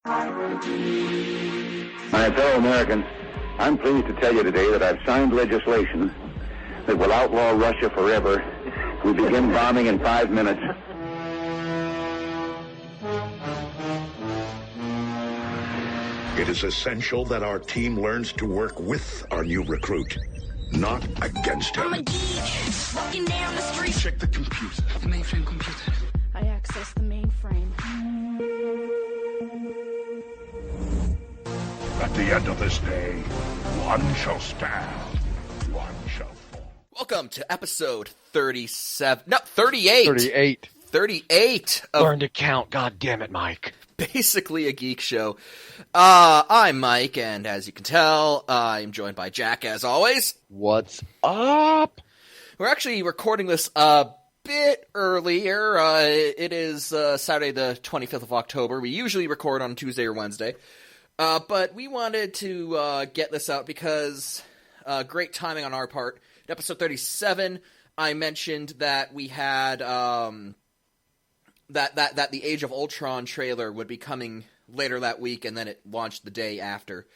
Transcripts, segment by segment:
My fellow Americans, I'm pleased to tell you today that I've signed legislation that will outlaw Russia forever. We begin bombing in 5 minutes. It is essential that our team learns to work with our new recruit, not against him. I'm a geek, walking down the street. Check the computer. The mainframe computer. I access the mainframe. At the end of this day, one shall stand, one shall fall. Welcome to episode 38. 38 of Learn to count, god damn it, Mike. Basically a Geek Show. I'm Mike, and as you can tell, I'm joined by Jack, as always. What's up? We're actually recording this a bit earlier. It is Saturday the 25th of October. We usually record on Tuesday or Wednesday. But we wanted to get this out because great timing on our part. In episode 37, I mentioned that we had that the Age of Ultron trailer would be coming later that week, and then it launched the day after.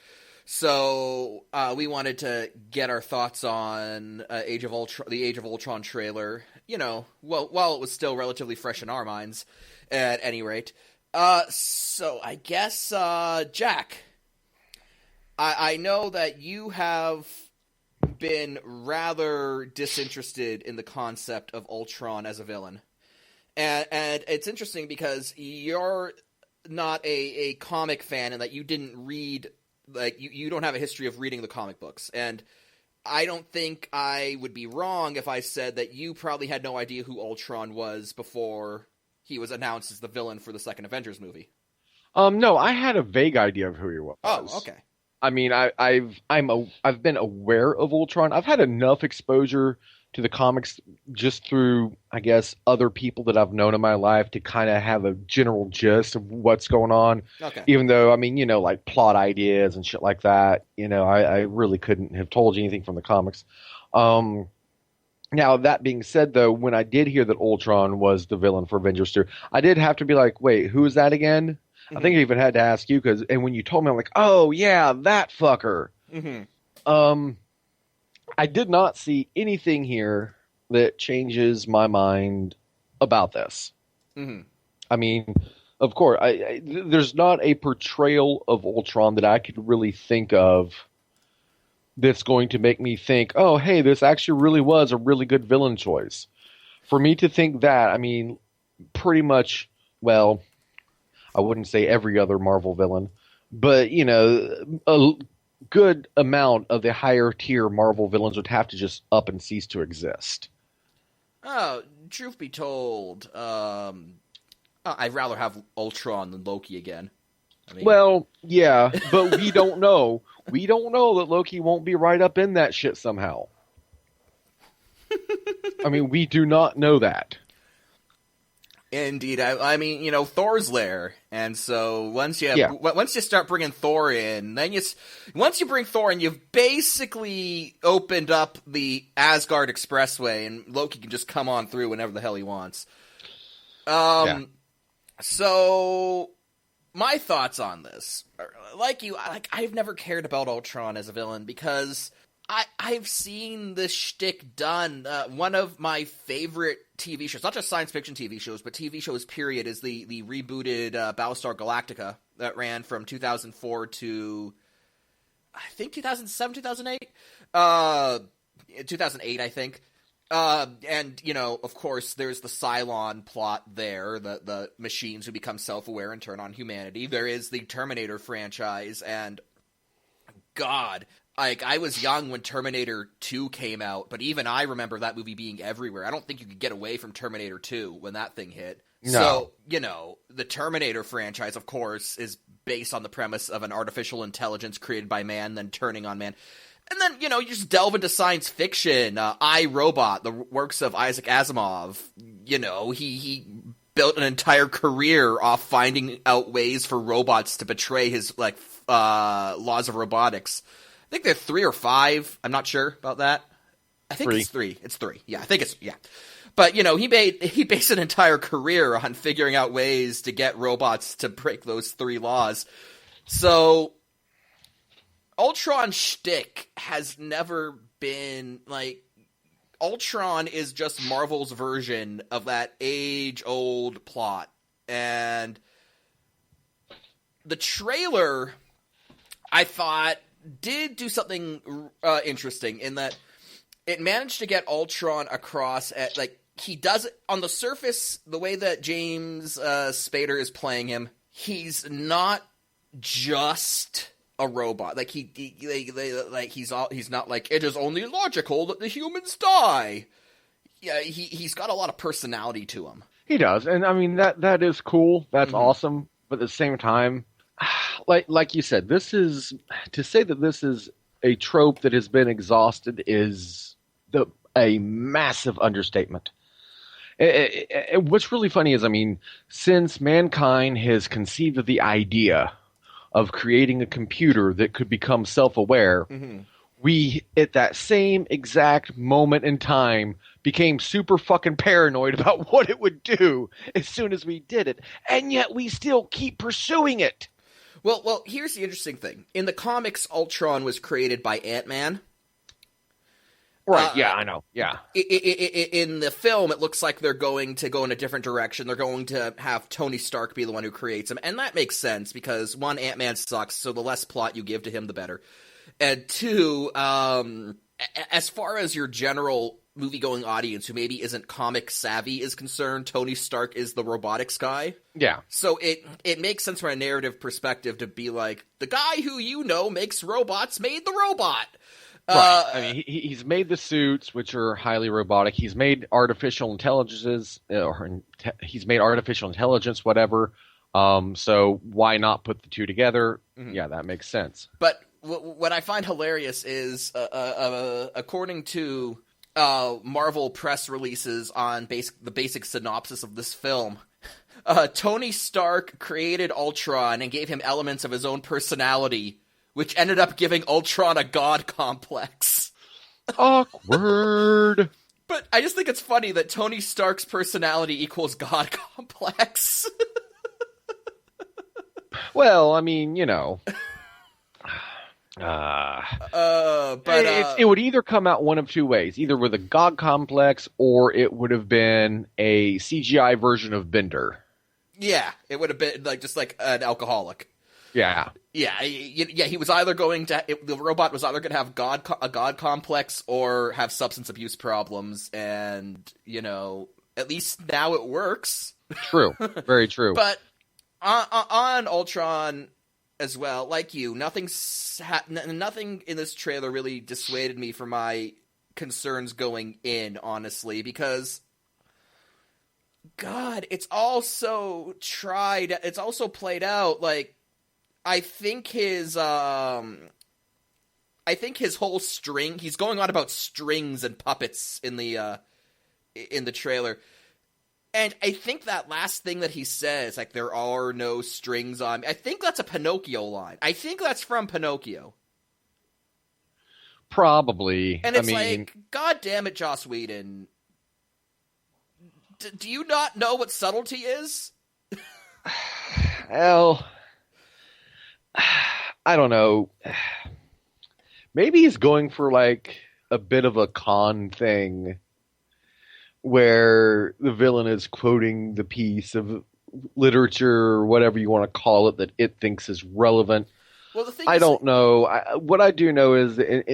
So we wanted to get our thoughts on the Age of Ultron trailer. You know, while it was still relatively fresh in our minds, at any rate. So I guess, Jack, I know that you have been rather disinterested in the concept of Ultron as a villain. And it's interesting because you're not a comic fan and that you didn't read, like, you don't have a history of reading the comic books. And I don't think I would be wrong if I said that you probably had no idea who Ultron was before he was announced as the villain for the second Avengers movie. No, I had a vague idea of who he was. Oh, okay. I mean, I've been aware of Ultron. I've had enough exposure to the comics just through, I guess, other people that I've known in my life to kind of have a general gist of what's going on. Okay. Even though, I mean, you know, like plot ideas and shit like that, you know, I really couldn't have told you anything from the comics. Now, that being said, though, when I did hear that Ultron was the villain for Avengers 2, I did have to be like, wait, who is that again? Mm-hmm. I think I even had to ask you, and when you told me, I'm like, oh, yeah, that fucker. Mm-hmm. I did not see anything here that changes my mind about this. Mm-hmm. I mean, of course, there's not a portrayal of Ultron that I could really think of that's going to make me think, oh, hey, this actually really was a really good villain choice. For me to think that, I mean, pretty much, well, I wouldn't say every other Marvel villain, but, you know, a good amount of the higher tier Marvel villains would have to just up and cease to exist. Oh, truth be told, I'd rather have Ultron than Loki again. I mean... Well, yeah, but we don't know. We don't know that Loki won't be right up in that shit somehow. I mean, we do not know that. Indeed. I mean, you know, Thor's there, and so once you start bringing Thor in, then once you bring Thor in, you've basically opened up the Asgard Expressway, and Loki can just come on through whenever the hell he wants. So my thoughts on this, I've never cared about Ultron as a villain because I've seen this shtick done. One of my favorite TV shows, not just science fiction TV shows, but TV shows period, is the rebooted Battlestar Galactica that ran from 2004 to, I think, 2007, 2008? 2008, I think. And, you know, of course, there's the Cylon plot there, the machines who become self-aware and turn on humanity. There is the Terminator franchise, and God, like, I was young when Terminator 2 came out, but even I remember that movie being everywhere. I don't think you could get away from Terminator 2 when that thing hit. No. So, you know, the Terminator franchise, of course, is based on the premise of an artificial intelligence created by man, then turning on man. And then, you know, you just delve into science fiction. I, Robot, the works of Isaac Asimov. You know, he built an entire career off finding out ways for robots to betray his, like, laws of robotics. I think they're 3 or 5. I'm not sure about that. I think it's 3. It's 3. Yeah, I think it's, yeah. But, he based an entire career on figuring out ways to get robots to break those 3 laws. So, Ultron shtick has never been, Ultron is just Marvel's version of that age-old plot. And the trailer, I thought, did do something interesting in that it managed to get Ultron across at, he does it on the surface, the way that James Spader is playing him, he's not just a robot. He's not like, it is only logical that the humans die. Yeah, he's got a lot of personality to him. He does, and I mean that is cool. That's awesome. But at the same time, like you said, to say that this is a trope that has been exhausted is a massive understatement. What's really funny is, I mean, since mankind has conceived of the idea of creating a computer that could become self-aware, we, at that same exact moment in time, became super fucking paranoid about what it would do as soon as we did it. And yet we still keep pursuing it. Well, here's the interesting thing. In the comics, Ultron was created by Ant-Man. Right, yeah, I know, yeah. In the film, it looks like they're going to go in a different direction. They're going to have Tony Stark be the one who creates him. And that makes sense, because 1, Ant-Man sucks, so the less plot you give to him, the better. And 2, as far as your general movie-going audience who maybe isn't comic savvy is concerned, Tony Stark is the robotics guy. Yeah. So it makes sense from a narrative perspective to be like, the guy who makes robots made the robot. Right. I mean, he's made the suits, which are highly robotic. He's made artificial intelligences, he's made artificial intelligence, whatever. So why not put the two together? Yeah, that makes sense. But what I find hilarious is, according to Marvel press releases on the basic synopsis of this film, Tony Stark created Ultron and gave him elements of his own personality, which ended up giving Ultron a god complex. Awkward. But I just think it's funny that Tony Stark's personality equals god complex. Well, I mean, it would either come out one of two ways, either with a god complex or it would have been a CGI version of Bender. Yeah, it would have been just like an alcoholic. Yeah. Yeah, he was either the robot was either going to have a god complex or have substance abuse problems, and, at least now it works. True. Very true. But on Ultron as well, like you, nothing in this trailer really dissuaded me from my concerns going in, honestly, because God, it's also played out, I think his whole string, he's going on about strings and puppets in the trailer. And I think that last thing that he says, there are no strings on me, I think that's a Pinocchio line. I think that's from Pinocchio. Probably. And it's God damn it, Joss Whedon. Do you not know what subtlety is? Well, I don't know. Maybe he's going for a bit of a con thing where the villain is quoting the piece of literature or whatever you want to call it that it thinks is relevant. Well, the thing I don't know. What I do know is, in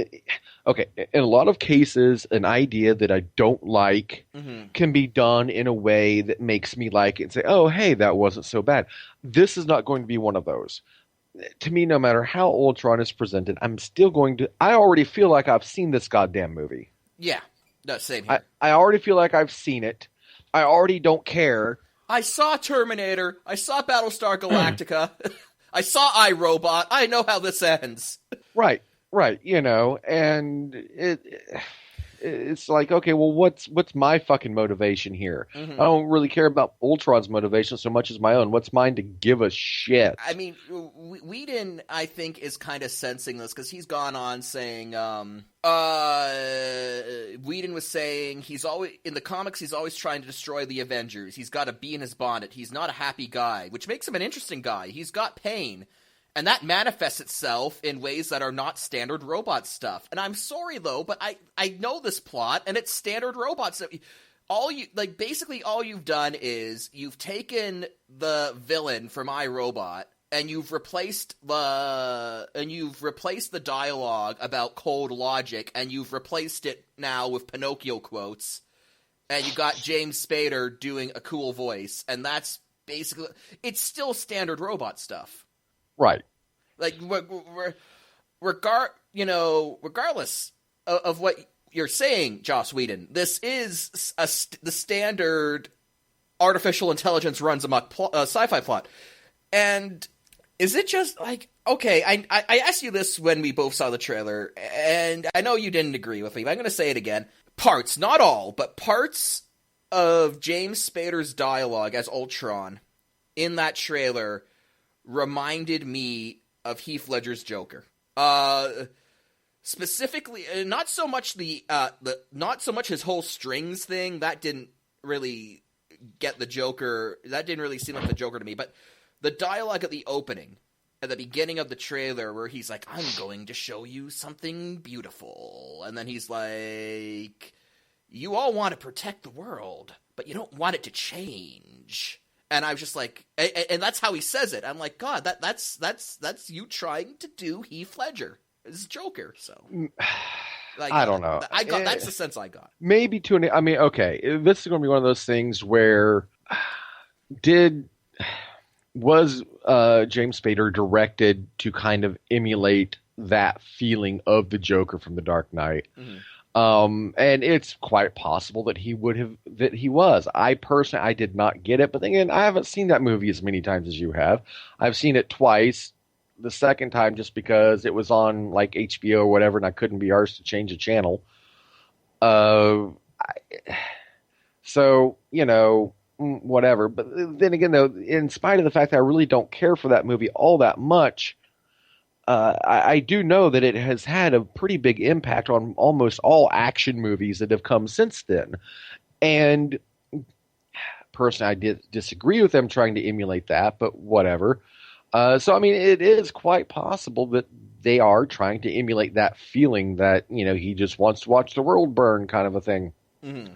a lot of cases, an idea that I don't like can be done in a way that makes me like it and say, oh, hey, that wasn't so bad. This is not going to be one of those. To me, no matter how Ultron is presented, I'm still going to... I already feel like I've seen this goddamn movie. Yeah. No, same here. I already feel like I've seen it. I already don't care. I saw Terminator. I saw Battlestar Galactica. I saw iRobot. I know how this ends. Right. And it's like, okay, well, what's my fucking motivation here? I don't really care about Ultron's motivation so much as my own. What's mine to give a shit? I mean, Whedon, I think, is kind of sensing this because he's gone on saying, Whedon was saying he's always in the comics. He's always trying to destroy the Avengers. He's got a bee in his bonnet. He's not a happy guy, which makes him an interesting guy. He's got pain. And that manifests itself in ways that are not standard robot stuff. And I'm sorry, though, but I know this plot, and it's standard robots. Basically all you've done is you've taken the villain from iRobot, and you've replaced the dialogue about cold logic, and you've replaced it now with Pinocchio quotes, and you got James Spader doing a cool voice, and that's basically, it's still standard robot stuff. Right. Like, regardless of what you're saying, Joss Whedon, this is the standard artificial intelligence runs amok sci-fi plot. And is it just like, okay, I asked you this when we both saw the trailer, and I know you didn't agree with me, but I'm going to say it again. Parts, not all, but parts of James Spader's dialogue as Ultron in that trailer reminded me of Heath Ledger's Joker. Specifically, not so much not so much his whole strings thing. That didn't really get the Joker. That didn't really seem like the Joker to me. But the dialogue at the opening, at the beginning of the trailer, where he's like, "I'm going to show you something beautiful," and then he's like, "You all want to protect the world, but you don't want it to change." And I was just like, and that's how he says it. I'm like, God, that's you trying to do Heath Ledger as Joker. So, like, I don't know. That's the sense I got. Maybe I mean, okay, this is going to be one of those things where was James Spader directed to kind of emulate that feeling of the Joker from The Dark Knight? Mm-hmm. And it's quite possible that he was. I personally, I did not get it, but again, I haven't seen that movie as many times as you have. I've seen it twice. The second time just because it was on like HBO or whatever, and I couldn't be arsed to change the channel. So, whatever. But then again, though, in spite of the fact that I really don't care for that movie all that much, I do know that it has had a pretty big impact on almost all action movies that have come since then. And personally, I did disagree with them trying to emulate that, but whatever. So, I mean, it is quite possible that they are trying to emulate that feeling that, he just wants to watch the world burn kind of a thing. Mm-hmm.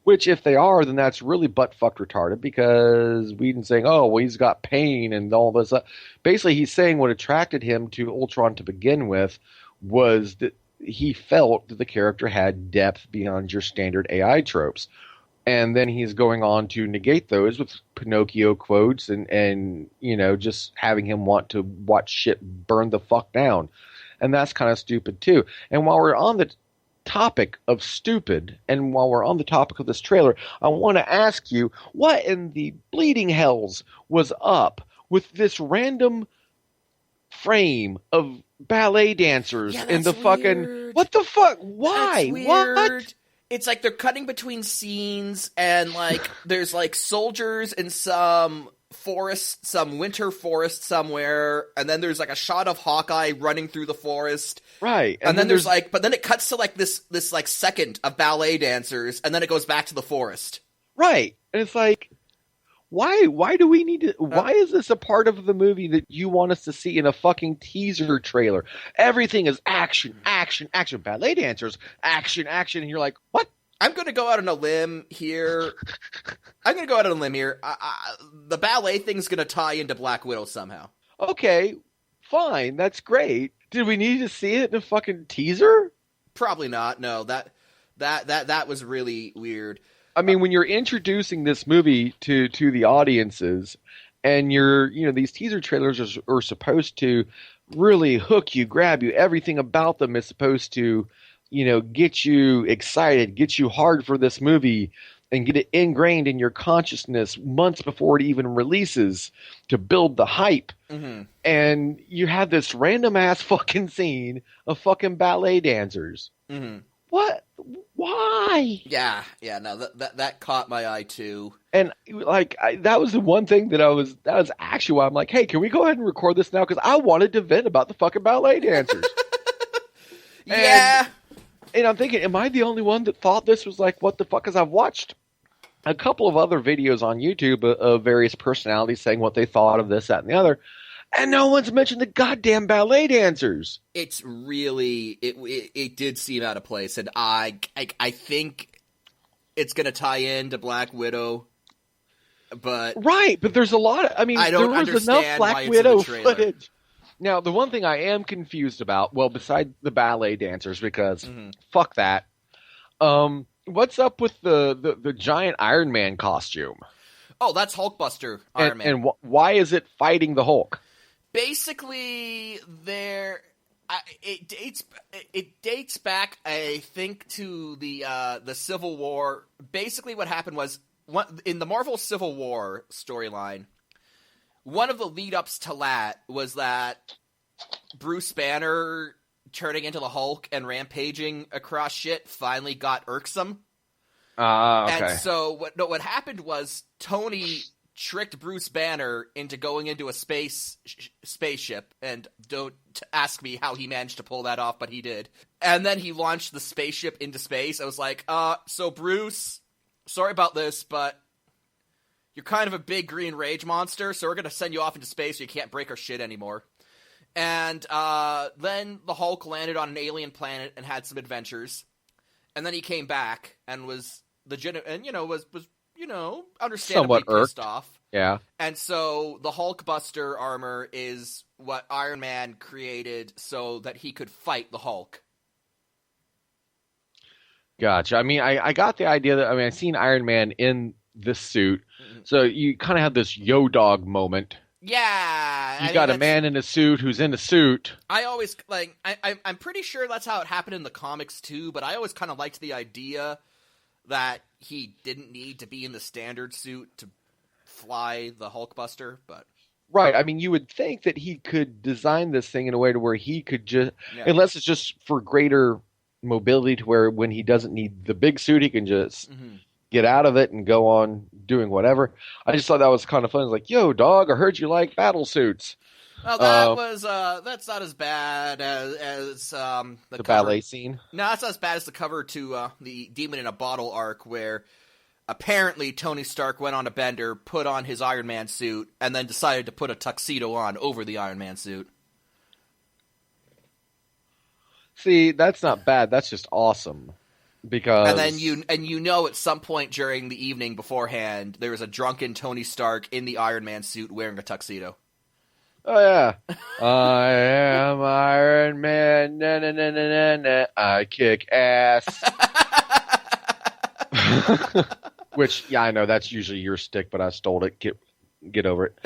Which, if they are, then that's really butt-fucked retarded, because Whedon's saying, oh, well, he's got pain and all this. Basically, he's saying what attracted him to Ultron to begin with was that he felt that the character had depth beyond your standard AI tropes. And then he's going on to negate those with Pinocchio quotes and just having him want to watch shit burn the fuck down. And that's kind of stupid, too. And while we're on the topic of stupid, and while we're on the topic of this trailer, I want to ask you, what in the bleeding hells was up with this random frame of ballet dancers in the fucking weird. What the fuck? Why? That's weird. What? It's like they're cutting between scenes, and like there's like soldiers in some forest, some winter forest somewhere, and then there's like a shot of Hawkeye running through the forest. Right. And then there's like, but then it cuts to like this like second of ballet dancers, and then it goes back to the forest. Right. And it's like, why do we need to, why is this a part of the movie that you want us to see in a fucking teaser trailer? Everything is action, action, action, ballet dancers, action, action, and you're like, what? I'm going to go out on a limb here. The ballet thing's going to tie into Black Widow somehow. Okay, fine, that's great. Did we need to see it in a fucking teaser? Probably not. No, that was really weird. I mean, when you're introducing this movie to the audiences, and these teaser trailers are supposed to really hook you, grab you. Everything about them is supposed to, get you excited, get you hard for this movie, and get it ingrained in your consciousness months before it even releases to build the hype. Mm-hmm. And you have this random ass fucking scene of fucking ballet dancers. Mm-hmm. What why? Yeah, no, that caught my eye too. And like that was the one thing that was actually why I'm like, hey, can we go ahead and record this now? Because I wanted to vent about the fucking ballet dancers. Yeah. And I'm thinking, am I the only one that thought this was like, what the fuck? Because I've watched a couple of other videos on YouTube of various personalities saying what they thought of this, that, and the other, and no one's mentioned the goddamn ballet dancers. It's really it did seem out of place, and I think it's gonna tie into Black Widow, but right. But there's a lot of, I mean, I don't there was enough understand why Black it's in the Widow trailer. footage. Now, the one thing I am confused about, well, besides the ballet dancers, because fuck that. What's up with the giant Iron Man costume? Oh, that's Hulkbuster Iron Man. And why is it fighting the Hulk? Basically, it dates back, I think, to the Civil War. Basically, what happened was in the Marvel Civil War storyline, one of the lead-ups to that was that Bruce Banner turning into the Hulk and rampaging across shit finally got irksome. Okay. And so what happened was Tony tricked Bruce Banner into going into a spaceship, and don't ask me how he managed to pull that off, but he did. And then he launched the spaceship into space. I was like, so Bruce, sorry about this, but you're kind of a big green rage monster, so we're going to send you off into space so you can't break our shit anymore. And then the Hulk landed on an alien planet and had some adventures. And then he came back and was understandably Somewhat pissed irked. off. Yeah. And so the Hulkbuster armor is what Iron Man created so that he could fight the Hulk. Gotcha. I mean, I got the idea that, I mean, I've seen Iron Man in this suit, so you kind of have this yo-dog moment. Yeah. You got a man in a suit who's in a suit. I always, like, I'm pretty sure that's how it happened in the comics too, but I always kind of liked the idea that he didn't need to be in the standard suit to fly the Hulkbuster, but... Right. I mean, you would think that he could design this thing in a way to where he could just, unless it's just for greater mobility, to where when he doesn't need the big suit, he can just get out of it and go on doing whatever. I just thought that was kind of fun. It's like, yo, dog, I heard you like battle suits. Well, that was that's not as bad as the cover. Ballet scene. No, that's not as bad as the cover to the Demon in a Bottle arc, where apparently Tony Stark went on a bender, put on his Iron Man suit, and then decided to put a tuxedo on over the Iron Man suit. See, that's not bad. That's just awesome. Because... And then you know at some point during the evening beforehand, there was a drunken Tony Stark in the Iron Man suit wearing a tuxedo. Oh, yeah. I am Iron Man. Na, na, na, na, na, na. I kick ass. Which, yeah, I know that's usually your stick, but I stole it. Get over it.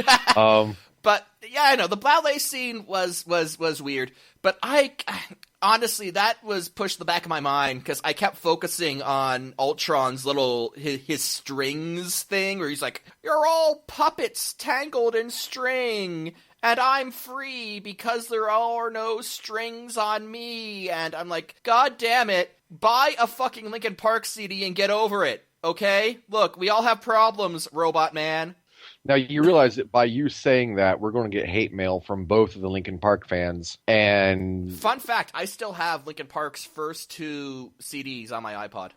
But yeah, I know the ballet scene was weird. But I honestly, that was pushed to the back of my mind because I kept focusing on Ultron's little his strings thing, where he's like, "You're all puppets tangled in string, and I'm free because there are no strings on me." And I'm like, God damn it! Buy a fucking Linkin Park CD and get over it. Okay? Look, we all have problems, Robot Man. Now, you realize that by you saying that, we're going to get hate mail from both of the Linkin Park fans. And fun fact, I still have Linkin Park's first 2 CDs on my iPod.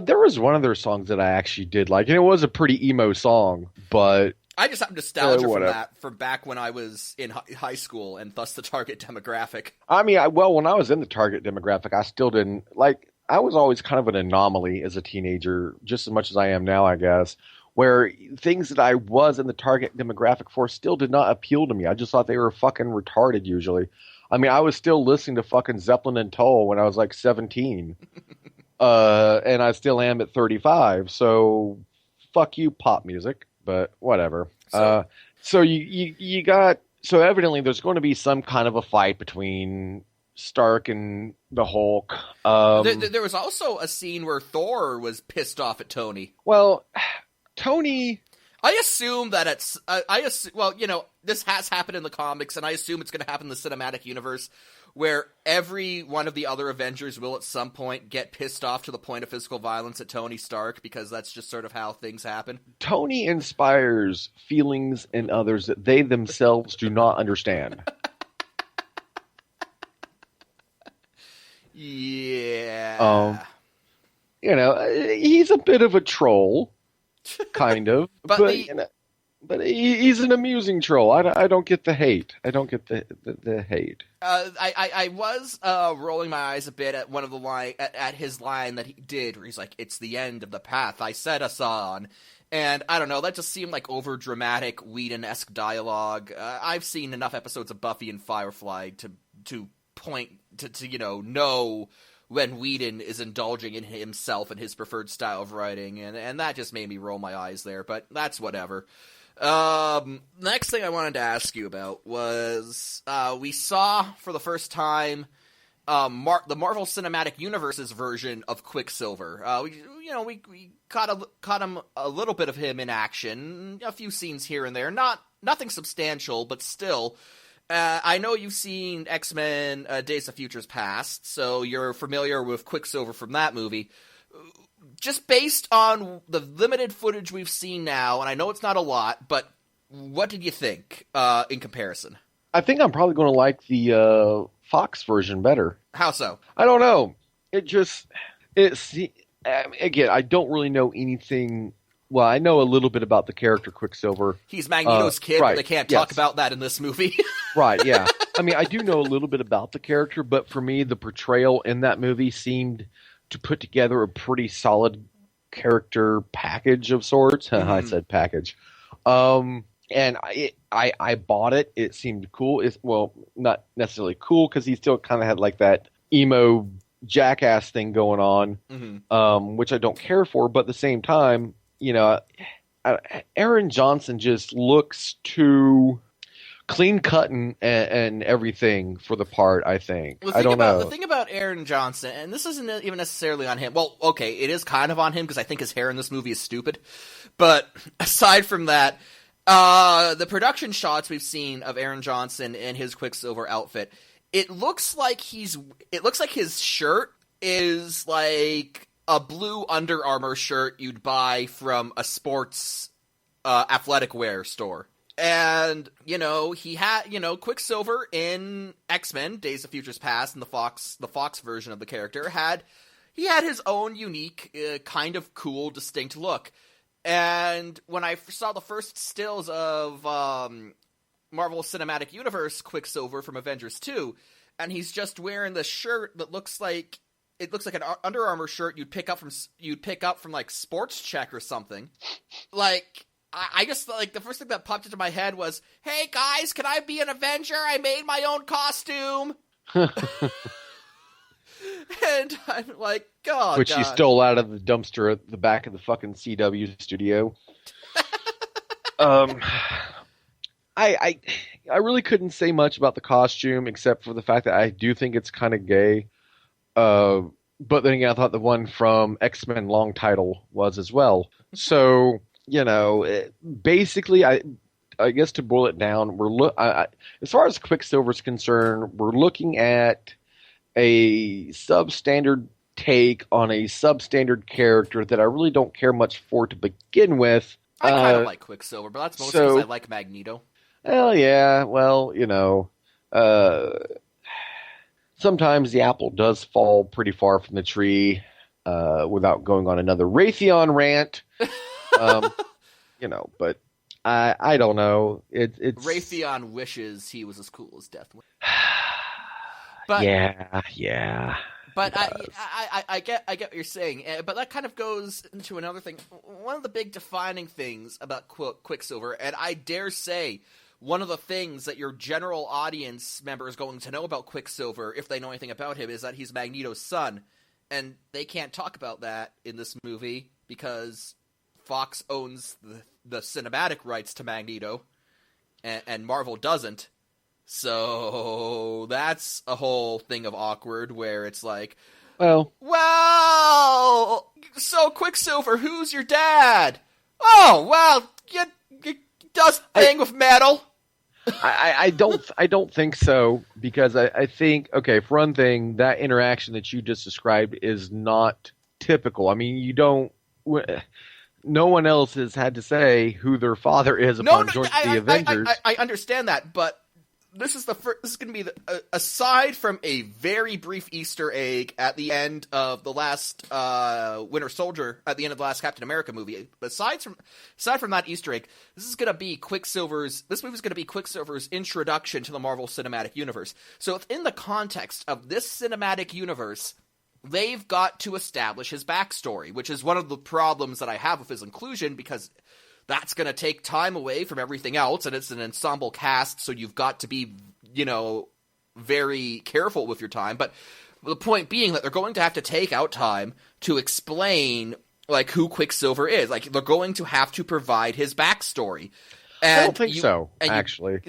There was one of their songs that I actually did like, and it was a pretty emo song, but... I just have nostalgia from that, from back when I was in high school, and thus the target demographic. I mean, when I was in the target demographic, I still didn't... I was always kind of an anomaly as a teenager, just as much as I am now, I guess, where things that I was in the target demographic for still did not appeal to me. I just thought they were fucking retarded usually. I mean, I was still listening to fucking Zeppelin and Toll when I was like 17. And I still am at 35. So fuck you, pop music, but whatever. So you got, so evidently there's going to be some kind of a fight between Stark and the Hulk. There was also a scene where Thor was pissed off at Tony. Well, Tony... I assume that well, this has happened in the comics, and I assume it's going to happen in the cinematic universe, where every one of the other Avengers will at some point get pissed off to the point of physical violence at Tony Stark, because that's just sort of how things happen. Tony inspires feelings in others that they themselves do not understand. Yeah. He's a bit of a troll, kind of, but he's an amusing troll. I don't get the hate. I don't get the hate. I was rolling my eyes a bit at one of the at his line that he did, where he's like, "It's the end of the path I set us on," and I don't know, that just seemed like over dramatic Whedon-esque dialogue. I've seen enough episodes of Buffy and Firefly to point to know when Whedon is indulging in himself and his preferred style of writing, and that just made me roll my eyes there, but that's whatever. Next thing I wanted to ask you about was, we saw for the first time, the Marvel Cinematic Universe's version of Quicksilver. We caught him a little bit of him in action, a few scenes here and there, nothing substantial, but still. I know you've seen X-Men Days of Futures Past, so you're familiar with Quicksilver from that movie. Just based on the limited footage we've seen now, and I know it's not a lot, but what did you think in comparison? I think I'm probably going to like the Fox version better. How so? I don't know. Again, I don't really know anything. Well, I know a little bit about the character Quicksilver. He's Magneto's kid, right, but they can't talk about that in this movie. Right, yeah. I mean, I do know a little bit about the character, but for me, the portrayal in that movie seemed to put together a pretty solid character package of sorts. Mm-hmm. I said package. And I bought it. It seemed cool. Not necessarily cool, because he still kind of had like that emo jackass thing going on, mm-hmm. Which I don't care for, but at the same time, Aaron Johnson just looks too clean cutting and everything for the part, I think. I don't know. The thing about Aaron Johnson, and this isn't even necessarily on him. Well, okay, it is kind of on him, because I think his hair in this movie is stupid. But aside from that, the production shots we've seen of Aaron Johnson in his Quicksilver outfit, it looks like his shirt is like a blue Under Armour shirt you'd buy from a sports athletic wear store. And, he had, Quicksilver in X-Men, Days of Futures Past, and the Fox version of the character he had his own unique, kind of cool, distinct look. And when I saw the first stills of Marvel Cinematic Universe Quicksilver from Avengers 2, and he's just wearing the shirt that looks like an Under Armour shirt you'd pick up from like Sports Check or something. Like, I just, like, the first thing that popped into my head was, "Hey guys, can I be an Avenger? I made my own costume." And I'm like, God. Which he stole out of the dumpster at the back of the fucking CW studio. I really couldn't say much about the costume, except for the fact that I do think it's kind of gay. But then again, I thought the one from X-Men Long Title was as well. So, basically, I guess to boil it down, as far as Quicksilver's concerned, we're looking at a substandard take on a substandard character that I really don't care much for to begin with. I kind of like Quicksilver, but that's mostly because I like Magneto. Well, yeah, sometimes the apple does fall pretty far from the tree, without going on another Raytheon rant. But I don't know. It's Raytheon wishes he was as cool as Deathwing. But yeah. But I get what you're saying. But that kind of goes into another thing. One of the big defining things about Quicksilver, and I dare say one of the things that your general audience member is going to know about Quicksilver, if they know anything about him, is that he's Magneto's son. And they can't talk about that in this movie because Fox owns the cinematic rights to Magneto, and Marvel doesn't. So that's a whole thing of awkward where it's like, well, so Quicksilver, who's your dad? Oh, well, does thing with metal. I don't think so, because I think, okay, for one thing, that interaction that you just described is not typical. I mean, no one else has had to say who their father is upon joining the Avengers. I understand that, but this is going to be aside from a very brief Easter egg at the end of the last Winter Soldier, at the end of the last Captain America movie. Aside from that Easter egg, this movie is going to be Quicksilver's introduction to the Marvel Cinematic Universe. So within the context of this cinematic universe, they've got to establish his backstory, which is one of the problems that I have with his inclusion, because that's going to take time away from everything else, and it's an ensemble cast, so you've got to be, very careful with your time. But the point being that they're going to have to take out time to explain, who Quicksilver is. They're going to have to provide his backstory. And I don't think so, actually.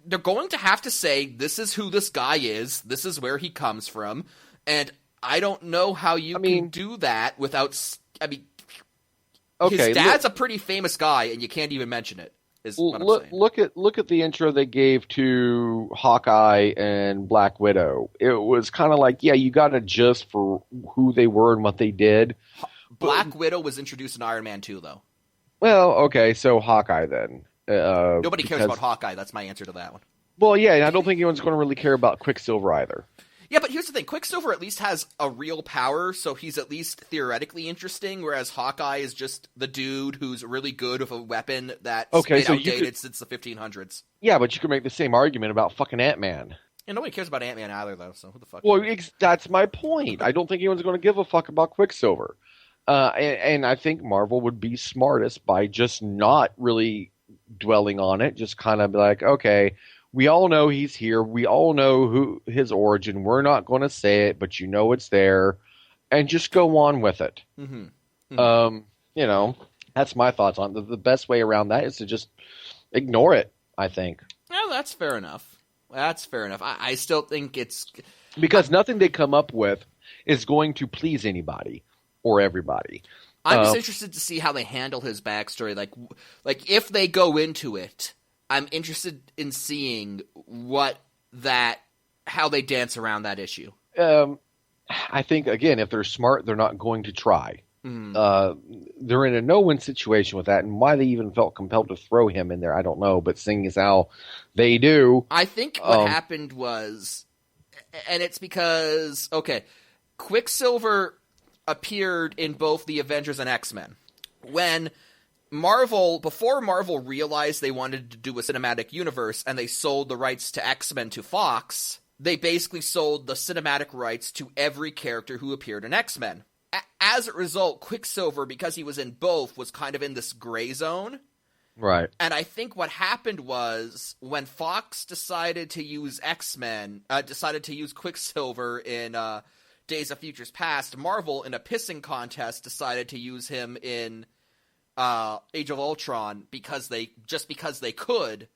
They're going to have to say, this is who this guy is, this is where he comes from, and I don't know how you can do that without... Okay, his dad's a pretty famous guy, and you can't even mention it. What I'm saying. Look at the intro they gave to Hawkeye and Black Widow. It was kind of like, yeah, you got to adjust for who they were and what they did. Black Widow was introduced in Iron Man 2, though. Well, okay, so Hawkeye then. Nobody cares about Hawkeye. That's my answer to that one. Well, yeah, and I don't think anyone's going to really care about Quicksilver either. Yeah, but here's the thing. Quicksilver at least has a real power, so he's at least theoretically interesting, whereas Hawkeye is just the dude who's really good with a weapon that's been outdated since the 1500s. Yeah, but you could make the same argument about fucking Ant-Man. And nobody cares about Ant-Man either, though, so who the fuck Well, that's my point. I don't think anyone's going to give a fuck about Quicksilver. And I think Marvel would be smartest by just not really dwelling on it, just kind of be like, okay... We all know he's here. We all know who his origin. We're not going to say it, but it's there, and just go on with it. Mm-hmm. Mm-hmm. That's my thoughts on it. The best way around that is to just ignore it, I think. Yeah, that's fair enough. I still think it's... Because nothing they come up with is going to please anybody or everybody. I'm just interested to see how they handle his backstory. Like if they go into it... I'm interested in seeing how they dance around that issue. I think, again, if they're smart, they're not going to try. They're in a no-win situation with that, and why they even felt compelled to throw him in there, I don't know, but seeing as how they do... I think what happened was, and it's because, Quicksilver appeared in both the Avengers and X-Men. Before Marvel realized they wanted to do a cinematic universe and they sold the rights to X-Men to Fox, they basically sold the cinematic rights to every character who appeared in X-Men. As a result, Quicksilver, because he was in both, was kind of in this gray zone. Right. And I think what happened was when Fox decided to use Quicksilver in Days of Futures Past, Marvel, in a pissing contest, decided to use him in Age of Ultron because they could,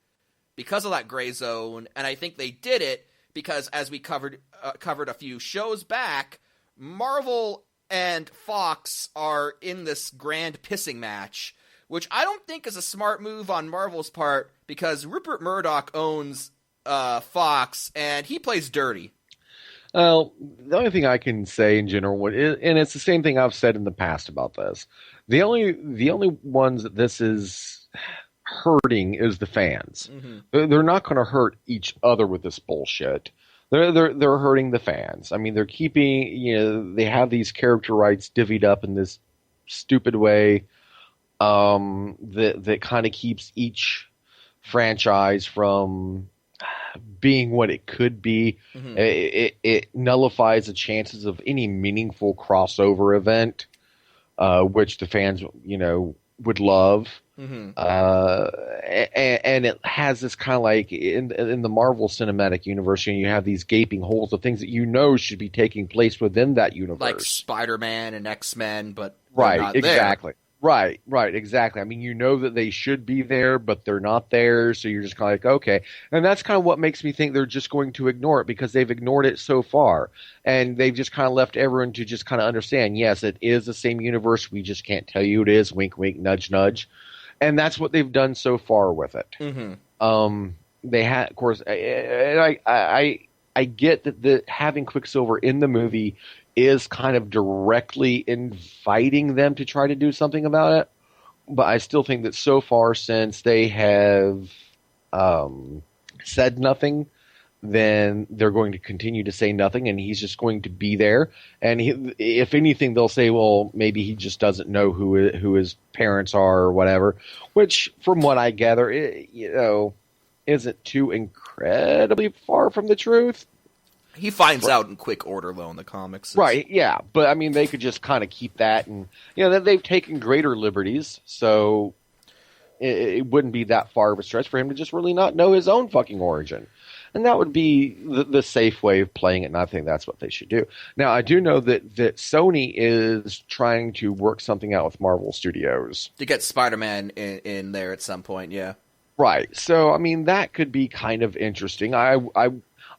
because of that gray zone. And I think they did it because, as we covered a few shows back, Marvel and Fox are in this grand pissing match, which I don't think is a smart move on Marvel's part, because Rupert Murdoch owns Fox and he plays dirty. Well, the only thing I can say in general, and it's the same thing I've said in the past about this, the only ones that this is hurting is the fans. Mm-hmm. They're not going to hurt each other with this bullshit. They're hurting the fans. I mean, they're keeping, they have these character rights divvied up in this stupid way that kind of keeps each franchise from being what it could be. Mm-hmm. It nullifies the chances of any meaningful crossover event, which the fans, would love. Mm-hmm. And it has this kind of like in the Marvel Cinematic Universe, you have these gaping holes of things that should be taking place within that universe, like Spider-Man and X-Men, but right, exactly. There. Right, exactly. I mean, that they should be there, but they're not there, so you're just kind of like, okay. And that's kind of what makes me think they're just going to ignore it, because they've ignored it so far. And they've just kind of left everyone to just kind of understand, yes, it is the same universe, we just can't tell you it is, wink, wink, nudge, nudge. And that's what they've done so far with it. Mm-hmm. They had, of course, and I get that having Quicksilver in the movie is kind of directly inviting them to try to do something about it. But I still think that so far, since they have said nothing, then they're going to continue to say nothing, and he's just going to be there. And if anything, they'll say, well, maybe he just doesn't know who his parents are or whatever, which, from what I gather, isn't too incredibly far from the truth. He finds out in quick order, though, in the comics. Right, yeah. But, I mean, they could just kind of keep that, and, they've taken greater liberties, so it wouldn't be that far of a stretch for him to just really not know his own fucking origin. And that would be the safe way of playing it, and I think that's what they should do. Now, I do know that Sony is trying to work something out with Marvel Studios. To get Spider-Man in there at some point, yeah. Right. So, I mean, that could be kind of interesting. I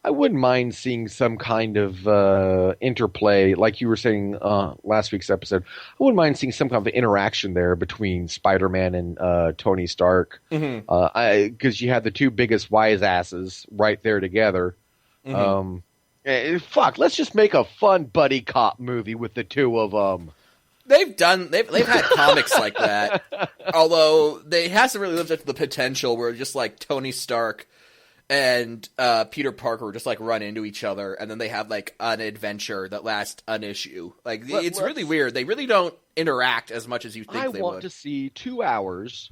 wouldn't mind seeing some kind of interplay, like you were saying last week's episode. I wouldn't mind seeing some kind of interaction there between Spider-Man and Tony Stark, because you had the two biggest wise asses right there together. Fuck, let's just make a fun buddy cop movie with the two of them. They've had comics like that, although they hasn't really lived up to the potential where just like Tony Stark and Peter Parker just like run into each other, and then they have like an adventure that lasts an issue. Like it's really weird. They really don't interact as much as you think they would. I want to see 2 hours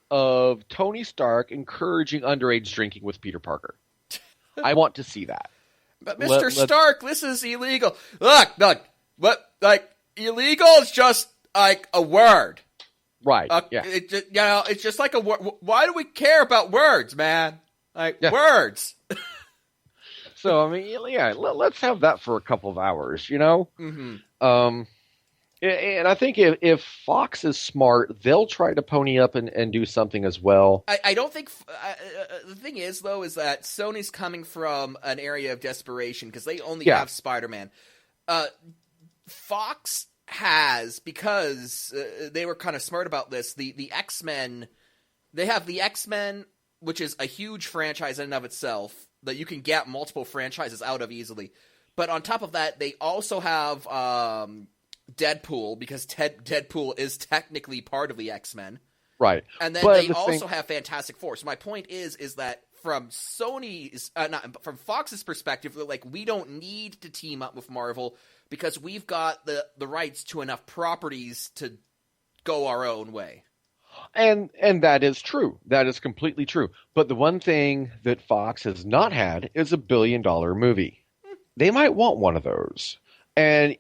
of Tony Stark encouraging underage drinking with Peter Parker. I want to see that. But Mr. Stark, this is illegal. Look, what like illegal is just like a word. Right. Yeah. It's just like a word. Why do we care about words, man? Like, words. So, I mean, yeah, let's have that for a couple of hours, Mm-hmm. And I think if Fox is smart, they'll try to pony up and do something as well. I don't think... the thing is, though, is that Sony's coming from an area of desperation because they only have Spider-Man. Fox has, because they were kind of smart about this, the X-Men... They have the X-Men, which is a huge franchise in and of itself that you can get multiple franchises out of easily. But on top of that, they also have Deadpool, because Deadpool is technically part of the X-Men. Right. And then they also have Fantastic Four. So my point is that from from Fox's perspective, like, we don't need to team up with Marvel because we've got the rights to enough properties to go our own way. And that is true. That is completely true. But the one thing that Fox has not had is a $1 billion movie. They might want one of those. And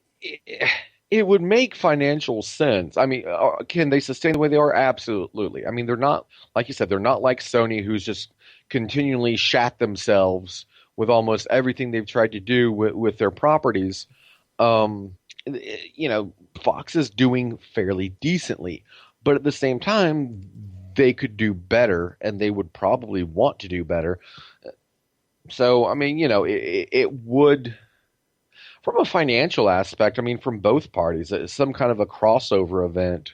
it would make financial sense. I mean, can they sustain the way they are? Absolutely. I mean, they're not, like you said, they're not like Sony, who's just continually shat themselves with almost everything they've tried to do with their properties. Fox is doing fairly decently. But at the same time, they could do better, and they would probably want to do better. So, I mean, it would, from a financial aspect, I mean, from both parties, some kind of a crossover event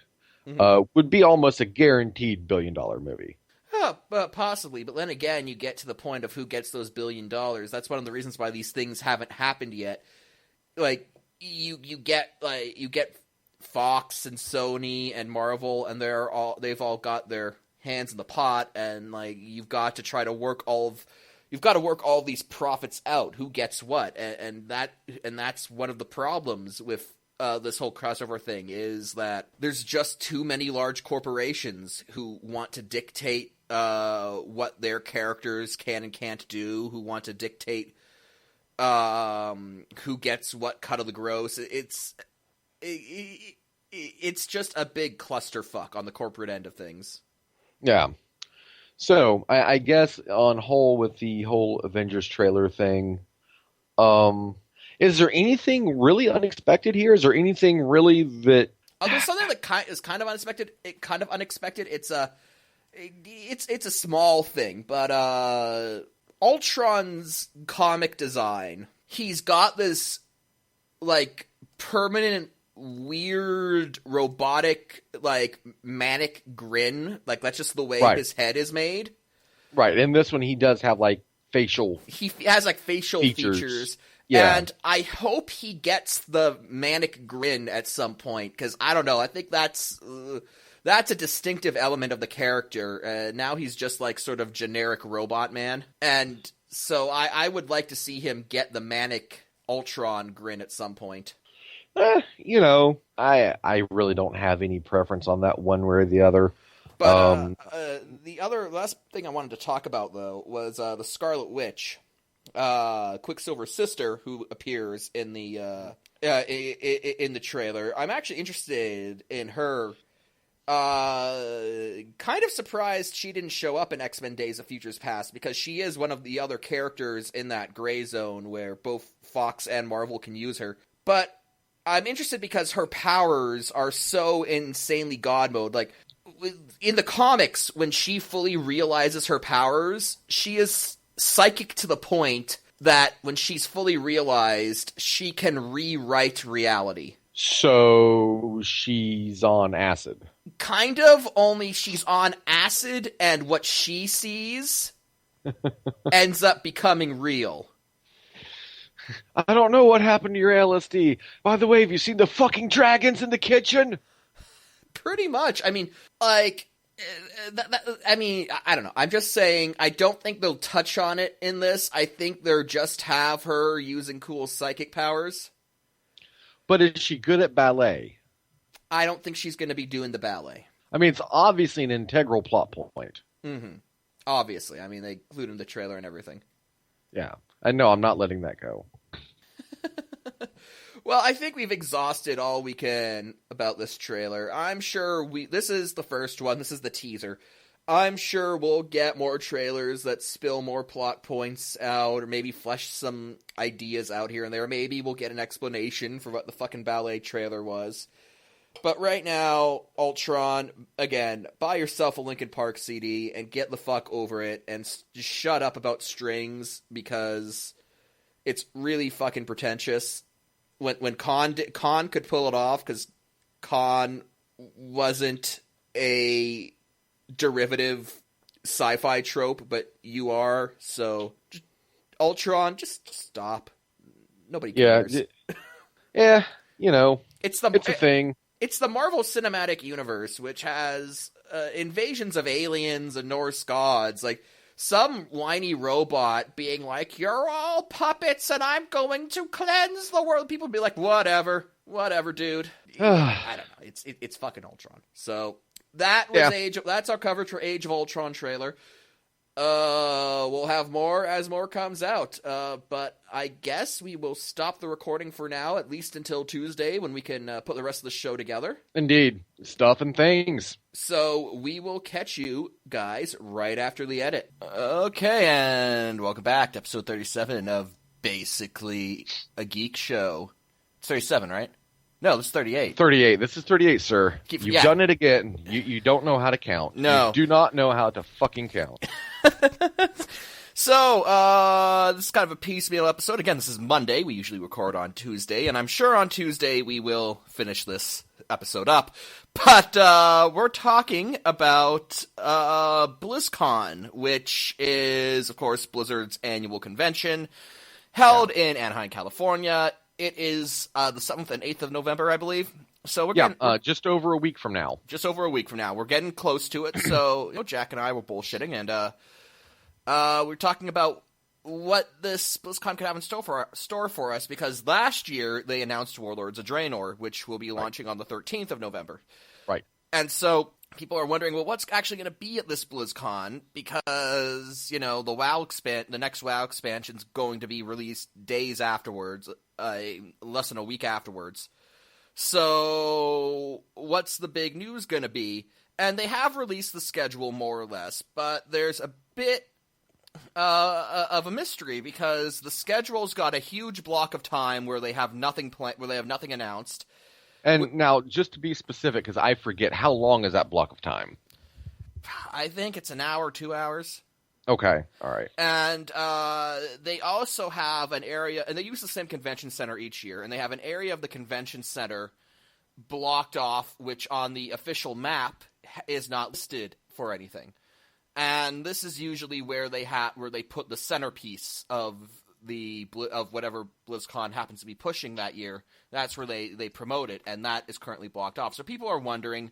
would be almost a guaranteed $1 billion movie. Possibly, but then again, you get to the point of who gets those $1 billion. That's one of the reasons why these things haven't happened yet. Like, you get Fox and Sony and Marvel, and they've all got their hands in the pot, and like, you've got to try to work all these profits out. Who gets what, and that's one of the problems with this whole crossover thing, is that there's just too many large corporations who want to dictate what their characters can and can't do, who want to dictate who gets what cut of the gross. It's just a big clusterfuck on the corporate end of things. Yeah. So, I guess on whole, with the whole Avengers trailer thing, is there anything really unexpected here? Is there anything really that... there's something that is kind of unexpected. It's a small thing, but Ultron's comic design, he's got this, like, permanent weird robotic, like, manic grin. Like, that's just the way his head is made. Right, in this one he does have, like, facial He has, like, facial features. Yeah. And I hope he gets the manic grin at some point, because, I don't know, I think that's a distinctive element of the character. Now he's just, like, sort of generic robot man. And so I would like to see him get the manic Ultron grin at some point. You know, I really don't have any preference on that one way or the other. But the last thing I wanted to talk about, though, was the Scarlet Witch. Quicksilver's sister, who appears in the trailer. I'm actually interested in her. Kind of surprised she didn't show up in X-Men Days of Futures Past, because she is one of the other characters in that gray zone where both Fox and Marvel can use her. But I'm interested because her powers are so insanely God mode. Like, in the comics, when she fully realizes her powers, she is psychic to the point that when she's fully realized, she can rewrite reality. So she's on acid. Kind of, only she's on acid, and what she sees ends up becoming real. I don't know what happened to your LSD. By the way, have you seen the fucking dragons in the kitchen? Pretty much. I mean, like... I don't know. I'm just saying, I don't think they'll touch on it in this. I think they'll just have her using cool psychic powers. But is she good at ballet? I don't think she's going to be doing the ballet. I mean, it's obviously an integral plot point. Mm-hmm. Obviously. I mean, they included in the trailer and everything. Yeah. I know, I'm not letting that go. Well, I think we've exhausted all we can about this trailer. I'm sure this is the first one. This is the teaser. I'm sure we'll get more trailers that spill more plot points out, or maybe flesh some ideas out here and there. Maybe we'll get an explanation for what the fucking ballet trailer was. But right now, Ultron, again, buy yourself a Linkin Park CD and get the fuck over it, and just shut up about strings, because it's really fucking pretentious. When Khan could pull it off, because Khan wasn't a derivative sci-fi trope, but you are, so Ultron, just stop. Nobody cares. Yeah, you know, it's a thing. It's the Marvel Cinematic Universe, which has invasions of aliens and Norse gods, like some whiny robot being like, "You're all puppets and I'm going to cleanse the world." People would be like, whatever, dude. I don't know. It's fucking Ultron. So that was that's our coverage for Age of Ultron trailer. We'll have more as more comes out. But I guess we will stop the recording for now, at least until Tuesday, when we can put the rest of the show together. Indeed. Stuff and things. So we will catch you guys right after the edit. Okay, and welcome back to episode 37 of basically a Geek Show. It's 37, right? No, this is 38. 38. This is 38, sir. You've done it again. You don't know how to count. No. You do not know how to fucking count. So, this is kind of a piecemeal episode. Again, this is Monday. We usually record on Tuesday, and I'm sure on Tuesday we will finish this episode up. But we're talking about BlizzCon, which is, of course, Blizzard's annual convention, held in Anaheim, California. It is the 7th and 8th of November, I believe. So we're getting, just over a week from now. Just over a week from now. We're getting close to it. So, Jack and I were bullshitting, and we're talking about what this BlizzCon could have in store for us, because last year they announced Warlords of Draenor, which will be launching on the 13th of November. Right. And so people are wondering, well, what's actually going to be at this BlizzCon? Because, the next WoW expansion is going to be released days afterwards, less than a week afterwards. So what's the big news going to be? And they have released the schedule more or less, but there's a bit of a mystery, because the schedule's got a huge block of time where they have nothing announced. And now, just to be specific, because I forget, how long is that block of time? I think it's an hour, 2 hours. Okay, all right. And they also have an area, and they use the same convention center each year, and they have an area of the convention center blocked off, which on the official map is not listed for anything. And this is usually where they put the centerpiece of whatever BlizzCon happens to be pushing that year. That's where they promote it, and that is currently blocked off. So people are wondering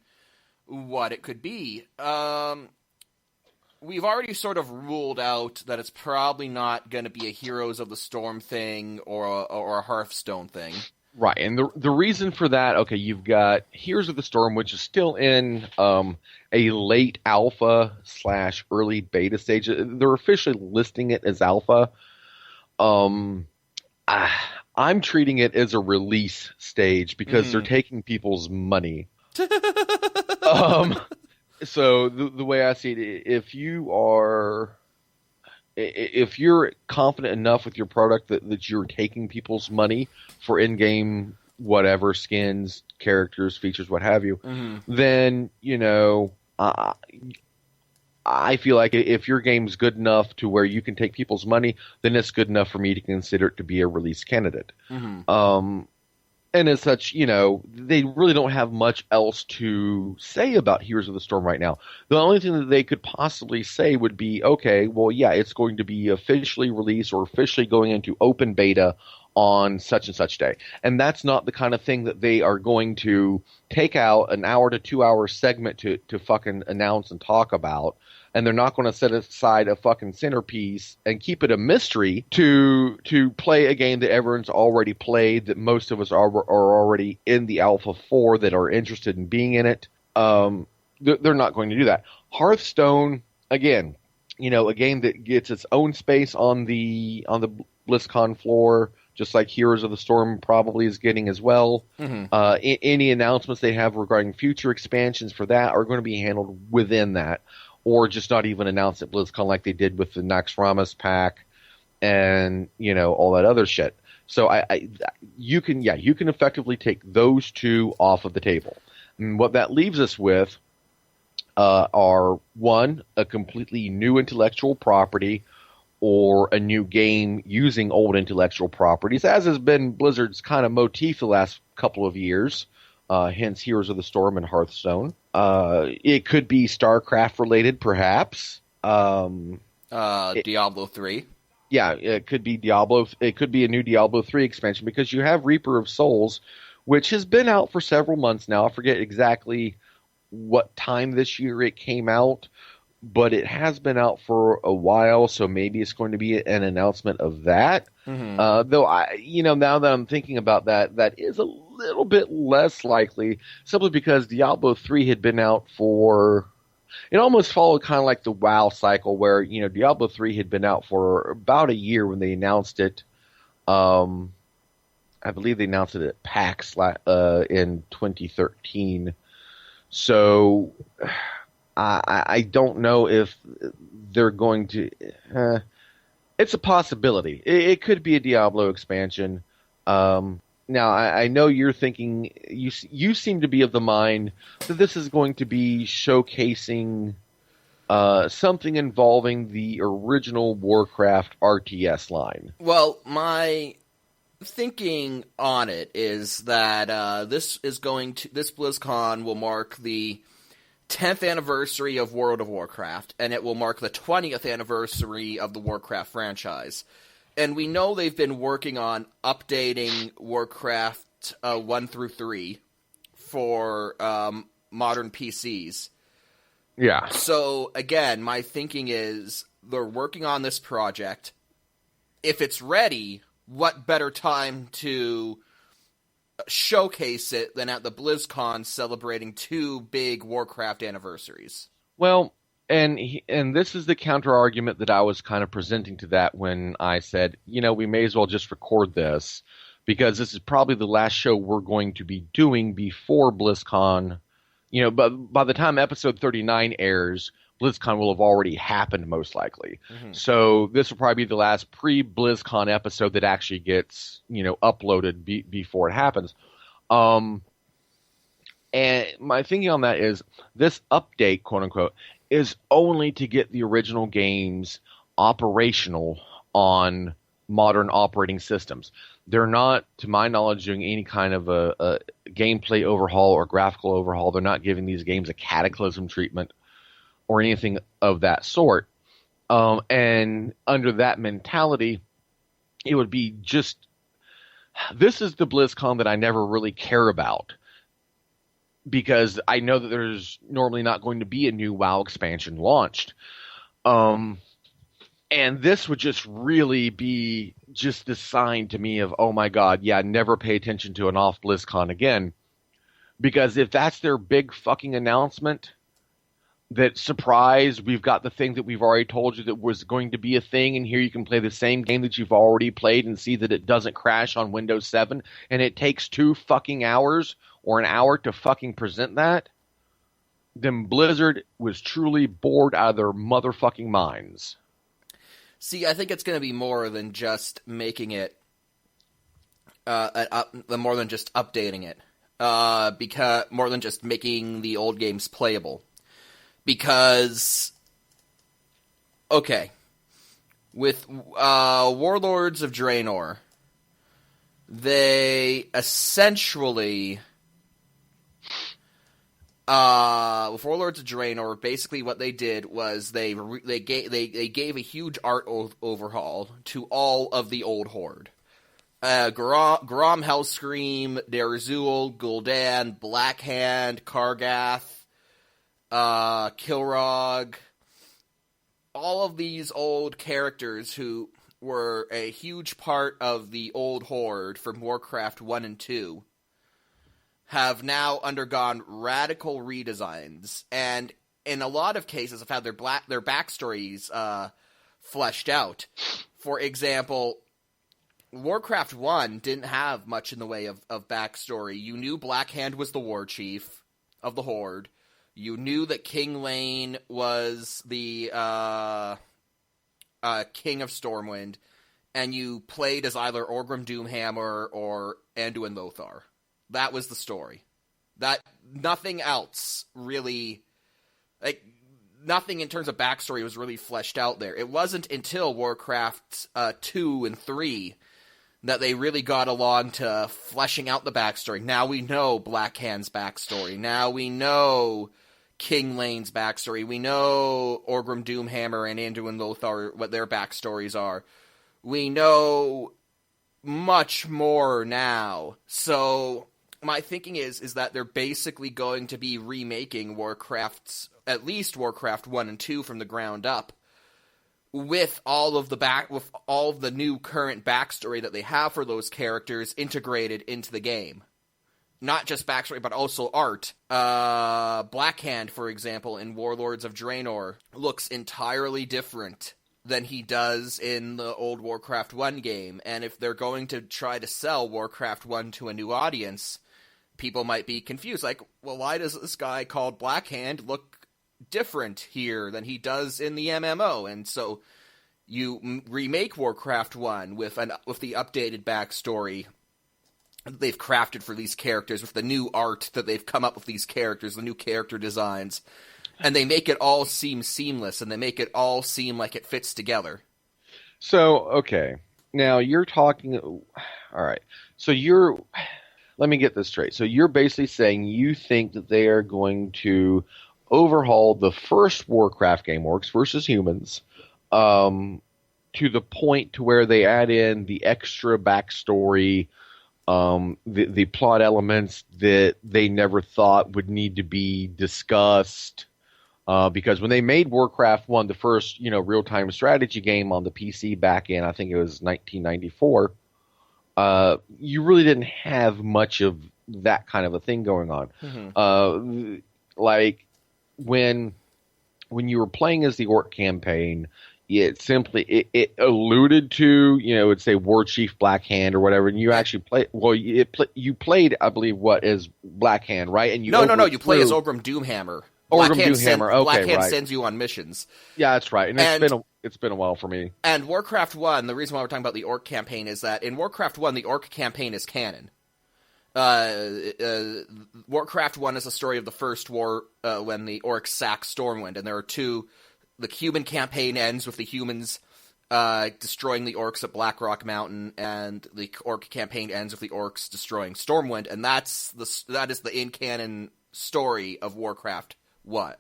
what it could be. We've already sort of ruled out that it's probably not going to be a Heroes of the Storm thing or a Hearthstone thing. Right, and the reason for that, okay, you've got Heroes of the Storm, which is still in a late alpha / early beta stage. They're officially listing it as alpha. I'm treating it as a release stage because they're taking people's money. So the way I see it, if you're confident enough with your product that you're taking people's money for in-game whatever, skins, characters, features, what have you, then, I feel like if your game's good enough to where you can take people's money, then it's good enough for me to consider it to be a release candidate. And as such, they really don't have much else to say about Heroes of the Storm right now. The only thing that they could possibly say would be, okay, well, yeah, it's going to be officially released or officially going into open beta on such and such day. And that's not the kind of thing that they are going to take out an hour to 2 hour segment to fucking announce and talk about. And they're not going to set aside a fucking centerpiece and keep it a mystery to play a game that everyone's already played, that most of us are already in the Alpha 4 that are interested in being in it. They're not going to do that. Hearthstone, again, a game that gets its own space on the BlizzCon floor, just like Heroes of the Storm probably is getting as well. Any announcements they have regarding future expansions for that are going to be handled within that. Or just not even announce at BlizzCon like they did with the Naxxramas pack and, all that other shit. So you can effectively take those two off of the table. And what that leaves us with are, one, a completely new intellectual property or a new game using old intellectual properties, as has been Blizzard's kind of motif the last couple of years. Hence Heroes of the Storm and Hearthstone. It could be StarCraft related, perhaps. Diablo 3. Yeah, it could be Diablo. It could be a new Diablo 3 expansion because you have Reaper of Souls, which has been out for several months now. I forget exactly what time this year it came out, but it has been out for a while, so maybe it's going to be an announcement of that. Though now that I'm thinking about that, that is a little bit less likely, simply because Diablo 3 had been out for... It almost followed kind of like the WoW cycle, where Diablo 3 had been out for about a year when they announced it. I believe they announced it at PAX in 2013. So I don't know if they're going to... it's a possibility. It could be a Diablo expansion. Now, I know you're thinking, you seem to be of the mind that this is going to be showcasing something involving the original Warcraft RTS line. Well, my thinking on it is that this BlizzCon will mark the 10th anniversary of World of Warcraft, and it will mark the 20th anniversary of the Warcraft franchise. And we know they've been working on updating Warcraft 1 through 3 for modern PCs. Yeah. So, again, my thinking is they're working on this project. If it's ready, what better time to showcase it than at the BlizzCon celebrating 2 big Warcraft anniversaries? Well... And this is the counter argument that I was kind of presenting to that when I said, we may as well just record this because this is probably the last show we're going to be doing before BlizzCon. But by the time episode 39 airs, BlizzCon will have already happened most likely. Mm-hmm. So this will probably be the last pre-BlizzCon episode that actually gets, uploaded before it happens. And my thinking on that is this update, quote unquote, is only to get the original games operational on modern operating systems. They're not, to my knowledge, doing any kind of a gameplay overhaul or graphical overhaul. They're not giving these games a cataclysm treatment or anything of that sort. And under that mentality, it would be just, this is the BlizzCon that I never really care about, because I know that there's normally not going to be a new WoW expansion launched. And this would just really be just the sign to me of, oh my God, yeah, never pay attention to an off BlizzCon again. Because if that's their big fucking announcement, that surprise, we've got the thing that we've already told you that was going to be a thing, and here you can play the same game that you've already played and see that it doesn't crash on Windows 7, and it takes 2 fucking hours or an hour to fucking present that, then Blizzard was truly bored out of their motherfucking minds. See, I think it's going to be more than just making it, more than just updating it, because more than just making the old games playable. Because, okay, with Warlords of Draenor, they essentially, with Warlords of Draenor, basically what they did was they gave a huge art overhaul to all of the old Horde. Grom, Hellscream, Derazul, Gul'dan, Blackhand, Kargath, Kilrog, all of these old characters who were a huge part of the old Horde from Warcraft 1 and 2 have now undergone radical redesigns, and in a lot of cases have had their backstories fleshed out. For example, Warcraft 1 didn't have much in the way of backstory. You knew Blackhand was the war chief of the Horde. You knew that King Lane was the king of Stormwind, and you played as either Orgrim Doomhammer or Anduin Lothar. That was the story. That nothing else really, like nothing in terms of backstory was really fleshed out there. It wasn't until Warcraft 2 and 3 that they really got along to fleshing out the backstory. Now we know Blackhand's backstory. Now we know King Lane's backstory. We know Orgrim Doomhammer and Anduin Lothar, what their backstories are. We know much more now. So my thinking is that they're basically going to be remaking at least Warcraft 1 and 2 from the ground up, with all of the new current backstory that they have for those characters integrated into the game. Not just backstory, but also art. Blackhand, for example, in Warlords of Draenor, looks entirely different than he does in the old Warcraft 1 game. And if they're going to try to sell Warcraft 1 to a new audience, people might be confused. Like, well, why does this guy called Blackhand look different here than he does in the MMO? And so you remake Warcraft 1 with the updated backstory they've crafted for these characters, with the new art that they've come up with these characters, the new character designs, and they make it all seem seamless, and they make it all seem like it fits together. So, okay. Now, you're talking... All right. So let me get this straight. So you're basically saying you think that they are going to overhaul the first Warcraft game, Orcs versus Humans, to the point to where they add in the extra backstory, the plot elements that they never thought would need to be discussed. Because when they made Warcraft 1, the first, real-time strategy game on the PC back in, I think it was 1994, you really didn't have much of that kind of a thing going on. Mm-hmm. Like when you were playing as the Orc campaign, it simply it alluded to, it would say War Chief Blackhand or whatever, and you actually played. Well, you played, I believe, as Blackhand, right? And you no, you play as Orgrim Doomhammer. Blackhand sends you on missions. Yeah, that's right. And it's been a while for me. And Warcraft 1, the reason why we're talking about the Orc campaign is that in Warcraft 1, the Orc campaign is canon. Warcraft 1 is the story of the first war when the Orcs sack Stormwind, and there are two. The human campaign ends with the humans destroying the orcs at Blackrock Mountain, and the orc campaign ends with the orcs destroying Stormwind, and that is the in-canon story of Warcraft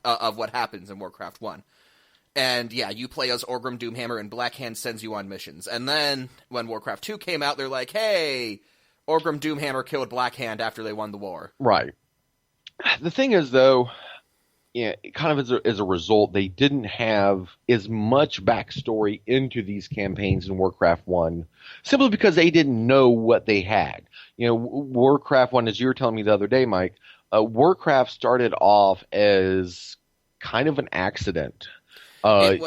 of what happens in Warcraft 1. And yeah, you play as Orgrim Doomhammer, and Blackhand sends you on missions. And then when Warcraft 2 came out, they're like, hey, Orgrim Doomhammer killed Blackhand after they won the war. Right. The thing is, though, yeah, kind of as a result, they didn't have as much backstory into these campaigns in Warcraft 1, simply because they didn't know what they had. Warcraft 1, as you were telling me the other day, Mike, Warcraft started off as kind of an accident. It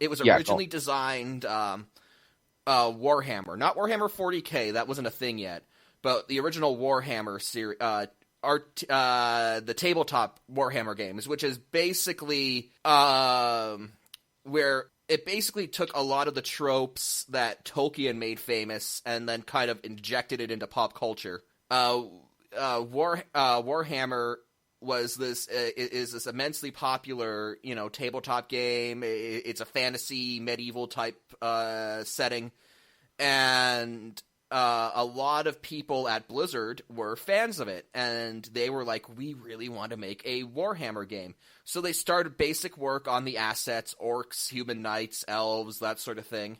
was originally designed Warhammer, not Warhammer 40K, that wasn't a thing yet, but the original Warhammer series, the tabletop Warhammer games, which is basically where it basically took a lot of the tropes that Tolkien made famous and then kind of injected it into pop culture. Warhammer is this immensely popular, tabletop game. It's a fantasy medieval type setting, and a lot of people at Blizzard were fans of it, and they were like, we really want to make a Warhammer game. So they started basic work on the assets, orcs, human knights, elves, that sort of thing.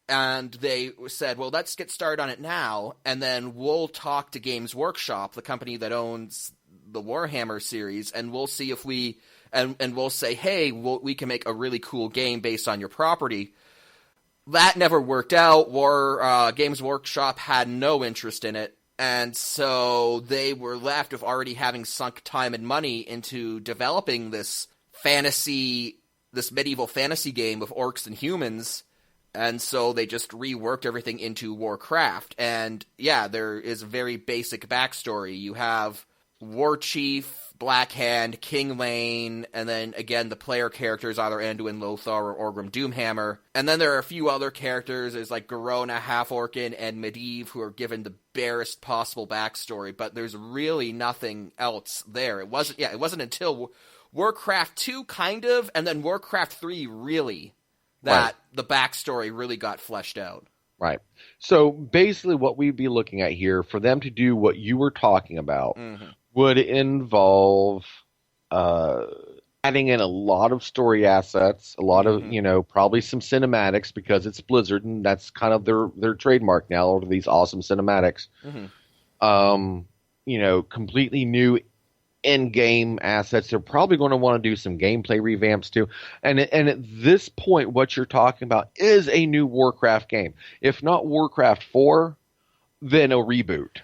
And they said, well, let's get started on it now, and then we'll talk to Games Workshop, the company that owns the Warhammer series, and we'll see if and we'll say, hey, we can make a really cool game based on your property. That never worked out. Games Workshop had no interest in it, and so they were left with already having sunk time and money into developing this medieval fantasy game with orcs and humans, and so they just reworked everything into Warcraft. And yeah, there is a very basic backstory. You have War Chief, Blackhand, King Lane, and then, again, the player characters, either Anduin Lothar or Orgrim Doomhammer. And then there are a few other characters, there's like Garona, Half-Orcan, and Medivh, who are given the barest possible backstory, but there's really nothing else there. It wasn't until Warcraft 2, kind of, and then Warcraft 3, really, that the backstory really got fleshed out. Right. So, basically what we'd be looking at here, for them to do what you were talking about, would involve adding in a lot of story assets, a lot of, probably some cinematics, because it's Blizzard, and that's kind of their trademark now, all of these awesome cinematics. Completely new in-game assets. They're probably going to want to do some gameplay revamps too. And at this point, what you're talking about is a new Warcraft game. If not Warcraft 4, then a reboot.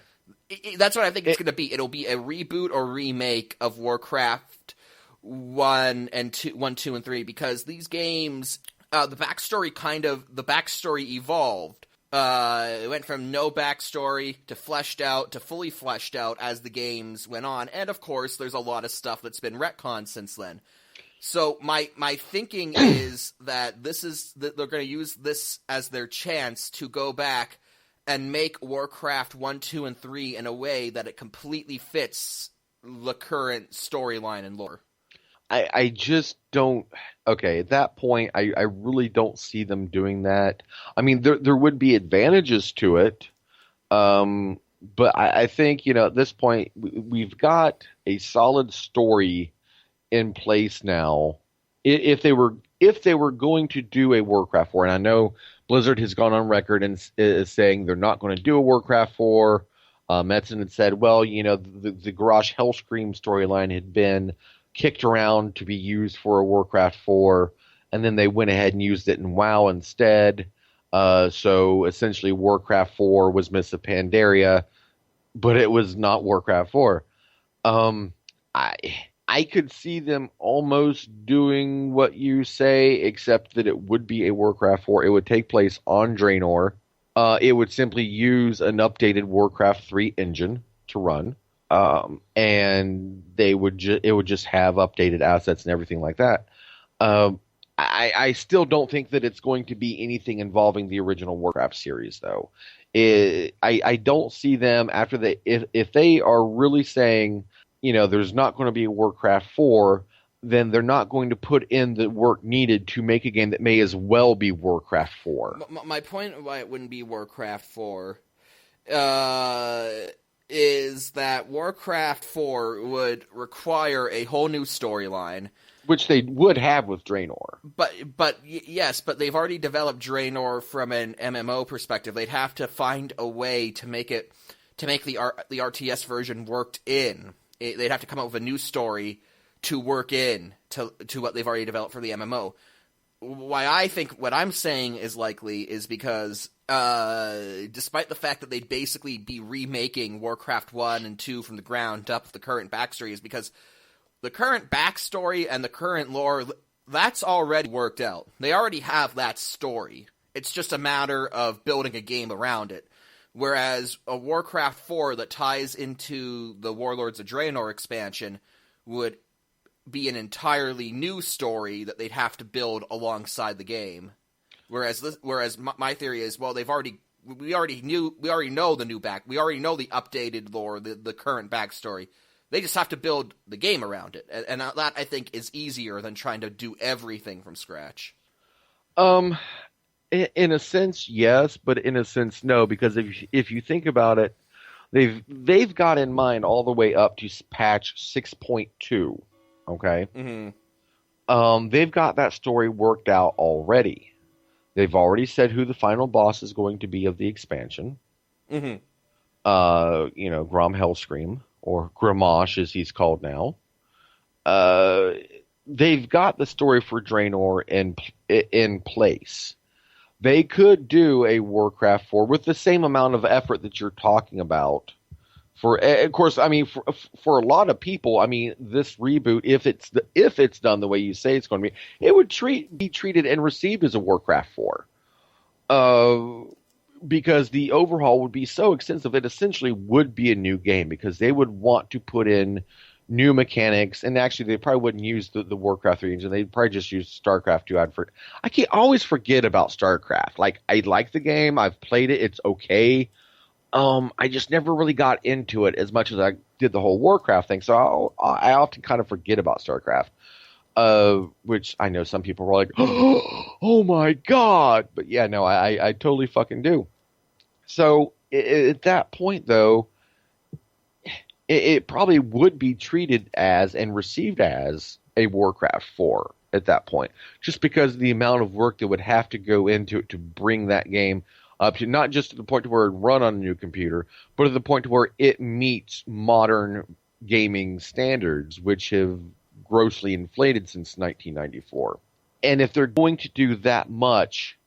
That's what I think it's going to be. It'll be a reboot or remake of Warcraft 1, 2, and 3, because these games, the backstory evolved. It went from no backstory to fully fleshed out as the games went on, and of course, there's a lot of stuff that's been retconned since then. So my thinking is that they're going to use this as their chance to go back and make Warcraft 1, 2, and 3 in a way that it completely fits the current storyline and lore. I just don't... Okay, at that point, I really don't see them doing that. I mean, there would be advantages to it, but I think, at this point, we've got a solid story in place now. If they were going to do a Warcraft 4, and I know Blizzard has gone on record and is saying they're not going to do a Warcraft 4. Metzen had said, well, the Garrosh Hellscream storyline had been kicked around to be used for a Warcraft 4, and then they went ahead and used it in WoW instead. So essentially Warcraft 4 was Mists of Pandaria, but it was not Warcraft 4. I could see them almost doing what you say, except that it would be a Warcraft 4. It would take place on Draenor. It would simply use an updated Warcraft 3 engine to run. And it would just have updated assets and everything like that. I still don't think that it's going to be anything involving the original Warcraft series, though. I don't see them if they are really saying, there's not going to be a Warcraft 4, then they're not going to put in the work needed to make a game that may as well be Warcraft 4. My point why it wouldn't be Warcraft 4 is that Warcraft 4 would require a whole new storyline. Which they would have with Draenor. Yes, but they've already developed Draenor from an MMO perspective. They'd have to find a way to make the RTS version worked in. They'd have to come up with a new story to work in to what they've already developed for the MMO. Why I think what I'm saying is likely is because despite the fact that they'd basically be remaking Warcraft 1 and 2 from the ground up with the current backstory, is because the current backstory and the current lore, that's already worked out. They already have that story. It's just a matter of building a game around it. Whereas a Warcraft 4 that ties into the Warlords of Draenor expansion would be an entirely new story that they'd have to build alongside the game. Whereas my theory is, well, we already know the updated lore, the current backstory. They just have to build the game around it, and that, I think, is easier than trying to do everything from scratch. In a sense, yes, but in a sense, no, because if you think about it, they've got in mind all the way up to patch 6.2, okay? Mm-hmm. They've got that story worked out already. They've already said who the final boss is going to be of the expansion. Mm-hmm. Grom Hellscream, or Gramash as he's called now. They've got the story for Draenor in place. They could do a Warcraft 4 with the same amount of effort that you're talking about. Of course, I mean, for a lot of people, I mean, this reboot, if it's done the way you say it's going to be, it would be treated and received as a Warcraft 4. Because the overhaul would be so extensive, it essentially would be a new game, because they would want to put in new mechanics, and actually they probably wouldn't use the Warcraft 3 engine. They'd probably just use StarCraft 2. I can't always forget about StarCraft. Like, I like the game, I've played it, it's okay. I just never really got into it as much as I did the whole Warcraft thing, so I often kind of forget about StarCraft. Which I know some people were like, oh my god! But yeah, no, I totally fucking do. So at that point, though, it probably would be treated as and received as a Warcraft 4 at that point, just because of the amount of work that would have to go into it to bring that game up to not just to the point to where it run on a new computer, but to the point to where it meets modern gaming standards, which have grossly inflated since 1994. And if they're going to do that much,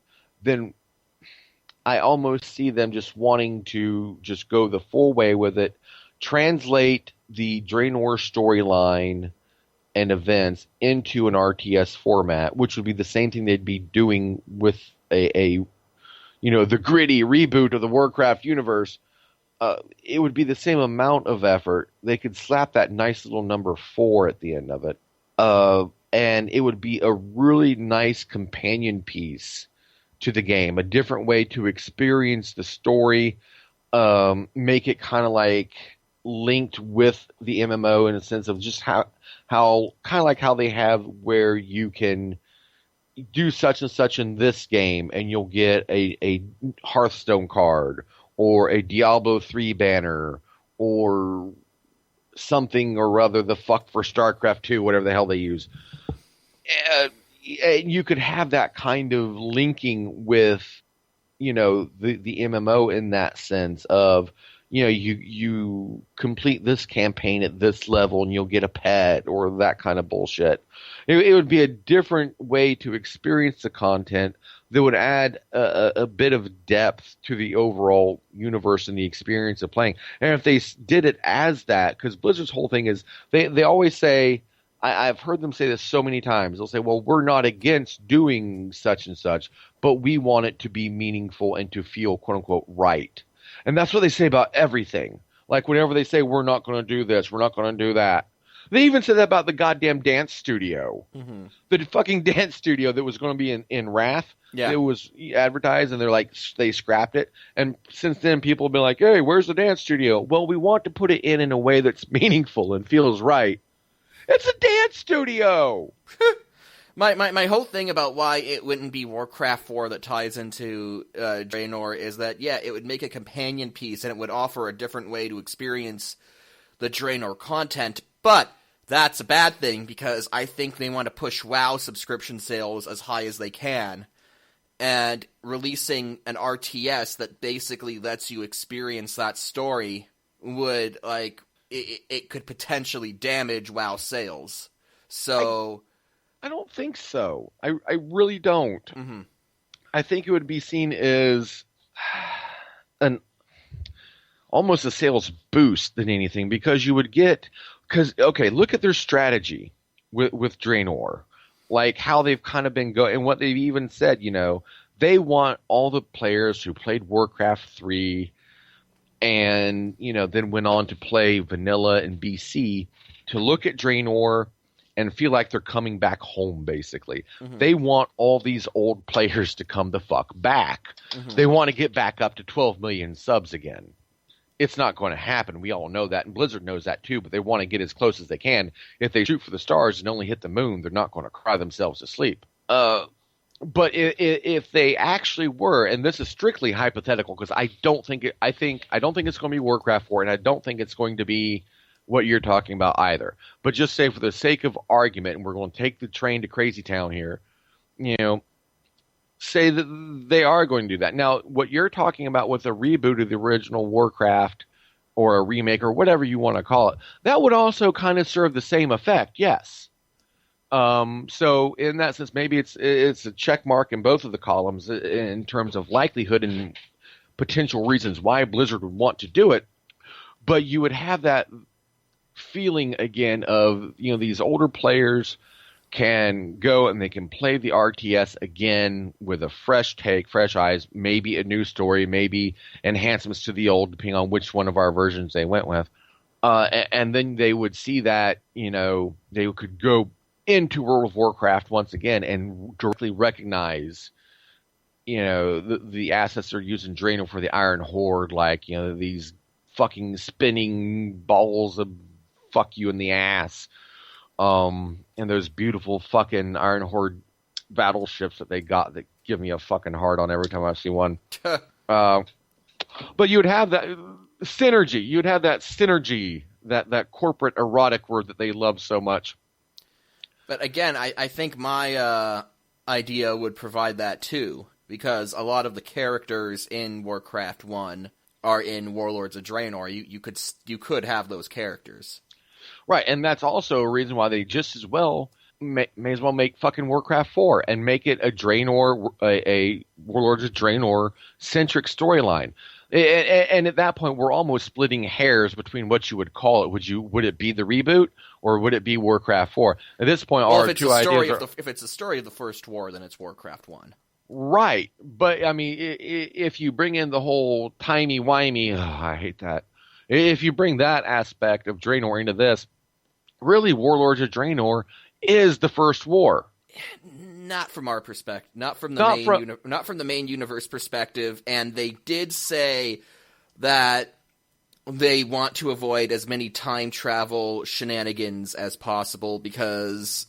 then I almost see them just wanting to just go the full way with it, translate the Draenor storyline and events into an RTS format, which would be the same thing they'd be doing with the gritty reboot of the Warcraft universe. It would be the same amount of effort. They could slap that nice little number 4 at the end of it. And it would be a really nice companion piece to the game, a different way to experience the story, make it kind of like linked with the MMO in a sense of just how kind of like how they have where you can do such and such in this game and you'll get a Hearthstone card or a Diablo 3 banner or something or other, the fuck for StarCraft 2, whatever the hell they use. And you could have that kind of linking with, the MMO in that sense of, you complete this campaign at this level and you'll get a pet or that kind of bullshit. It would be a different way to experience the content that would add a bit of depth to the overall universe and the experience of playing. And if they did it as that, because Blizzard's whole thing is, they always say, I've heard them say this so many times, they'll say, well, we're not against doing such and such, but we want it to be meaningful and to feel, quote unquote, right. And that's what they say about everything. Like whenever they say, we're not going to do this, we're not going to do that. They even said that about the goddamn dance studio. Mm-hmm. The fucking dance studio that was going to be in Wrath. Yeah. It was advertised, and they're like, they scrapped it. And since then, people have been like, hey, where's the dance studio? Well, we want to put it in a way that's meaningful and feels right. It's a dance studio! My whole thing about why it wouldn't be Warcraft 4 that ties into Draenor is that, yeah, it would make a companion piece and it would offer a different way to experience the Draenor content, but that's a bad thing because I think they want to push WoW subscription sales as high as they can, and releasing an RTS that basically lets you experience that story would, like, it could potentially damage WoW sales. So... I don't think so. I really don't. Mm-hmm. I think it would be seen as almost a sales boost than anything, because you would get... okay, look at their strategy with Draenor. Like, how they've kind of been going, and what they've even said, they want all the players who played Warcraft 3 and, then went on to play Vanilla and BC to look at Draenor and feel like they're coming back home, basically. Mm-hmm. They want all these old players to come the fuck back. Mm-hmm. They want to get back up to 12 million subs again. It's not going to happen. We all know that, and Blizzard knows that too, but they want to get as close as they can. If they shoot for the stars and only hit the moon, they're not going to cry themselves to sleep. But if they actually were, and this is strictly hypothetical, because I don't think it's going to be Warcraft 4, and I don't think it's going to be what you're talking about either. But just say, for the sake of argument, and we're going to take the train to Crazy Town here, say that they are going to do that. Now, what you're talking about with a reboot of the original Warcraft, or a remake, or whatever you want to call it, that would also kind of serve the same effect, yes. So in that sense, maybe it's a check mark in both of the columns in terms of likelihood and potential reasons why Blizzard would want to do it. But you would have that feeling again of, these older players can go and they can play the RTS again with a fresh take, fresh eyes, maybe a new story, maybe enhancements to the old, depending on which one of our versions they went with. And then they would see that, they could go into World of Warcraft once again and directly recognize, the assets they're using Draenor for the Iron Horde, like, these fucking spinning balls of fuck you in the ass. And those beautiful fucking Iron Horde battleships that they got that give me a fucking hard on every time I see one. But you would have that synergy. You'd have that synergy, that corporate erotic word that they love so much. But again, I think my idea would provide that too, because a lot of the characters in Warcraft 1 are in Warlords of Draenor. You could have those characters. Right, and that's also a reason why they just as well may as well make fucking Warcraft 4 and make it a Draenor, a Warlords of Draenor centric storyline. And at that point, we're almost splitting hairs between what you would call it. Would it be the reboot, or would it be Warcraft 4? At this point, our two ideas are... If it's a story of the First War, then it's Warcraft 1. Right, but I mean, if you bring in the whole timey-wimey, I hate that. If you bring that aspect of Draenor into this, really, Warlords of Draenor is the First War. Not from our perspective, not from the main universe perspective. And they did say that they want to avoid as many time travel shenanigans as possible because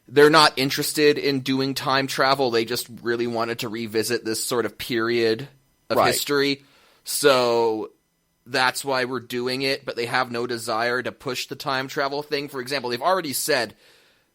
they're not interested in doing time travel. They just really wanted to revisit this sort of period of history. So that's why we're doing it, but they have no desire to push the time travel thing. For example, they've already said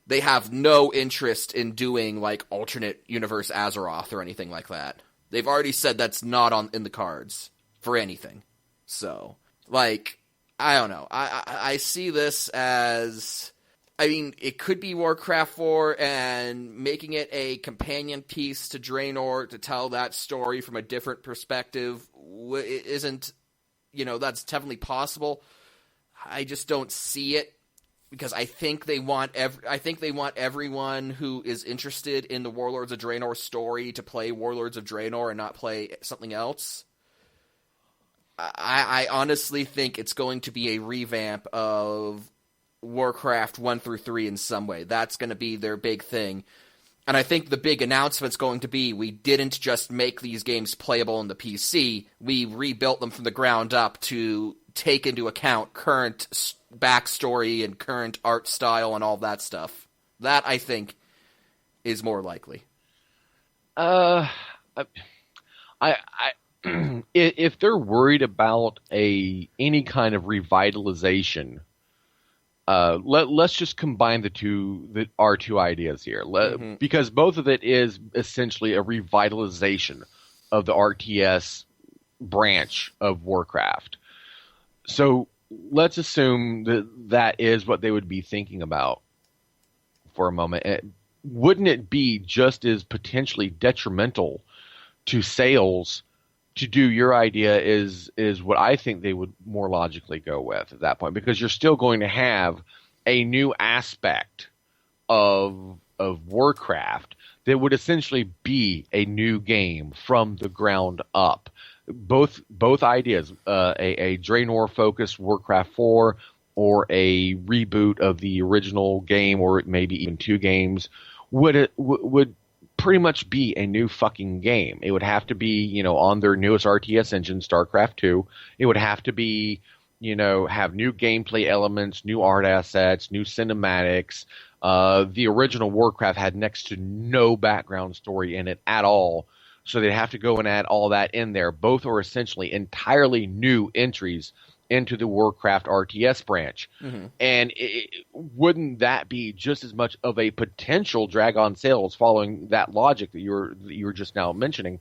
they have no interest in doing, like, alternate universe Azeroth or anything like that. They've already said that's not in the cards for anything. So, like, I don't know. I see this as... I mean, it could be Warcraft 4, and making it a companion piece to Draenor to tell that story from a different perspective isn't... that's definitely possible. I just don't see it. Because I think they want everyone who is interested in the Warlords of Draenor story to play Warlords of Draenor and not play something else. I honestly think it's going to be a revamp of Warcraft 1 through 3 in some way. That's going to be their big thing. And I think the big announcement's going to be, we didn't just make these games playable on the PC, we rebuilt them from the ground up to take into account current backstory and current art style and all that stuff. That, I think, is more likely. If they're worried about any kind of revitalization, let's just combine our two ideas here, because both of it is essentially a revitalization of the RTS branch of Warcraft. So let's assume that is what they would be thinking about for a moment. Wouldn't it be just as potentially detrimental to sales to do your idea is what I think they would more logically go with at that point, because you're still going to have a new aspect of Warcraft that would essentially be a new game from the ground up. Both ideas, a Draenor-focused Warcraft IV or a reboot of the original game, or maybe even two games, would pretty much be a new fucking game. It would have to be, on their newest RTS engine, StarCraft II. It would have to be, have new gameplay elements, new art assets, new cinematics. The original Warcraft had next to no background story in it at all. So they'd have to go and add all that in there. Both are essentially entirely new entries into the Warcraft RTS branch. And wouldn't that be just as much of a potential drag on sales, following that logic that you were just now mentioning,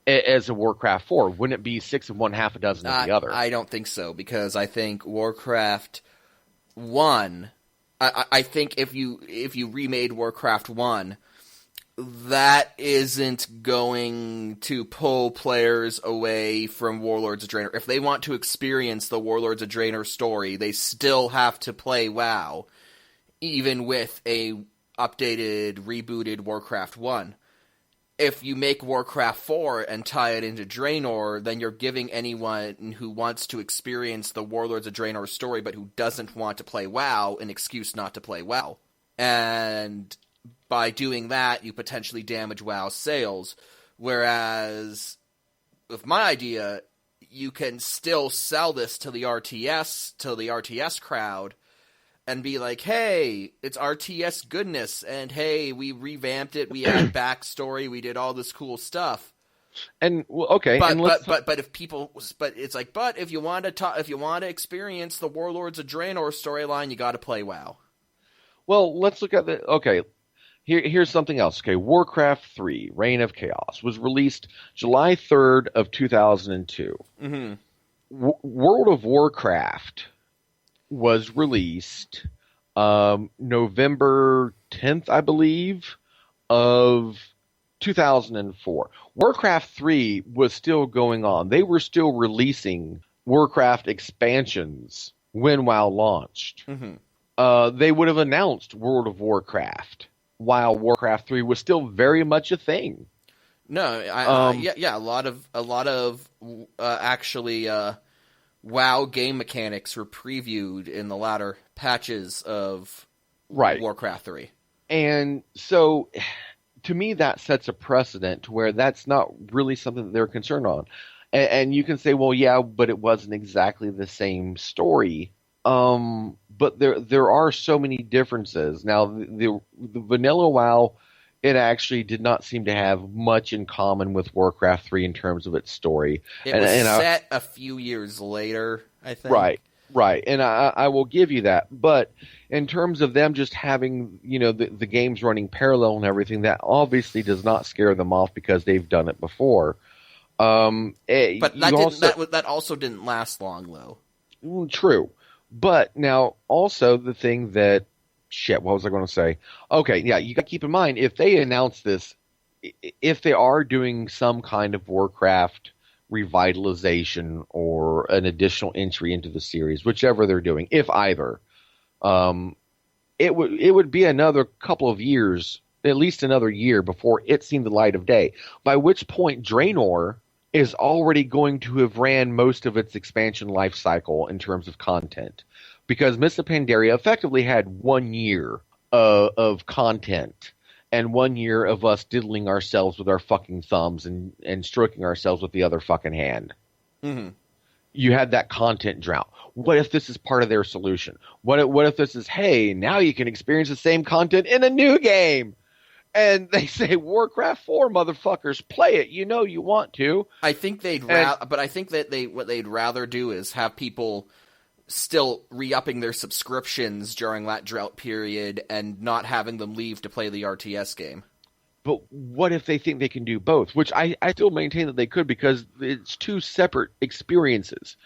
as a Warcraft 4? Wouldn't it be 6 of one, half a dozen of the other? I don't think so, because I think Warcraft 1, I think if you remade Warcraft 1, that isn't going to pull players away from Warlords of Draenor. If they want to experience the Warlords of Draenor story, they still have to play WoW, even with a updated, rebooted Warcraft 1. If you make Warcraft 4 and tie it into Draenor, then you're giving anyone who wants to experience the Warlords of Draenor story but who doesn't want to play WoW an excuse not to play WoW. And by doing that, you potentially damage WoW's sales. Whereas, with my idea, you can still sell this to the RTS crowd, and be like, hey, it's RTS goodness, and hey, we revamped it, we added backstory, we did all this cool stuff. And okay, but if you want to experience the Warlords of Draenor storyline, you got to play WoW. Well, let's look at Here's something else. Okay, Warcraft 3, Reign of Chaos, was released July 3rd of 2002. World of Warcraft was released November 10th, I believe, of 2004. Warcraft 3 was still going on. They were still releasing Warcraft expansions when WoW launched. They would have announced World of Warcraft while Warcraft 3 was still very much a thing. No, a lot of actually WoW game mechanics were previewed in the latter patches of Warcraft 3. And so, to me, that sets a precedent to where that's not really something that they're concerned on. And you can say, well, yeah, but it wasn't exactly the same story. But there are so many differences. Now, the vanilla WoW, it actually did not seem to have much in common with Warcraft 3 in terms of its story. It was set a few years later, I think. Right. And I will give you that. But in terms of them just having, the games running parallel and everything, that obviously does not scare them off because they've done it before. But that also didn't last long, though. True. But now, also, the thing that... Shit, what was I going to say? Okay, yeah, you got to keep in mind, if they announce this, if they are doing some kind of Warcraft revitalization or an additional entry into the series, whichever they're doing, if either, it would be another couple of years, at least another year, before it seen the light of day. By which point, Draenor is already going to have ran most of its expansion life cycle in terms of content. Because Mists of Pandaria effectively had 1 year of content and 1 year of us diddling ourselves with our fucking thumbs and stroking ourselves with the other fucking hand. you had that content drought. What if this is part of their solution? What if this is, hey, now you can experience the same content in a new game? And they say, Warcraft 4, motherfuckers, play it. You know you want to. I think but I think that what they'd rather do is have people still re-upping their subscriptions during that drought period and not having them leave to play the RTS game. But what if they think they can do both? Which I still maintain that they could, because it's two separate experiences.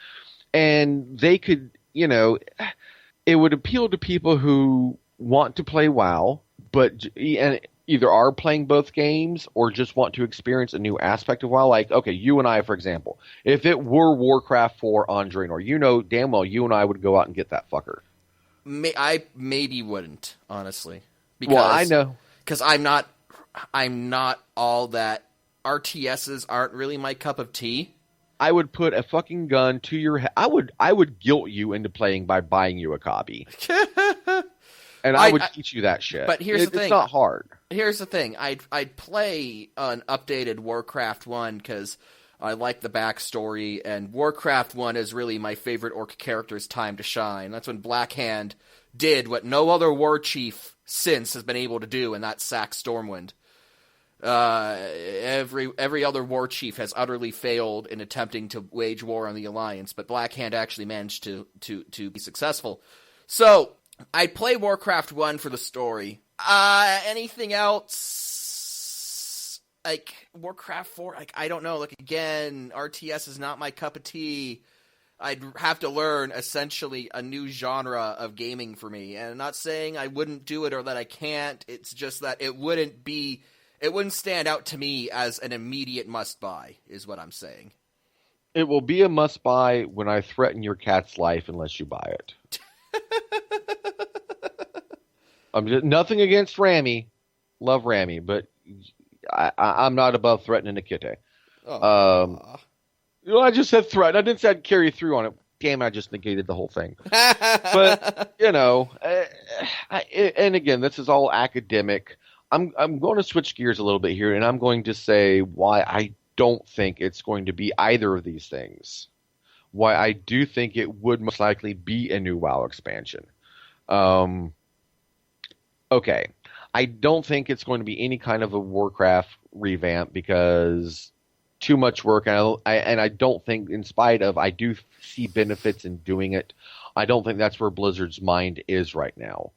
And they could, it would appeal to people who want to play WoW, but either are playing both games or just want to experience a new aspect of WoW. Like, okay, you and I, for example, if it were Warcraft 4 on Draenor, damn well you and I would go out and get that fucker. I maybe wouldn't, honestly. Because, well, I know. Because I'm not all that. RTSs aren't really my cup of tea. I would put a fucking gun to your head. I would guilt you into playing by buying you a copy. And I would teach you that shit. But here's the thing. It's not hard. Here's the thing. I'd play an updated Warcraft 1 because I like the backstory, and Warcraft 1 is really my favorite orc character's time to shine. That's when Blackhand did what no other war chief since has been able to do, and that's sack Stormwind. Every other war chief has utterly failed in attempting to wage war on the Alliance, but Blackhand actually managed to be successful. So I'd play Warcraft 1 for the story. Anything else? Like Warcraft 4, I don't know. Like, again, RTS is not my cup of tea. I'd have to learn essentially a new genre of gaming for me. And I'm not saying I wouldn't do it or that I can't. It's just that it wouldn't stand out to me as an immediate must-buy, is what I'm saying. It will be a must-buy when I threaten your cat's life unless you buy it. Nothing against Rami. Love Rami, but I'm not above threatening a kitty. I just said threat. I didn't say I'd carry through on it. Damn, I just negated the whole thing. But, and again, this is all academic. I'm going to switch gears a little bit here, and I'm going to say why I don't think it's going to be either of these things. Why I do think it would most likely be a new WoW expansion. Okay. I don't think it's going to be any kind of a Warcraft revamp because too much work, and I don't think, in spite of, I do see benefits in doing it. I don't think that's where Blizzard's mind is right now.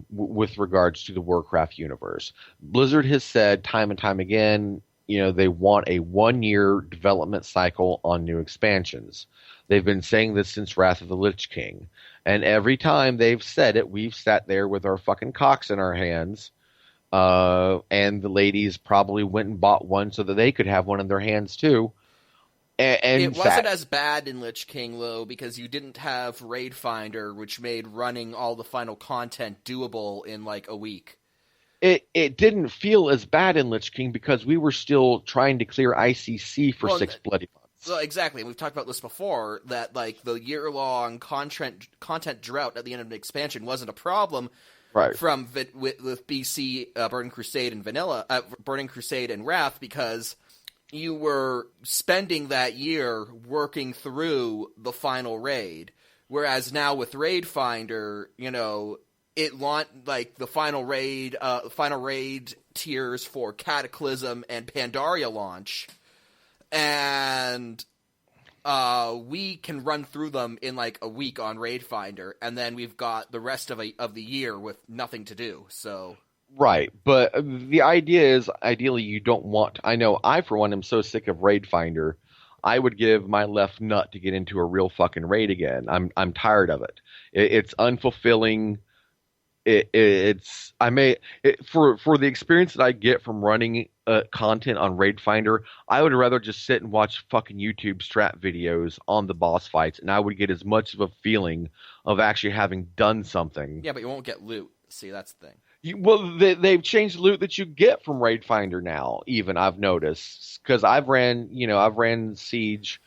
With regards to the Warcraft universe. Blizzard has said time and time again, they want a 1-year development cycle on new expansions. They've been saying this since Wrath of the Lich King. And every time they've said it, we've sat there with our fucking cocks in our hands. And the ladies probably went and bought one so that they could have one in their hands too. And it wasn't as bad in Lich King, though, because you didn't have Raid Finder, which made running all the final content doable in like a week. It didn't feel as bad in Lich King because we were still trying to clear ICC for 6 bloody months. Well, exactly. We've talked about this before, that like the year-long content drought at the end of an expansion wasn't a problem. Right. With BC Burning Crusade and Burning Crusade and Wrath, because you were spending that year working through the final raid, whereas now with Raid Finder, it launched like the final raid tiers for Cataclysm and Pandaria launch, and we can run through them in like a week on Raid Finder, and then we've got the rest of the year with nothing to do. So. Right, but the idea is, ideally, you don't want... I know I, for one, am so sick of Raid Finder, I would give my left nut to get into a real fucking raid again. I'm tired of it. It's unfulfilling. For the experience that I get from running content on Raid Finder, I would rather just sit and watch fucking YouTube strat videos on the boss fights, and I would get as much of a feeling of actually having done something. Yeah, but you won't get loot. See, that's the thing. They've changed the loot that you get from Raid Finder now, even, I've noticed. Because I've ran Siege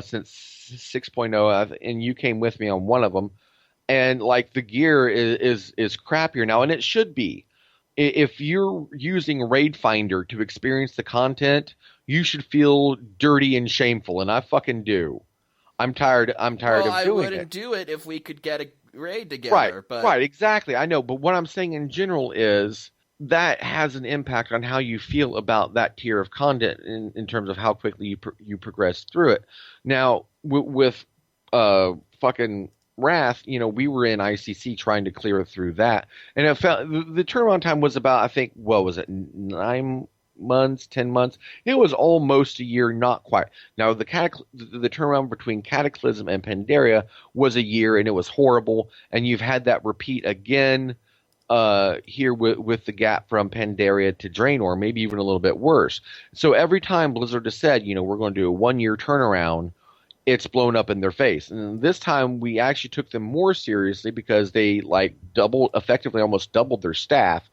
since 6.0, and you came with me on one of them. And, like, the gear is crappier now, and it should be. If you're using Raid Finder to experience the content, you should feel dirty and shameful, and I fucking do. I'm tired of doing it. I wouldn't do it if we could get a raid together. Right, right, exactly. I know, but what I'm saying in general is that has an impact on how you feel about that tier of content in terms of how quickly you progress through it. Now, with fucking Wrath, we were in ICC trying to clear through that, and it felt the turnaround time was about, I think, what was it, 9 months, 10 months? It was almost a year, not quite. Now, the turnaround between Cataclysm and Pandaria was a year, and it was horrible, and you've had that repeat again here with the gap from Pandaria to Draenor, maybe even a little bit worse. So every time Blizzard has said, we're going to do a 1-year turnaround, it's blown up in their face. And this time we actually took them more seriously because they effectively almost doubled their staff.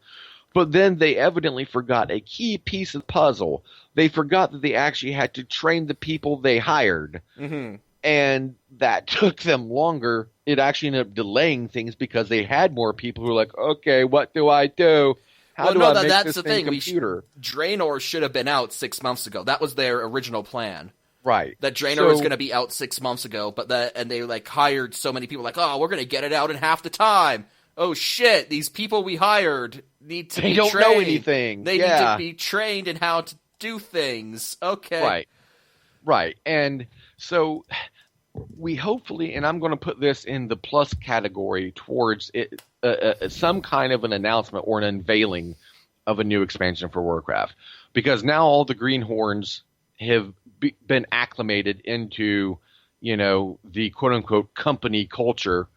But then they evidently forgot a key piece of the puzzle. They forgot that they actually had to train the people they hired. Mm-hmm. And that took them longer. It actually ended up delaying things because they had more people who were like, okay, what do I do? How do I make that's this the thing thing. computer? Draenor should have been out 6 months ago. That was their original plan. Right. That Draenor was going to be out 6 months ago, and they hired so many people we're going to get it out in half the time. Oh shit, these people we hired need to be trained. They don't know anything. They need to be trained in how to do things. Okay. Right. And so we hopefully, and I'm going to put this in the plus category towards it, some kind of an announcement or an unveiling of a new expansion for Warcraft. Because now all the Greenhorns have been acclimated into, the quote-unquote company culture,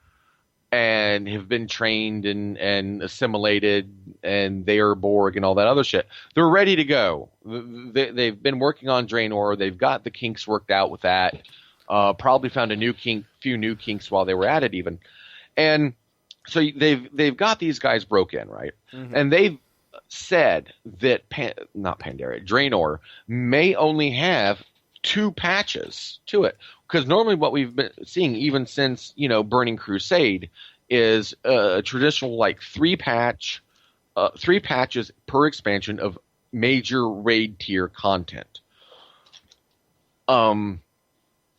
and have been trained and assimilated, and they are Borg and all that other shit. They're ready to go. They've been working on Draenor. They've got the kinks worked out with that. Probably found few new kinks while they were at it even. And so they've got these guys broke in, right? Mm-hmm. And they've said that Draenor may only have 2 patches to it. Because normally what we've been seeing, even since, Burning Crusade, is a traditional 3 patches per expansion of major raid tier content. And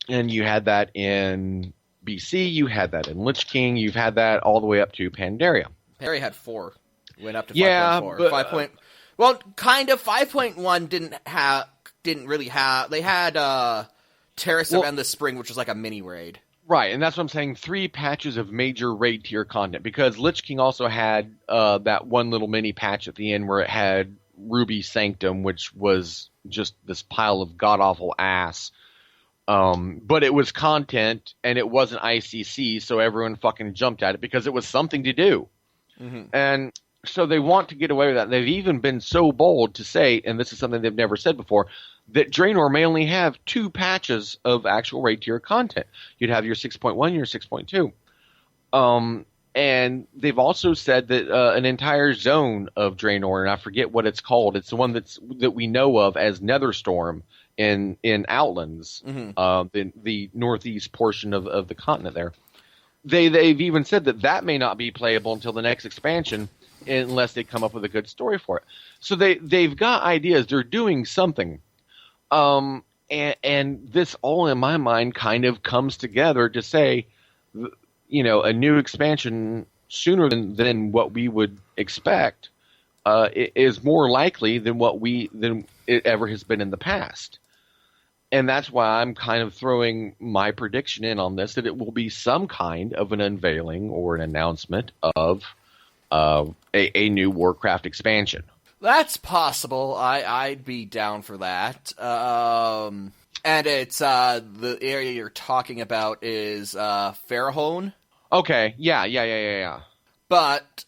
you had that in BC, you had that in Lich King, you've had that all the way up to Pandaria. Pandaria had 4. Went up to 5.4. But 5. Well, kind of. 5.1 didn't really have. They had Terrace of Endless Spring, which was like a mini raid. Right, and that's what I'm saying. 3 patches of major raid tier content, because Lich King also had that one little mini patch at the end where it had Ruby Sanctum, which was just this pile of god awful ass. But it was content, and it wasn't ICC, so everyone fucking jumped at it because it was something to do. Mm-hmm. And so they want to get away with that. They've even been so bold to say, and this is something they've never said before, that Draenor may only have 2 patches of actual raid tier content. You'd have your 6.1 and your 6.2. And they've also said that an entire zone of Draenor, and I forget what it's called, it's the one that we know of as Netherstorm in Outlands, mm-hmm. The northeast portion of the continent there. They've even said that may not be playable until the next expansion, unless they come up with a good story for it. So they've got ideas. They're doing something. And this all in my mind kind of comes together to say, a new expansion sooner than what we would expect is more likely than it ever has been in the past. And that's why I'm kind of throwing my prediction in on this, that it will be some kind of an unveiling or an announcement of a new Warcraft expansion. That's possible. I'd be down for that. And it's the area you're talking about is Farahone. Okay. Yeah. But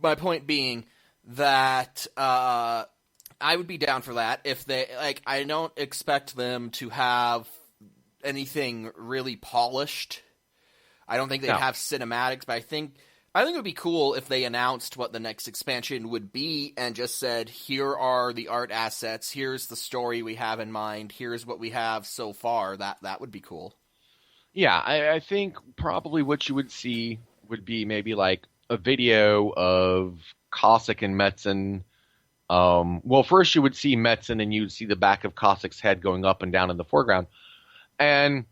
my point being that I would be down for that if they I don't expect them to have anything really polished. I don't think they'd have cinematics, but I think it would be cool if they announced what the next expansion would be and just said, here are the art assets, here's the story we have in mind, here's what we have so far. That would be cool. Yeah, I think probably what you would see would be maybe a video of Cossack and Metzen Well, first you would see Metzen, and you'd see the back of Cossack's head going up and down in the foreground, and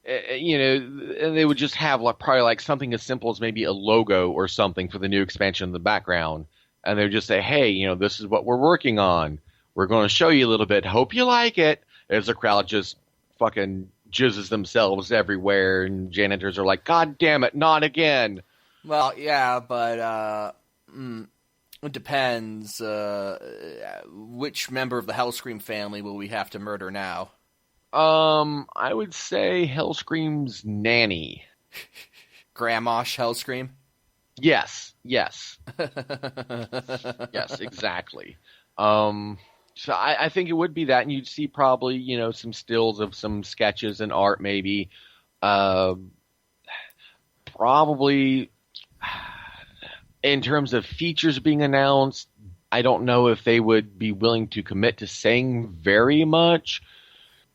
and they would just have probably like something as simple as maybe a logo or something for the new expansion in the background, and they would just say, "Hey, this is what we're working on. We're going to show you a little bit. Hope you like it." As the crowd just fucking jizzes themselves everywhere, and janitors are like, "God damn it, not again!" Well, yeah, but it depends. Which member of the Hellscream family will we have to murder now? I would say Hellscream's nanny. Grandmosh Hellscream? Yes. Yes, exactly. So I think it would be that, and you'd see probably, some stills of some sketches and art maybe. Probably in terms of features being announced, I don't know if they would be willing to commit to saying very much.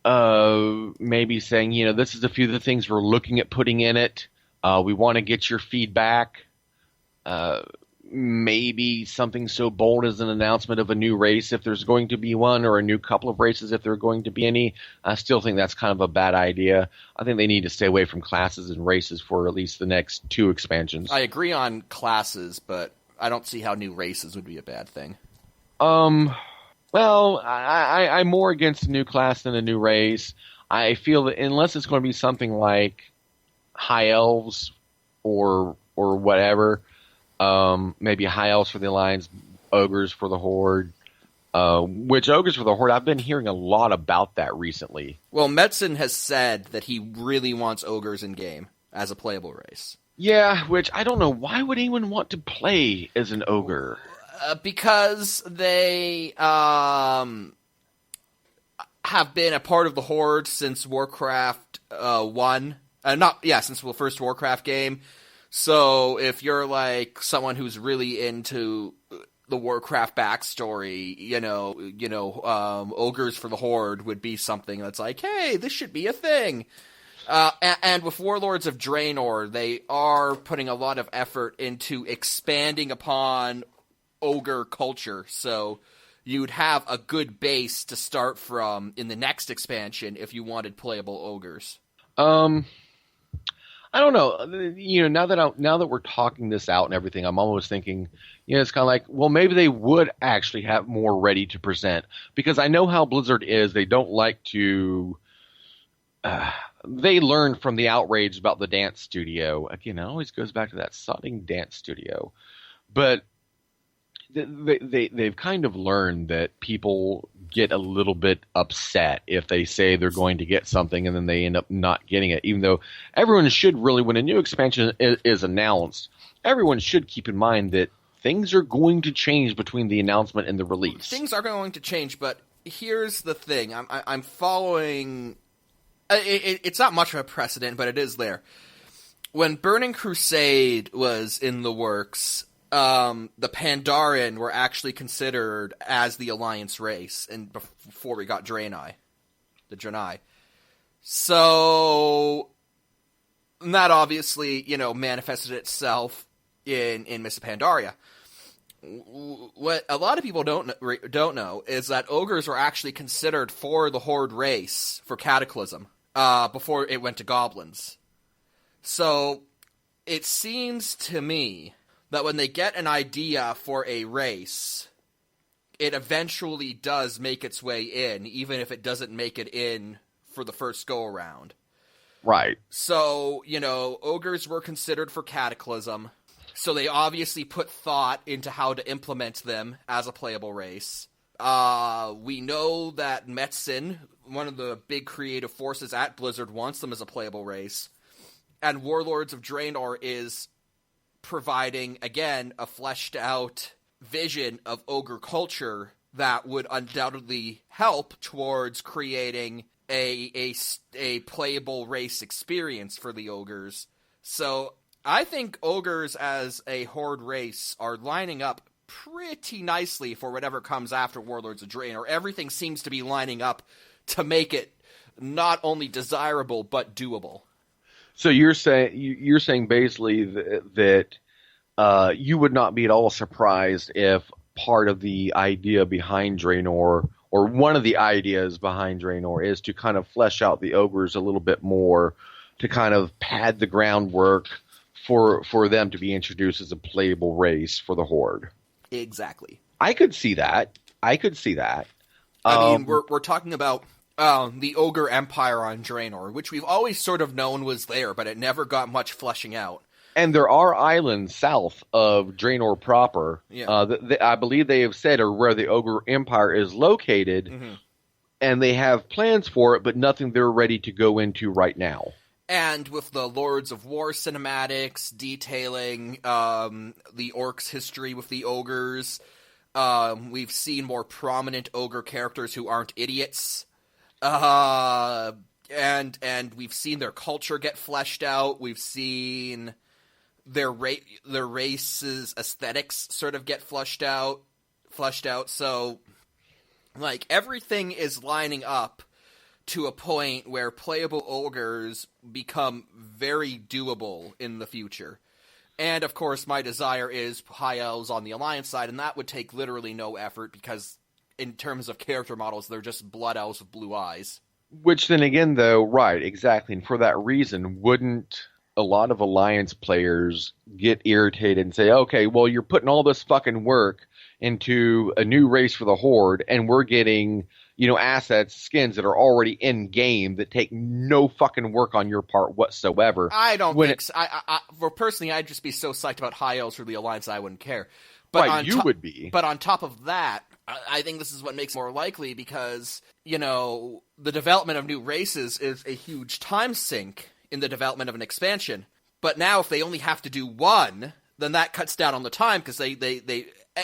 Maybe saying, this is a few of the things we're looking at putting in it. We want to get your feedback. Maybe something so bold as an announcement of a new race if there's going to be one, or a new couple of races if there are going to be any. I still think that's kind of a bad idea. I think they need to stay away from classes and races for at least the next 2 expansions. I agree on classes, but I don't see how new races would be a bad thing. Well, I'm more against a new class than a new race. I feel that unless it's going to be something like High Elves or whatever, maybe High Elves for the Alliance, Ogres for the Horde. Which Ogres for the Horde, I've been hearing a lot about that recently. Well, Metzen has said that he really wants Ogres in game as a playable race. Yeah, which I don't know. Why would anyone want to play as an Ogre? Because they have been a part of the Horde since Warcraft 1. Since the first Warcraft game. So if you're like someone who's really into the Warcraft backstory, Ogres for the Horde would be something that's like, hey, this should be a thing. And with Warlords of Draenor, they are putting a lot of effort into expanding upon ogre culture, so you'd have a good base to start from in the next expansion if you wanted playable ogres. I don't know. Now that we're talking this out and everything, I'm almost thinking, it's kind of like, well, maybe they would actually have more ready to present, because I know how Blizzard is. They don't like to. They learned from the outrage about the dance studio. Again, it always goes back to that sodding dance studio, but they've kind of learned that people get a little bit upset if they say they're going to get something and then they end up not getting it, even though everyone should really, when a new expansion is announced, everyone should keep in mind that things are going to change between the announcement and the release. Things are going to change, but here's the thing. I'm following... It's not much of a precedent, but it is there. When Burning Crusade was in the works... the Pandaren were actually considered as the Alliance race, and before we got the Draenei. So that obviously, manifested itself in Mists of Pandaria. What a lot of people don't know is that ogres were actually considered for the Horde race for Cataclysm before it went to goblins. So it seems to me that when they get an idea for a race, it eventually does make its way in, even if it doesn't make it in for the first go-around. Right. So, ogres were considered for Cataclysm, so they obviously put thought into how to implement them as a playable race. We know that Metzen, one of the big creative forces at Blizzard, wants them as a playable race. And Warlords of Draenor is providing, again, a fleshed out vision of ogre culture that would undoubtedly help towards creating a playable race experience for the ogres. So I think ogres as a horde race are lining up pretty nicely for whatever comes after Warlords of Draenor. Everything seems to be lining up to make it not only desirable but doable. So you're saying basically that you would not be at all surprised if part of the idea behind Draenor, or one of the ideas behind Draenor, is to kind of flesh out the ogres a little bit more, to kind of pad the groundwork for them to be introduced as a playable race for the Horde. Exactly. I could see that. I mean, we're talking about the Ogre Empire on Draenor, which we've always sort of known was there, but it never got much fleshing out. And there are islands south of Draenor proper. Yeah. I believe they have said are where the Ogre Empire is located, and they have plans for it, but nothing they're ready to go into right now. And with the Lords of War cinematics detailing the Orcs' history with the ogres, we've seen more prominent ogre characters who aren't idiots. And we've seen their culture get fleshed out. We've seen their race's aesthetics sort of get fleshed out. So, like, everything is lining up to a point where playable ogres become very doable in the future. And, of course, my desire is high elves on the Alliance side, and that would take literally no effort because, in terms of character models, they're just blood elves with blue eyes. Which then again, though, right, exactly. And for that reason, wouldn't a lot of Alliance players get irritated and say, okay, well, you're putting all this fucking work into a new race for the Horde, and we're getting, assets, skins that are already in game that take no fucking work on your part whatsoever. I don't think so. Personally, I'd just be so psyched about high elves for the Alliance I wouldn't care. But right, you would be. But on top of that, I think this is what makes it more likely because, the development of new races is a huge time sink in the development of an expansion. But now if they only have to do one, then that cuts down on the time because they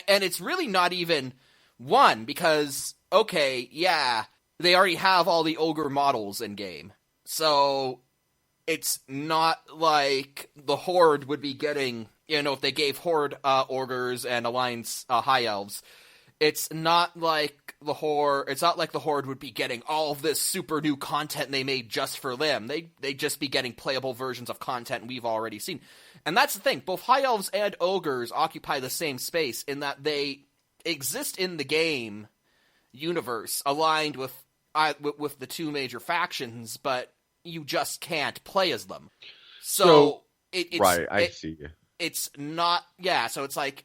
and it's really not even one because, okay, yeah, they already have all the ogre models in game. So it's not like the Horde would be getting, if they gave Horde ogres and Alliance high elves, it's not like the Horde would be getting all of this super new content they made just for them. They'd just be getting playable versions of content we've already seen. And that's the thing, both high elves and ogres occupy the same space in that they exist in the game universe, aligned with the two major factions, but you just can't play as them. So it's right, I see you. It's not, so it's like,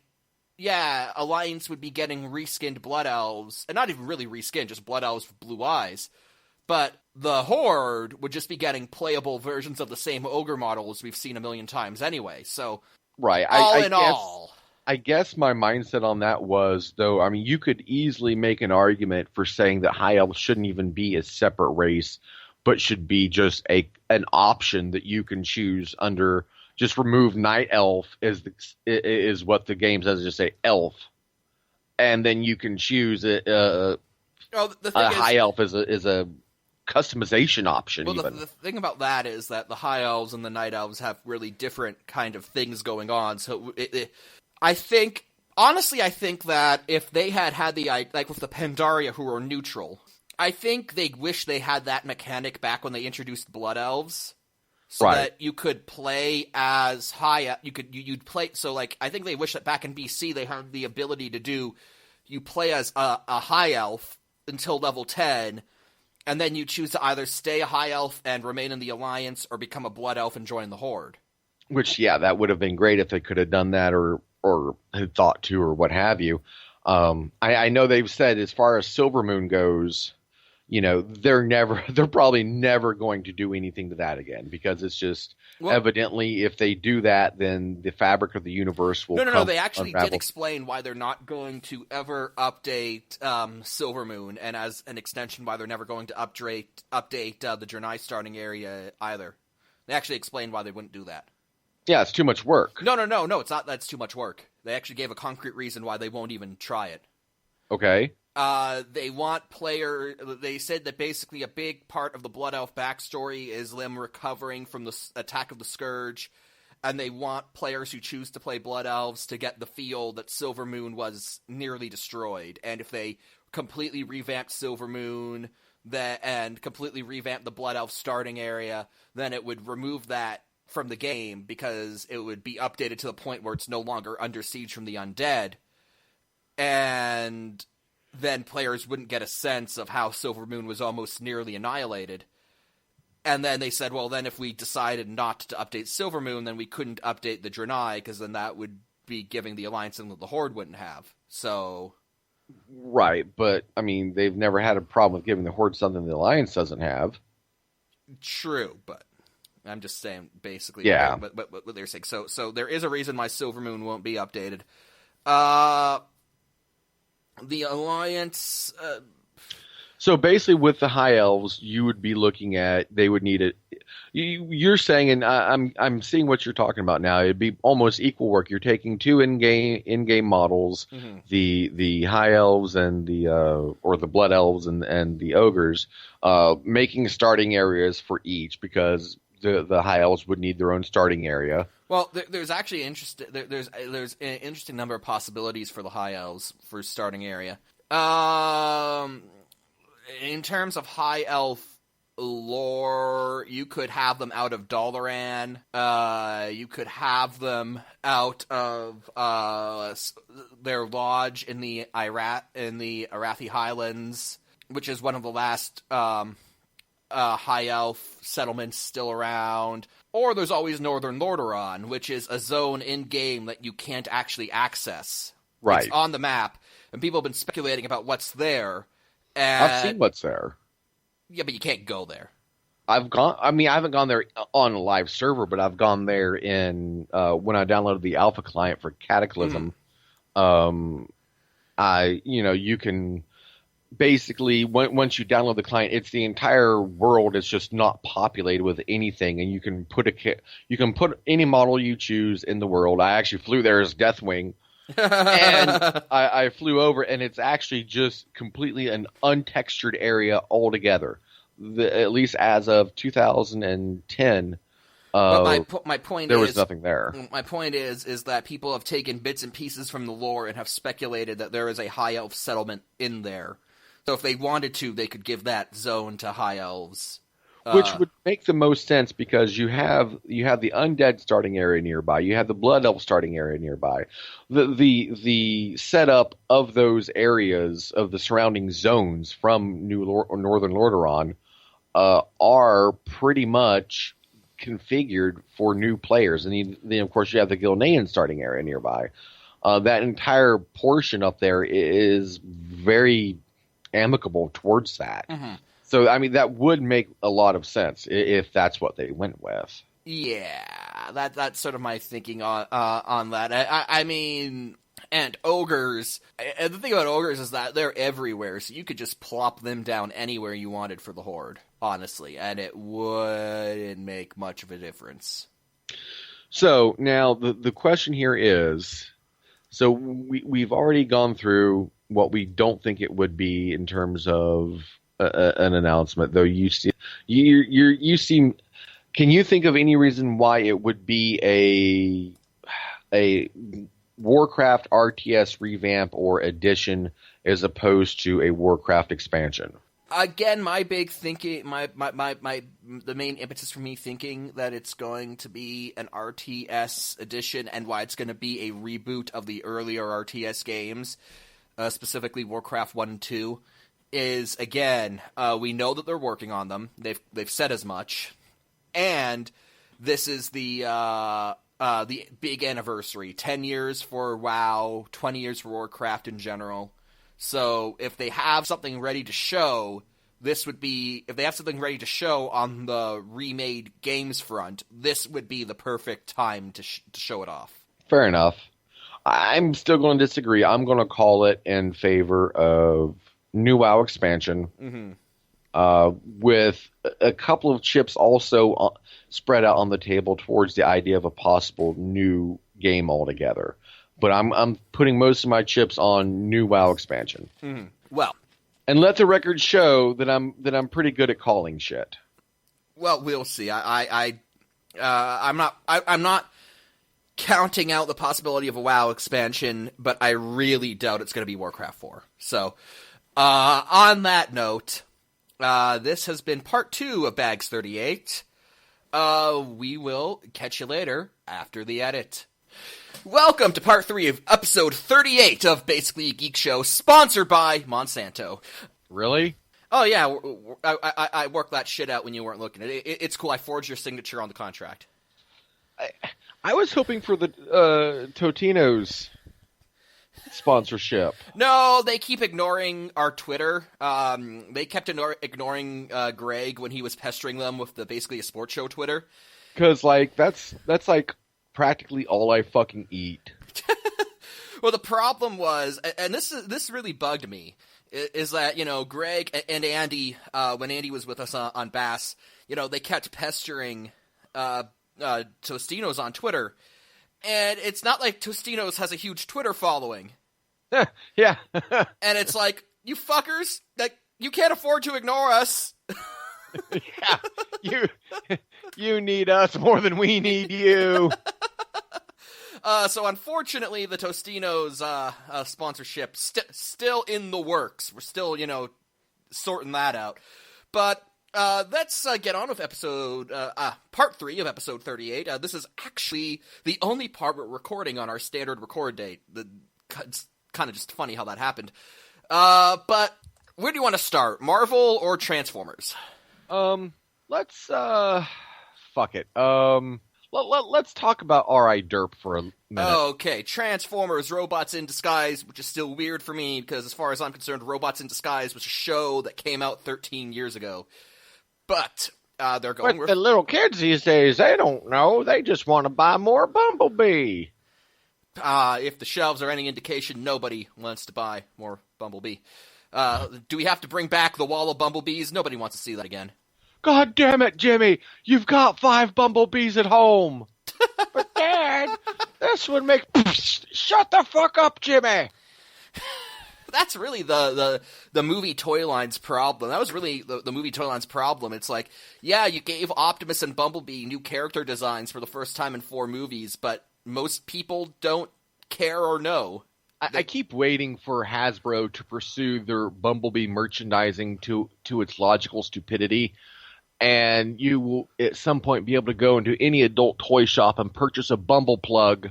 Alliance would be getting reskinned blood elves, and not even really reskinned, just blood elves with blue eyes. But the Horde would just be getting playable versions of the same ogre models we've seen a million times anyway. So, right, I guess my mindset on that was, though, you could easily make an argument for saying that high elves shouldn't even be a separate race, but should be just an option that you can choose under. Just remove night elf is what the game says. Just say elf, and then you can choose a high elf as a customization option. Well, the thing about that is that the high elves and the night elves have really different kind of things going on. So I think that if they had like with the Pandaria who are neutral, I think they wish they had that mechanic back when they introduced blood elves. So right. That you could play as you'd play. So like, I think they wish that back in BC they had the ability to you play as a high elf until level 10, and then you choose to either stay a high elf and remain in the Alliance or become a blood elf and join the Horde. Which, that would have been great if they could have done that or had thought to or what have you. I know they've said as far as Silvermoon goes, they're probably never going to do anything to that again because it's just evidently if they do that, then the fabric of the universe will No. They actually did explain why they're not going to ever update Silvermoon, and as an extension, why they're never going to update the Draenor starting area either. They actually explained why they wouldn't do that. Yeah, it's too much work. No, it's not that's too much work. They actually gave a concrete reason why they won't even try it. Okay. They want they said that basically a big part of the Blood Elf backstory is them recovering from the attack of the Scourge, and they want players who choose to play Blood Elves to get the feel that Silvermoon was nearly destroyed. And if they completely revamp Silvermoon and completely revamp the Blood Elf starting area, then it would remove that from the game because it would be updated to the point where it's no longer under siege from the undead. and then players wouldn't get a sense of how Silvermoon was almost nearly annihilated. And then they said, well, then if we decided not to update Silvermoon, then we couldn't update the Draenei, because then that would be giving the Alliance something that the Horde wouldn't have. So... Right, but, I mean, they've never had a problem with giving the Horde something the Alliance doesn't have. True, but I'm just saying, basically, yeah. But what they're saying. So there is a reason why Silvermoon won't be updated. The Alliance... So basically, with the High Elves, you would be looking at, they would need it. You're saying, and I'm seeing what you're talking about now. It'd be almost equal work. You're taking two in-game models, mm-hmm. the High Elves and or the Blood Elves and the Ogres, making starting areas for each, because the High Elves would need their own starting area. Well, there's actually there's an interesting number of possibilities for the High Elves for starting area. In terms of High Elf lore, you could have them out of Dalaran. You could have them out of their lodge in the Arathi Highlands, which is one of the last High Elf settlements still around. Or there's always Northern Lordaeron, which is a zone in-game that you can't actually access. Right. It's on the map, and people have been speculating about what's there. And, I've seen what's there. Yeah, but you can't go there. I haven't gone there on a live server, but I've gone there in when I downloaded the alpha client for Cataclysm. You can basically once you download the client, it's the entire world is just not populated with anything, and you can put any model you choose in the world. I actually flew there as Deathwing. And I flew over, and it's actually just completely an untextured area altogether. At least as of 2010, but my point there is, was nothing there. My point is that people have taken bits and pieces from the lore and have speculated that there is a High Elf settlement in there. So if they wanted to, they could give that zone to High Elves. Which would make the most sense, because you have the undead starting area nearby, you have the blood elf starting area nearby. The setup of those areas of the surrounding zones from Northern Lordaeron are pretty much configured for new players, and then of course you have the Gilnean starting area nearby. That entire portion up there is very amicable towards that. Mm-hmm. So, I mean, that would make a lot of sense if that's what they went with. Yeah, that's sort of my thinking on that. I mean, and ogres. And the thing about ogres is that they're everywhere, so you could just plop them down anywhere you wanted for the Horde, honestly, and it wouldn't make much of a difference. So, now, the question here is, so we've already gone through what we don't think it would be in terms of an announcement, though you seem. Can you think of any reason why it would be a Warcraft RTS revamp or addition as opposed to a Warcraft expansion? Again, my big thinking, the main impetus for me thinking that it's going to be an RTS edition, and why it's going to be a reboot of the earlier RTS games, specifically Warcraft 1 and 2. Is, again, we know that they're working on them. They've said as much, and this is the big anniversary. 10 years for WoW, 20 years for Warcraft in general. So if they have something ready to show, this would be, if they have something ready to show on the remade games front, this would be the perfect time to show it off. Fair enough. I'm still going to disagree. I'm going to call it in favor of new WoW expansion, with a couple of chips also spread out on the table towards the idea of a possible new game altogether. But I'm putting most of my chips on new WoW expansion. Mm-hmm. Well, and let the record show that I'm pretty good at calling shit. Well, we'll see. I'm not counting out the possibility of a WoW expansion, but I really doubt it's going to be Warcraft 4. So. On that note, this has been part 2 of Bags 38. We will catch you later after the edit. Welcome to part 3 of episode 38 of Basically a Geek Show, sponsored by Monsanto. Really? Oh yeah, I worked that shit out when you weren't looking. It's cool, I forged your signature on the contract. I was hoping for the Totino's sponsorship. No, they keep ignoring our Twitter. They kept ignoring Greg when he was pestering them with the Basically a Sports Show Twitter. Because, like, that's like practically all I fucking eat. Well, the problem was, and this really bugged me, is that, you know, Greg and Andy, when Andy was with us on Bass, you know, they kept pestering Tostinos on Twitter. And it's not like Tostinos has a huge Twitter following. Yeah. And it's like, you fuckers, like, you can't afford to ignore us. Yeah, you need us more than we need you. So unfortunately, the Tostinos sponsorship still in the works. We're still, you know, sorting that out. But let's get on with part 3 of episode 38. This is actually the only part we're recording on our standard record date. It's kind of just funny how that happened. But where do you want to start? Marvel or Transformers? Let's fuck it. Let's talk about R.I. Derp for a minute. Okay, Transformers, Robots in Disguise, which is still weird for me, because as far as I'm concerned, Robots in Disguise was a show that came out 13 years ago. But, they're going with... the little kids these days, they don't know. They just want to buy more Bumblebee. If the shelves are any indication, nobody wants to buy more Bumblebee. Do we have to bring back the wall of Bumblebees? Nobody wants to see that again. God damn it, Jimmy! You've got 5 Bumblebees at home! But Dad, this would make... Shut the fuck up, Jimmy! That's really the movie toy line's problem. That was really the movie toy line's problem. It's like, yeah, you gave Optimus and Bumblebee new character designs for the first time in 4 movies, but most people don't care or know. I keep waiting for Hasbro to pursue their Bumblebee merchandising to its logical stupidity. And you will, at some point, be able to go into any adult toy shop and purchase a Bumble plug.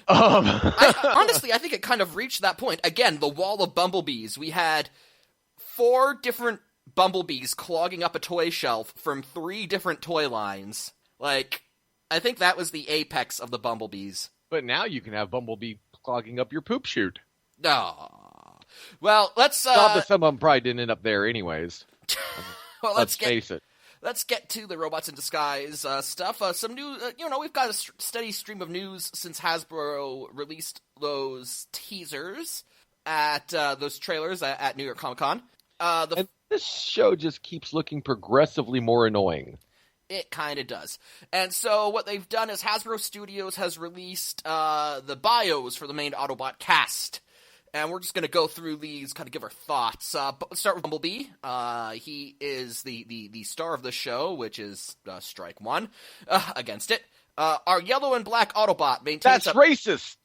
Honestly, I think it kind of reached that point. Again, the wall of Bumblebees. We had 4 different Bumblebees clogging up a toy shelf from 3 different toy lines. Like, I think that was the apex of the Bumblebees. But now you can have Bumblebee clogging up your poop chute. Oh. Well, let's... Not that some of them probably didn't end up there anyways. Well, let's face it. Let's get to the Robots in Disguise stuff. Some new, we've got a steady stream of news since Hasbro released those teasers at those trailers at New York Comic Con. And this show just keeps looking progressively more annoying. It kind of does. And so what they've done is Hasbro Studios has released the bios for the main Autobot cast. And we're just going to go through these, kind of give our thoughts. But let's start with Bumblebee. He is the star of the show, which is strike 1 against it. Our yellow and black Autobot maintains... That's racist!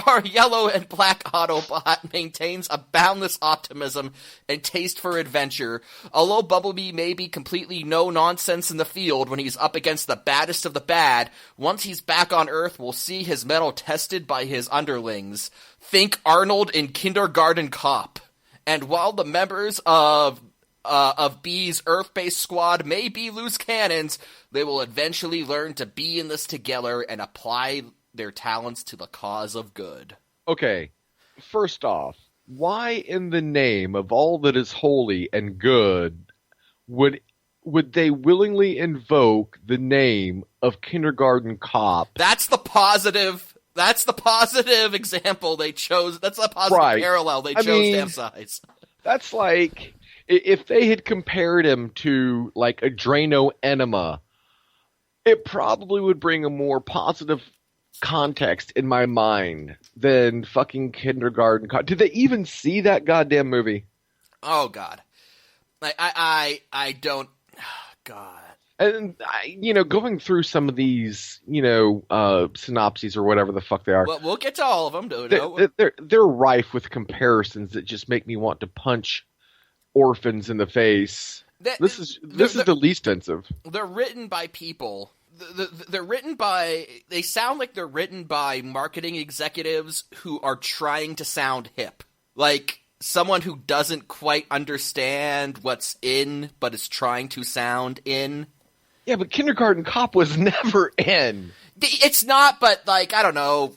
Our yellow and black Autobot maintains a boundless optimism and taste for adventure. Although Bumblebee may be completely no-nonsense in the field when he's up against the baddest of the bad, once he's back on Earth, we'll see his mettle tested by his underlings. Think Arnold in Kindergarten Cop. And while the members of B's Earth-based squad may be loose cannons, they will eventually learn to be in this together and apply their talents to the cause of good. Okay, first off, why in the name of all that is holy and good would they willingly invoke the name of Kindergarten Cop? That's the positive example they chose. That's the positive parallel they chose to emphasize. That's like if they had compared him to like a Draenor enema, it probably would bring a more positive context in my mind than fucking Kindergarten Cop. Did they even see that goddamn movie? Oh God, I don't. God. And going through some of these, synopses or whatever the fuck they are. Well, we'll get to all of them. They're rife with comparisons that just make me want to punch orphans in the face. This is the least offensive. They're written by people they're written by. They sound like they're written by marketing executives who are trying to sound hip, like someone who doesn't quite understand what's in, but is trying to sound in. Yeah, but Kindergarten Cop was never in. It's not, but like I don't know,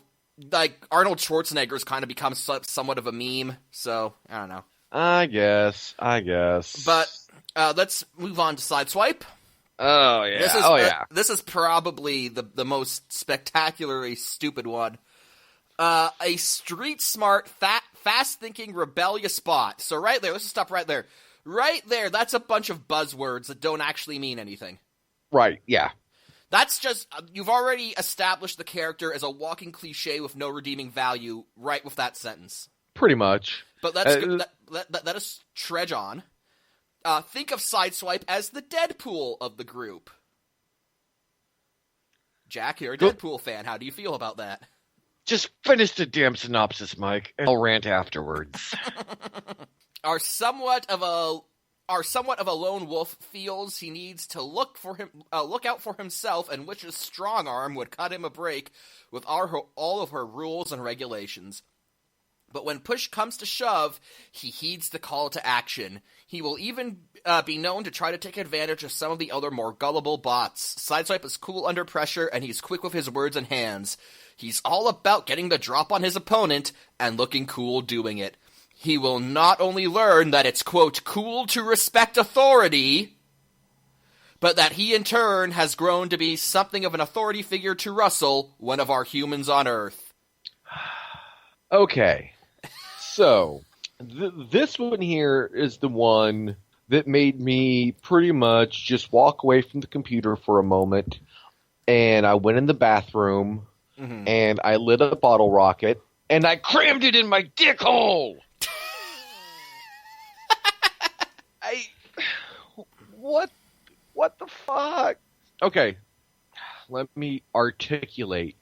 like Arnold Schwarzenegger's kind of become somewhat of a meme. So I don't know. I guess. But let's move on to Sideswipe. Oh yeah. This is probably the most spectacularly stupid one. A street smart, fast thinking, rebellious bot. So right there, let's just stop right there. Right there, that's a bunch of buzzwords that don't actually mean anything. Right. Yeah. That's just you've already established the character as a walking cliche with no redeeming value. Right with that sentence. Pretty much. But let us trudge on. Think of Sideswipe as the Deadpool of the group. Jack, you're a Deadpool fan. How do you feel about that? Just finish the damn synopsis, Mike, and I'll rant afterwards. Our somewhat of a lone wolf feels he needs to look out for himself, and wishes Strongarm would cut him a break with all of her rules and regulations. But when push comes to shove, he heeds the call to action. He will even be known to try to take advantage of some of the other more gullible bots. Sideswipe is cool under pressure, and he's quick with his words and hands. He's all about getting the drop on his opponent and looking cool doing it. He will not only learn that it's, quote, cool to respect authority, but that he in turn has grown to be something of an authority figure to Russell, one of our humans on Earth. Okay. So, this one here is the one that made me pretty much just walk away from the computer for a moment, and I went in the bathroom, and I lit a bottle rocket, and I crammed it in my dick hole! What the fuck? Okay, let me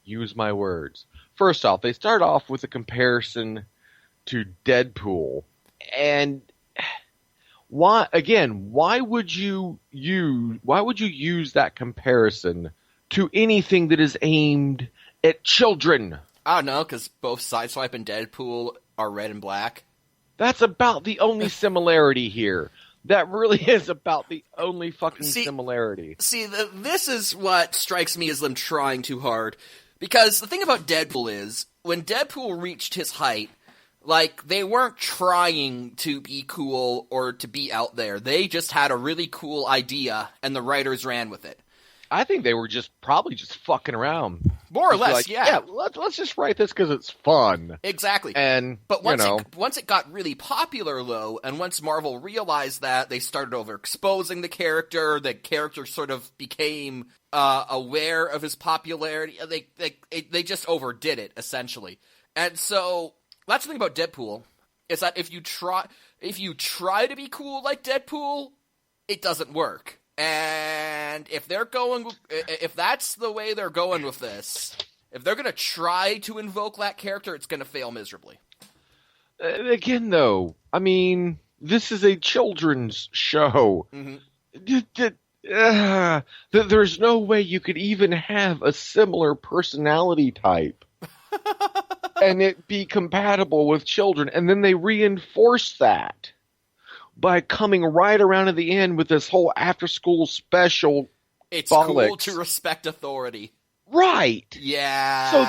use my words. First off, they start off with a comparison to Deadpool, and why would you use that comparison to anything that is aimed at children? I don't know, because both Sideswipe and Deadpool are red and black. That's about the only similarity here. That really is about the only fucking similarity. See, this is what strikes me as them trying too hard. Because the thing about Deadpool is, when Deadpool reached his height, like, they weren't trying to be cool or to be out there. They just had a really cool idea, and the writers ran with it. I think they were probably just fucking around. More or less, like, yeah. Let's just write this because it's fun. Exactly. But once it got really popular, though, and once Marvel realized that, they started overexposing the character. The character sort of became aware of his popularity. They just overdid it, essentially. And so that's the thing about Deadpool, is that if you try to be cool like Deadpool, it doesn't work. And if that's the way they're going with this, if they're going to try to invoke that character, it's going to fail miserably. Again, though, I mean, this is a children's show. There's no way you could even have a similar personality type and it be compatible with children. And then they reinforce that by coming right around to the end with this whole after-school special. It's bollocks. Cool to respect authority. Right. Yeah. So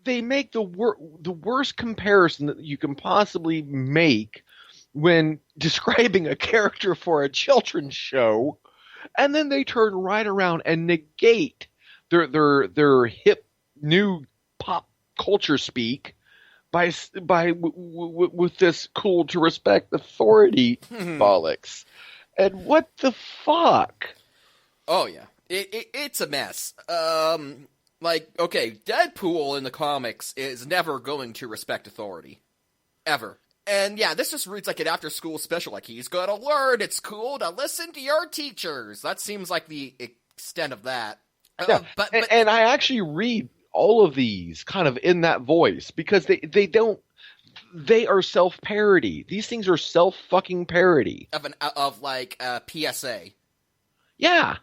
they make the worst comparison that you can possibly make when describing a character for a children's show, and then they turn right around and negate their hip new pop culture speak with this cool to respect authority bollocks. And what the fuck? Oh yeah, it's a mess. Okay, Deadpool in the comics is never going to respect authority, ever. And yeah, this just reads like an after-school special. Like, he's gonna learn it's cool to listen to your teachers. That seems like the extent of that. Yeah, but I actually read all of these kind of in that voice because they are self-parody. These things are self-fucking parody. Of PSA. Yeah.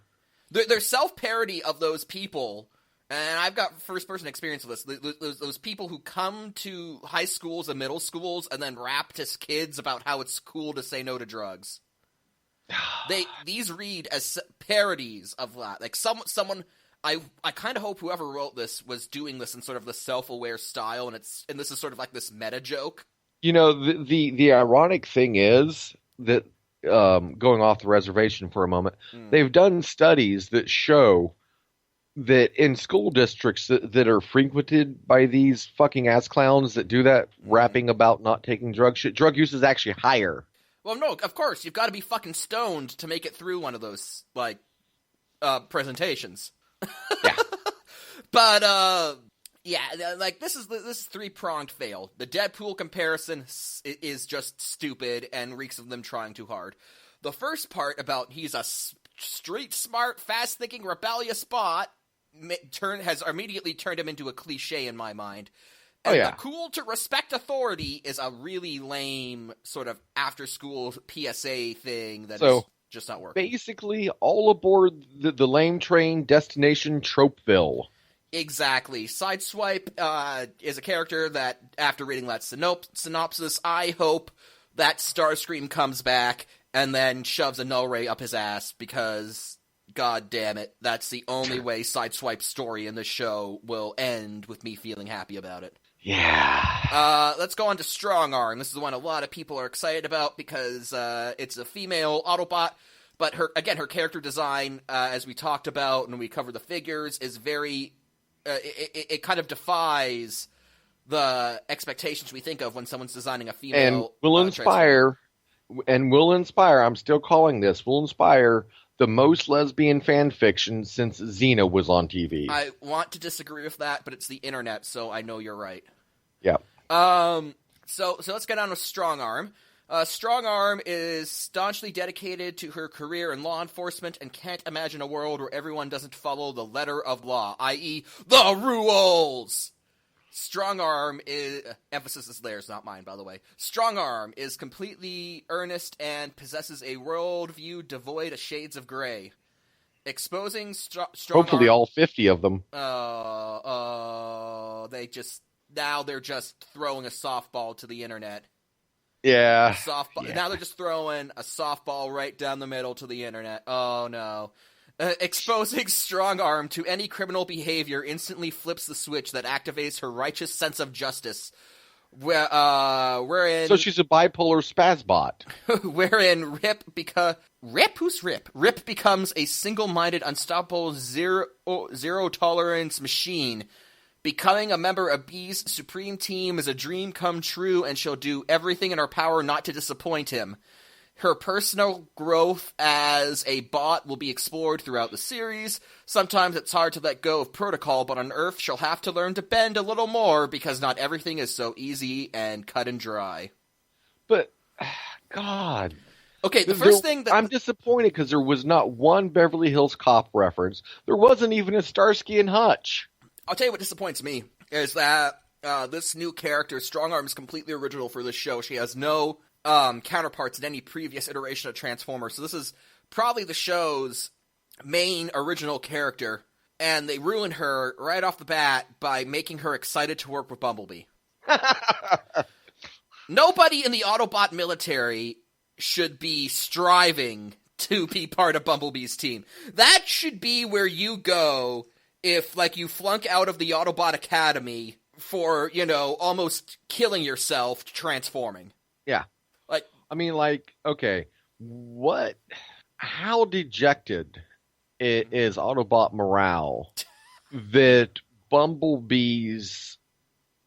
Their self-parody of those people, and I've got first-person experience with this, those people who come to high schools and middle schools and then rap to kids about how it's cool to say no to drugs. These read as parodies of that. Like, someone... I kind of hope whoever wrote this was doing this in sort of the self-aware style, and this is sort of like this meta joke. You know, the ironic thing is that, going off the reservation for a moment, they've done studies that show that in school districts that are frequented by these fucking ass clowns that do that, rapping about not taking drugs, drug use is actually higher. Well, no, of course, you've got to be fucking stoned to make it through one of those, like, presentations. Yeah. But, yeah, like, this is three-pronged fail. The Deadpool comparison is just stupid and reeks of them trying too hard. The first part about he's a street smart, fast-thinking, rebellious bot has immediately turned him into a cliche in my mind. And the cool to respect authority is a really lame sort of after-school PSA thing that is just not working. Basically, all aboard the lame train, destination Tropeville. Exactly. Sideswipe is a character that, after reading that synopsis, I hope that Starscream comes back and then shoves a null ray up his ass, because, god damn it, that's the only way Sideswipe's story in the show will end with me feeling happy about it. Yeah. Let's go on to Strong Arm. This is the one a lot of people are excited about because it's a female Autobot, but her character design, as we talked about and we covered the figures, is very... it kind of defies the expectations we think of when someone's designing a female... And will inspire, I'm still calling this, will inspire the most lesbian fan fiction since Xena was on TV. I want to disagree with that, but it's the internet, so I know you're right. Yeah. So let's get on with Strong Arm. Strong Arm is staunchly dedicated to her career in law enforcement and can't imagine a world where everyone doesn't follow the letter of law, i.e. the rules! Strong Arm is... Emphasis is theirs, not mine, by the way. Strong Arm is completely earnest and possesses a worldview devoid of shades of gray. Exposing Strong Hopefully Arm... all 50 of them. They're just throwing a softball to the internet. Yeah. Now they're just throwing a softball right down the middle to the internet. Oh, no. Exposing Strong Arm to any criminal behavior instantly flips the switch that activates her righteous sense of justice. Wherein... So she's a bipolar spazbot. Wherein Rip? Who's Rip? Rip becomes a single-minded, unstoppable, zero-tolerance machine. Becoming a member of B's supreme team is a dream come true, and she'll do everything in her power not to disappoint him. Her personal growth as a bot will be explored throughout the series. Sometimes it's hard to let go of protocol, but on Earth she'll have to learn to bend a little more, because not everything is so easy and cut and dry. But, God... Okay, the first thing that... I'm disappointed because there was not one Beverly Hills Cop reference. There wasn't even a Starsky and Hutch. I'll tell you what disappoints me, is that this new character, Strong Arm, is completely original for this show. She has no counterparts in any previous iteration of Transformers, so this is probably the show's main original character, and they ruin her right off the bat by making her excited to work with Bumblebee. Nobody in the Autobot military should be striving to be part of Bumblebee's team. That should be where you go if, like, you flunk out of the Autobot Academy for, almost killing yourself transforming. Yeah. Okay, how dejected is Autobot morale that Bumblebee's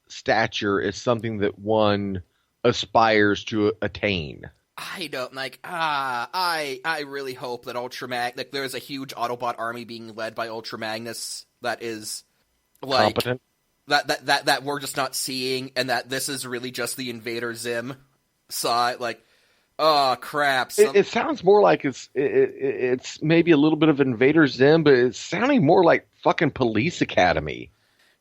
stature is something that one aspires to attain? I don't, I really hope that there's a huge Autobot army being led by Ultra Magnus that is, competent. That we're just not seeing, and that this is really just the Invader Zim side, oh crap. It sounds more like it's maybe a little bit of Invader Zim, but it's sounding more like fucking Police Academy.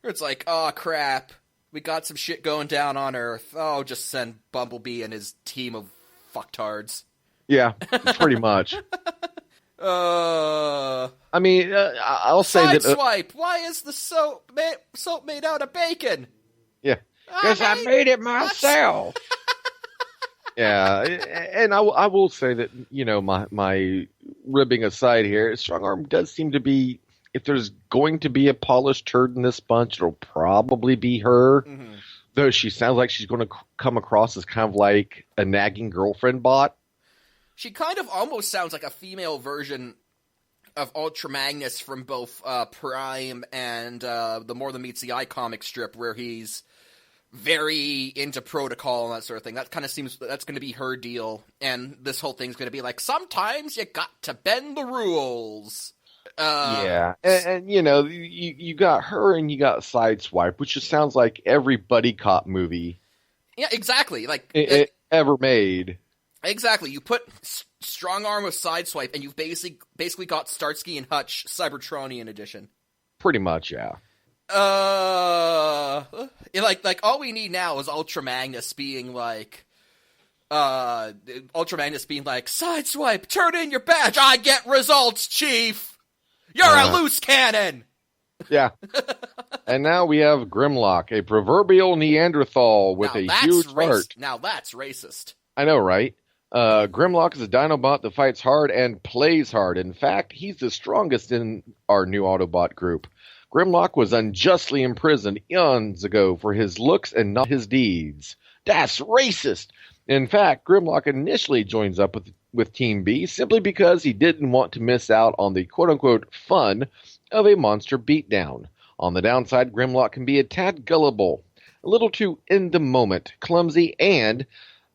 It's like, oh crap, we got some shit going down on Earth. Oh, just send Bumblebee and his team of fucktards. Yeah, pretty much. I mean, I'll say that... Sideswipe! Why is the soap made out of bacon? Yeah. Because I made it myself. Yeah, and I will say that, you know, my ribbing aside here, Strongarm does seem to be, if there's going to be a polished turd in this bunch, it'll probably be her. Mm-hmm. Though she sounds like she's going to come across as kind of like a nagging girlfriend bot. She kind of almost sounds like a female version of Ultra Magnus from both Prime and the More Than Meets the Eye comic strip, where he's very into protocol and that sort of thing. That kind of seems that's going to be her deal, and this whole thing's going to be like, sometimes you got to bend the rules. Yeah, and you know, you got her and you got Sideswipe, which just sounds like every buddy cop movie. Yeah, exactly. Like ever made. Exactly. You put Strong Arm with Sideswipe, and you've basically got Starsky and Hutch Cybertronian edition. Pretty much, yeah. Like all we need now is Ultra Magnus being like, Sideswipe, turn in your badge. I get results, Chief. You're a loose cannon. Yeah. And now we have Grimlock, a proverbial Neanderthal with a huge heart. Now that's racist. I know, right? Grimlock is a Dinobot that fights hard and plays hard. In fact, he's the strongest in our new Autobot group. Grimlock was unjustly imprisoned eons ago for his looks and not his deeds. That's racist! In fact, Grimlock initially joins up with Team B simply because he didn't want to miss out on the quote-unquote fun of a monster beatdown. On the downside, Grimlock can be a tad gullible, a little too in the moment, clumsy, and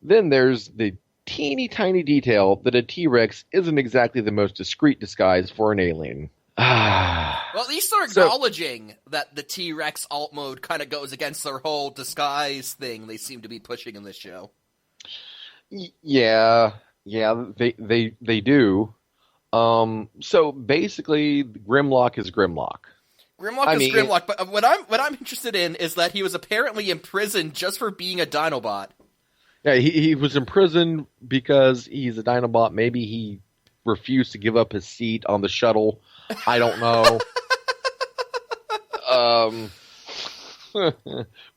then there's the teeny tiny detail that a T-Rex isn't exactly the most discreet disguise for an alien. Well, at least they're acknowledging that the T-Rex alt mode kind of goes against their whole disguise thing they seem to be pushing in this show. Yeah, they do. So basically, Grimlock is Grimlock. Grimlock, but what I'm interested in is that he was apparently imprisoned just for being a Dinobot. Yeah, he was imprisoned because he's a Dinobot. Maybe he refused to give up his seat on the shuttle. I don't know.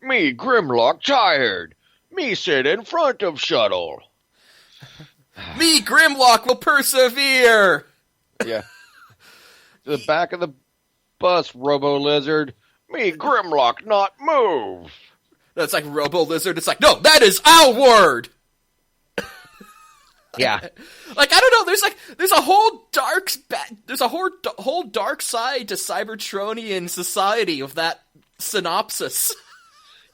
Me, Grimlock, tired. Me sit in front of shuttle. Me, Grimlock, will persevere. Yeah. To the back of the bus, Robo-Lizard. Me, Grimlock, not move. That's like Robo-Lizard. It's like, no, that is our word. Yeah. Like, I don't know, there's a whole whole dark side to Cybertronian society of that synopsis.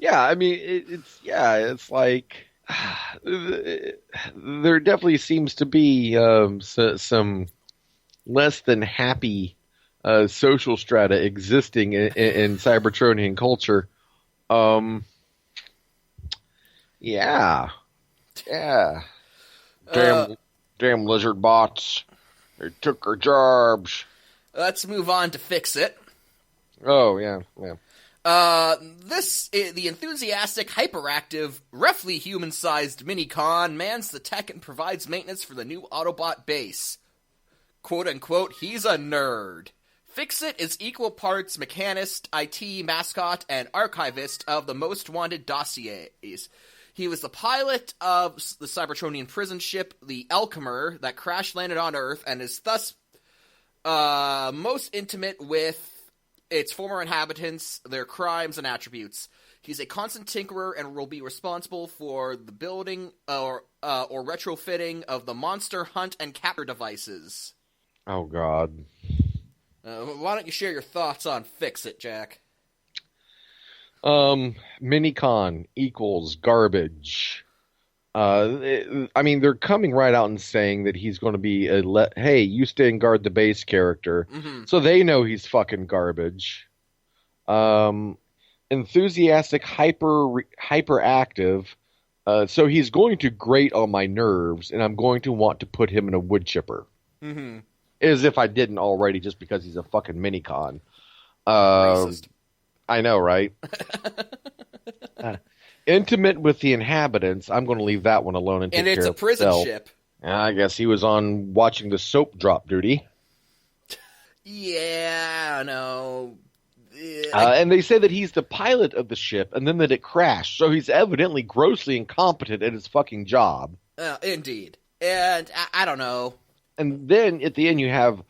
Yeah, I mean, it's like there definitely seems to be some less than happy social strata existing in Cybertronian culture. Yeah. Damn lizard bots. They took our jobs. Let's move on to Fix It. Oh, yeah. The enthusiastic, hyperactive, roughly human-sized mini-con mans the tech and provides maintenance for the new Autobot base. Quote-unquote, he's a nerd. Fix-It is equal parts mechanist, IT mascot, and archivist of the most wanted dossiers. He was the pilot of the Cybertronian prison ship, the Alchemer, that crash-landed on Earth, and is thus most intimate with its former inhabitants, their crimes, and attributes. He's a constant tinkerer and will be responsible for the building or retrofitting of the monster hunt and capture devices. Oh, God. Why don't you share your thoughts on Fix It, Jack? Minicon equals garbage. I mean, they're coming right out and saying that he's going to be hey, you stay and guard the base character. Mm-hmm. So they know he's fucking garbage. Enthusiastic, hyperactive. So he's going to grate on my nerves, and I'm going to want to put him in a wood chipper. Mm-hmm. As if I didn't already, just because he's a fucking minicon. Racist. I know, right? Intimate with the inhabitants. I'm going to leave that one alone and take care of it's a prison itself. ship. I guess he was on watching the soap drop duty. Yeah, no. And they say that he's the pilot of the ship, and then that it crashed. So he's evidently grossly incompetent at his fucking job. Indeed. And I don't know. And then at the end you have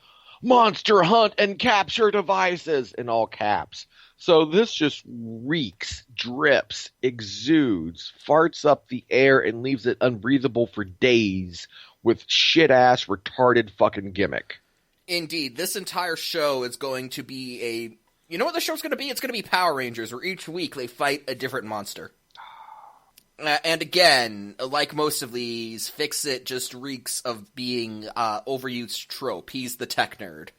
monster hunt and capture devices in all caps. So this just reeks, drips, exudes, farts up the air, and leaves it unbreathable for days with shit-ass, retarded fucking gimmick. Indeed. This entire show is going to be a... You know what the show's going to be? It's going to be Power Rangers, where each week they fight a different monster. And again, like most of these, Fix-It just reeks of being overused trope. He's the tech nerd.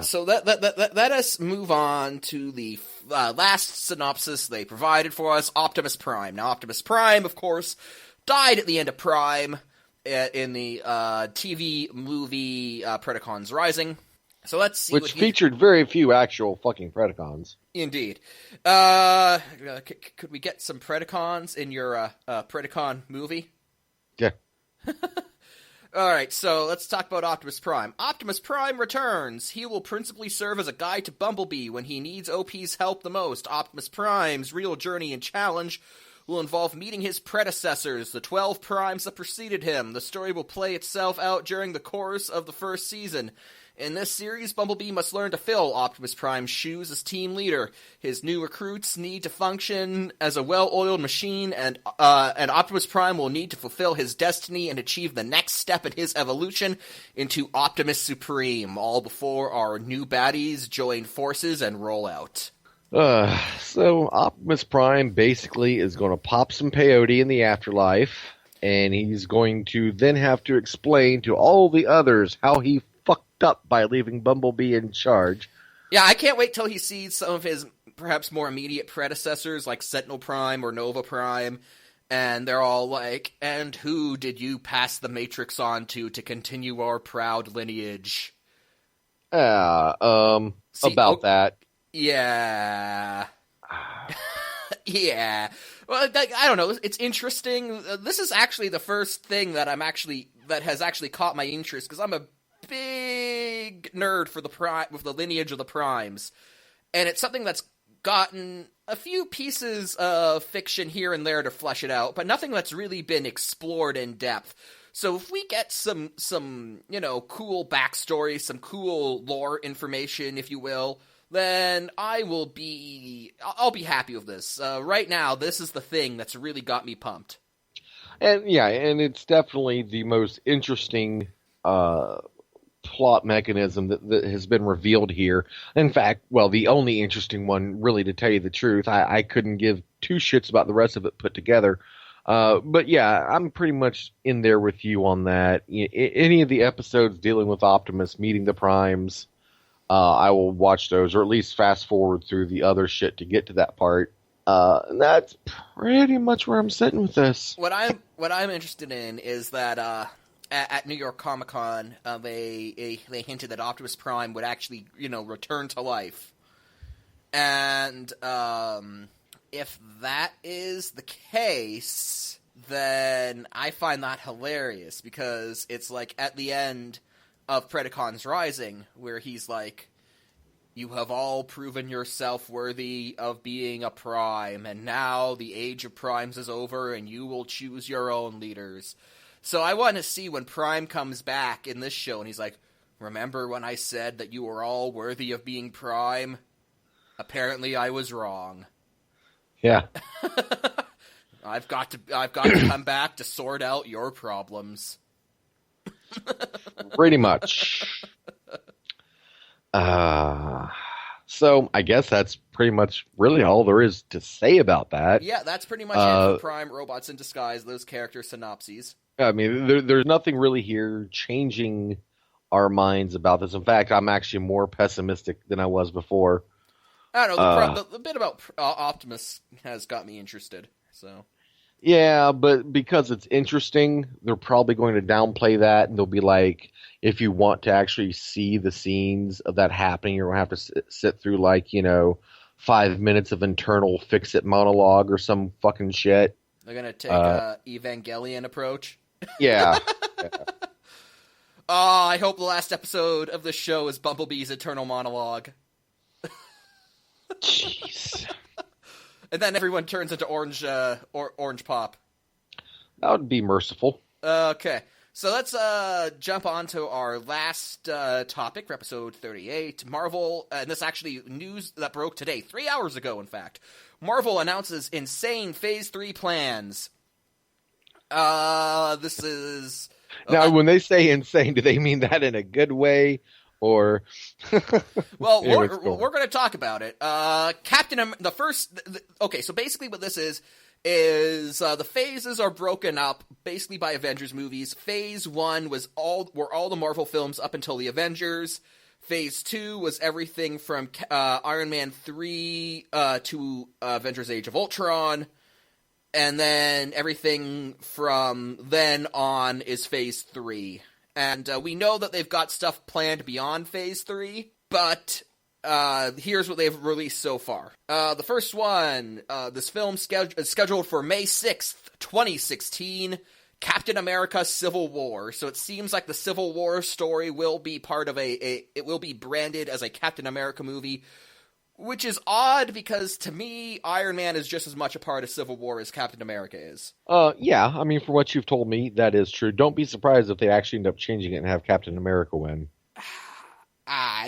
So let us move on to the last synopsis they provided for us, Optimus Prime. Now, Optimus Prime, of course, died at the end of Prime in the TV movie Predacons Rising. So let's see. Which featured very few actual fucking Predacons. Indeed. Could we get some Predacons in your Predacon movie? Yeah. Alright, so let's talk about Optimus Prime. Optimus Prime returns. He will principally serve as a guide to Bumblebee when he needs OP's help the most. Optimus Prime's real journey and challenge will involve meeting his predecessors, the 12 Primes that preceded him. The story will play itself out during the course of the first season. In this series, Bumblebee must learn to fill Optimus Prime's shoes as team leader. His new recruits need to function as a well-oiled machine, and Optimus Prime will need to fulfill his destiny and achieve the next step in his evolution into Optimus Supreme, all before our new baddies join forces and roll out. So Optimus Prime basically is going to pop some peyote in the afterlife, and he's going to then have to explain to all the others how he fucked up by leaving Bumblebee in charge. Yeah, I can't wait till he sees some of his perhaps more immediate predecessors like Sentinel Prime or Nova Prime, and they're all like, and who did you pass the Matrix on to continue our proud lineage? That. Yeah. Yeah. Well, I don't know. It's interesting. This is actually the first thing that has actually caught my interest, because I'm a big nerd for with the lineage of the Primes, and it's something that's gotten a few pieces of fiction here and there to flesh it out, but nothing that's really been explored in depth. So if we get some cool backstory, some cool lore information, if you will, then I'll be happy with this. Right now, this is the thing that's really got me pumped. And yeah, and it's definitely the most interesting plot mechanism that has been revealed here. In fact, well, the only interesting one, really, to tell you the truth. I couldn't give two shits about the rest of it put together. But yeah, I'm pretty much in there with you on that. Any of the episodes dealing with Optimus meeting the Primes, I will watch those, or at least fast forward through the other shit to get to that part. And that's pretty much where I'm sitting with this. What I'm interested in is that at New York Comic Con, they hinted that Optimus Prime would actually return to life, and if that is the case, then I find that hilarious, because it's like at the end of Predacons Rising, where he's like, you have all proven yourself worthy of being a Prime, and now the age of Primes is over, and you will choose your own leaders. So I want to see when Prime comes back in this show, and he's like, remember when I said that you were all worthy of being Prime? Apparently I was wrong. Yeah. I've got to come back to sort out your problems. Pretty much. So I guess that's pretty much really all there is to say about that. Yeah, that's pretty much it for Prime, Robots in Disguise, those character synopses. I mean, there's nothing really here changing our minds about this. In fact, I'm actually more pessimistic than I was before. I don't know, the bit about Optimus has got me interested, so... Yeah, but because it's interesting, they're probably going to downplay that, and they'll be like, if you want to actually see the scenes of that happening, you're going to have to sit through, 5 minutes of internal fix-it monologue or some fucking shit. They're going to take a Evangelion approach? Yeah. Oh, I hope the last episode of this show is Bumblebee's eternal monologue. Jeez. And then everyone turns into orange pop. That would be merciful. Okay. So let's jump on to our last topic for episode 38. Marvel, and this actually news that broke today, 3 hours ago, in fact. Marvel announces insane Phase 3 plans. This is... Now, when they say insane, do they mean that in a good way, or... Well, we're going to talk about it. Okay, so basically what this is the phases are broken up basically by Avengers movies. Phase 1 were all the Marvel films up until the Avengers. Phase 2 was everything from Iron Man 3 to Avengers Age of Ultron. And then everything from then on is Phase 3. And we know that they've got stuff planned beyond Phase 3, but here's what they've released so far. The first one, this film is scheduled for May 6th, 2016, Captain America Civil War. So it seems like the Civil War story will be part of it will be branded as a Captain America movie, which is odd because to me, Iron Man is just as much a part of Civil War as Captain America is. Yeah, I mean, for what you've told me, that is true. Don't be surprised if they actually end up changing it and have Captain America win.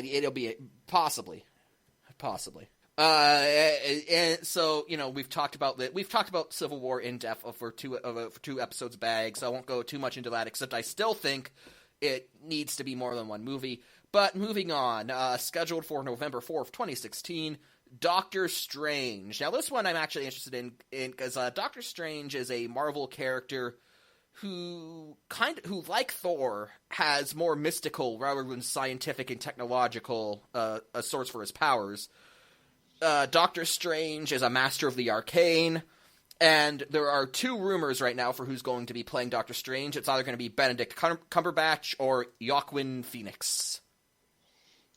It'll be possibly. And so, we've talked about Civil War in depth for two episodes back, so I won't go too much into that, except I still think it needs to be more than one movie. But moving on, scheduled for November 4th, 2016, Doctor Strange. Now, this one I'm actually interested in because Doctor Strange is a Marvel character who, like Thor, has more mystical rather than scientific and technological a source for his powers. Doctor Strange is a master of the arcane, and there are two rumors right now for who's going to be playing Doctor Strange. It's either going to be Benedict Cumberbatch or Joaquin Phoenix.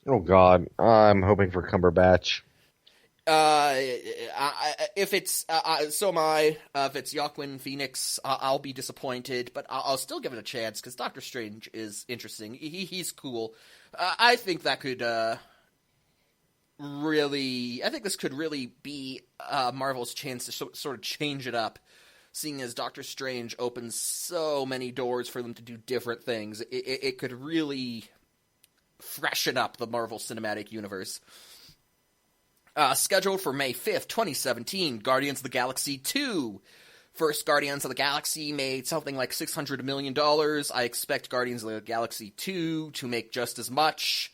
Oh, God. I'm hoping for Cumberbatch. If it's if it's Joaquin Phoenix, I'll be disappointed, but I'll still give it a chance because Doctor Strange is interesting. He's cool. I think that could this could really be Marvel's chance to sort of change it up, seeing as Doctor Strange opens so many doors for them to do different things. It could really freshen up the Marvel Cinematic Universe. Scheduled for May 5th, 2017, Guardians of the Galaxy 2. First Guardians of the Galaxy made something like $600 million. I expect Guardians of the Galaxy 2 to make just as much.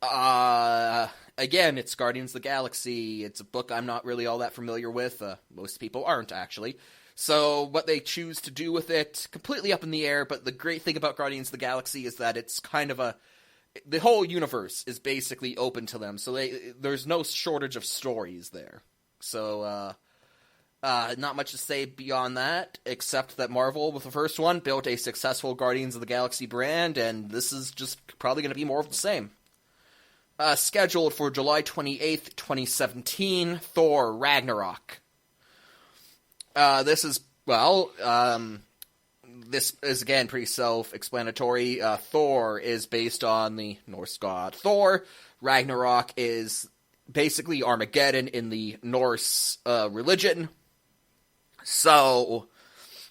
Again, it's Guardians of the Galaxy. It's a book I'm not really all that familiar with. Most people aren't, actually. So what they choose to do with it, completely up in the air, but the great thing about Guardians of the Galaxy is that it's kind of the whole universe is basically open to them, so there's no shortage of stories there. So, not much to say beyond that, except that Marvel, with the first one, built a successful Guardians of the Galaxy brand, and this is just probably going to be more of the same. Scheduled for July 28th, 2017, Thor Ragnarok. This is again pretty self-explanatory. Thor is based on the Norse god Thor. Ragnarok is basically Armageddon in the Norse religion. So,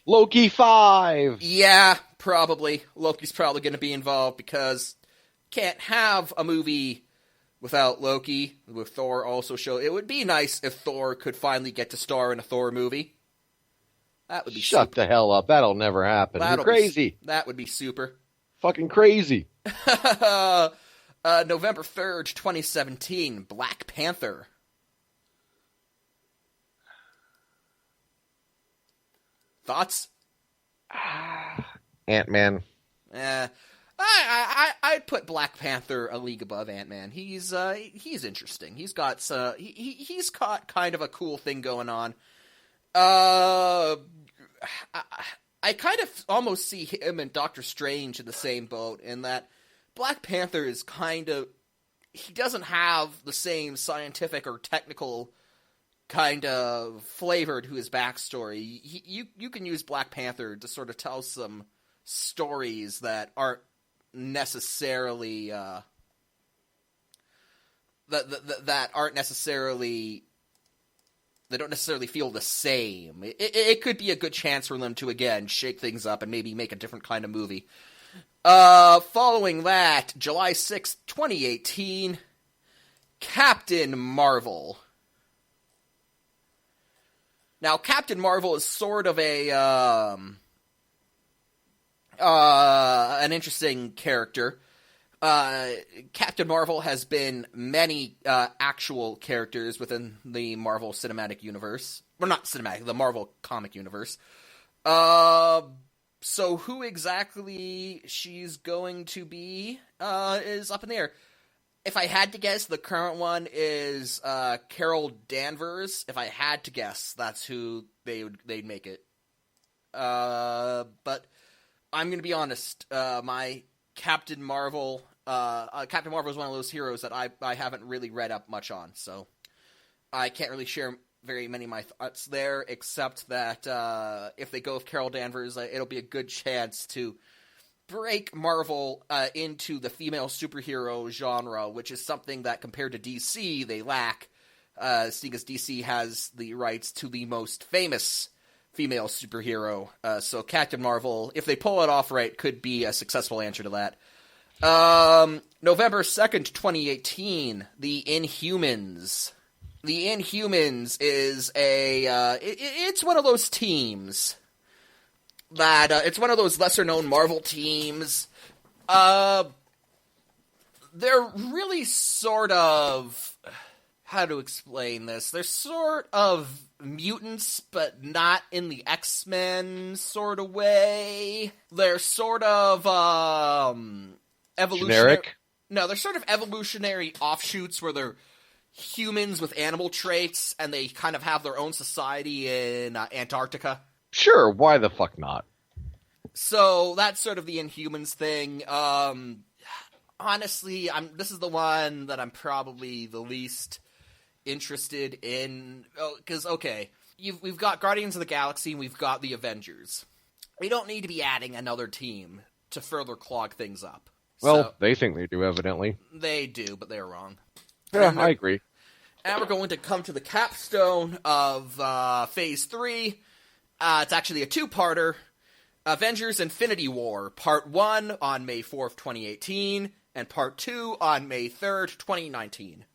Loki 5! Yeah, probably. Loki's probably going to be involved because can't have a movie without Loki. With Thor also show. It would be nice if Thor could finally get to star in a Thor movie. That would be Shut the hell up. That'll never happen. You're crazy. That would be super. Fucking crazy. November 3rd, 2017, Black Panther. Thoughts? Ant-Man. I'd put Black Panther a league above Ant-Man. He's interesting. He's got kind of a cool thing going on. I kind of almost see him and Doctor Strange in the same boat in that Black Panther is he doesn't have the same scientific or technical kind of flavor to his backstory. You can use Black Panther to sort of tell some stories that aren't necessarily that aren't necessarily, they don't necessarily feel the same. It could be a good chance for them to, again, shake things up and maybe make a different kind of movie. Following that, July 6th, 2018, Captain Marvel. Now, Captain Marvel is sort of an interesting character. Captain Marvel has been many actual characters within the Marvel Cinematic Universe. Well, not cinematic, the Marvel comic universe. So who exactly she's going to be is up in the air. If I had to guess, the current one is Carol Danvers. If I had to guess, that's who they'd make it. But I'm going to be honest. My Captain Marvel is one of those heroes that I haven't really read up much on, so I can't really share very many of my thoughts there, except that if they go with Carol Danvers, it'll be a good chance to break Marvel into the female superhero genre, which is something that, compared to DC, they lack, seeing as DC has the rights to the most famous female superhero. So Captain Marvel, if they pull it off right, could be a successful answer to that. November 2nd, 2018, The Inhumans. The Inhumans is it's one of those teams that, it's one of those lesser-known Marvel teams. They're really sort of, how to explain this? They're sort of mutants, but not in the X-Men sort of way. They're sort of, evolutionary. Generic? No, they're sort of evolutionary offshoots where they're humans with animal traits, and they kind of have their own society in Antarctica. Sure, why the fuck not? So that's sort of the Inhumans thing. Honestly, this is the one that I'm probably the least interested in. Because, okay, we've got Guardians of the Galaxy, and we've got the Avengers. We don't need to be adding another team to further clog things up. Well, So, they think they do, evidently. they do, but they're wrong. Yeah, I agree. And we're going to come to the capstone of Phase 3. It's actually a two-parter. Avengers Infinity War, Part 1 on May 4th, 2018, and Part 2 on May 3rd, 2019.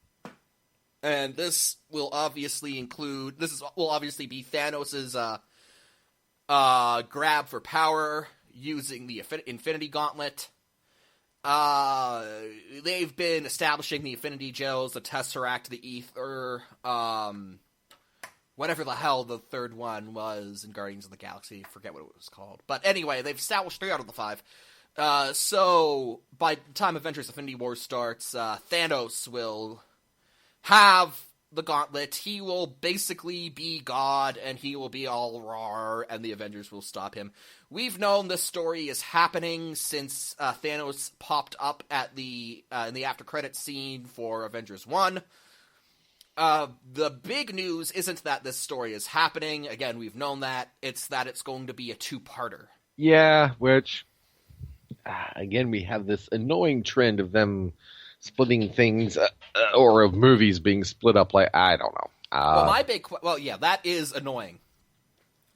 And this will obviously be Thanos' grab for power using the Infinity Gauntlet. They've been establishing the Infinity Gels, the Tesseract, the Ether, whatever the hell the third one was in Guardians of the Galaxy. Forget what it was called. But anyway, they've established 3 out of the 5. So by the time Avengers Infinity War starts, Thanos will have the gauntlet. He will basically be God, and he will be all rawr, and the Avengers will stop him. We've known this story is happening since Thanos popped up at in the after credits scene for Avengers 1. The big news isn't that this story is happening. Again, we've known that. It's that it's going to be a two-parter. Yeah, which, again, we have this annoying trend of them splitting things, or of movies being split up like, I don't know. Yeah, that is annoying.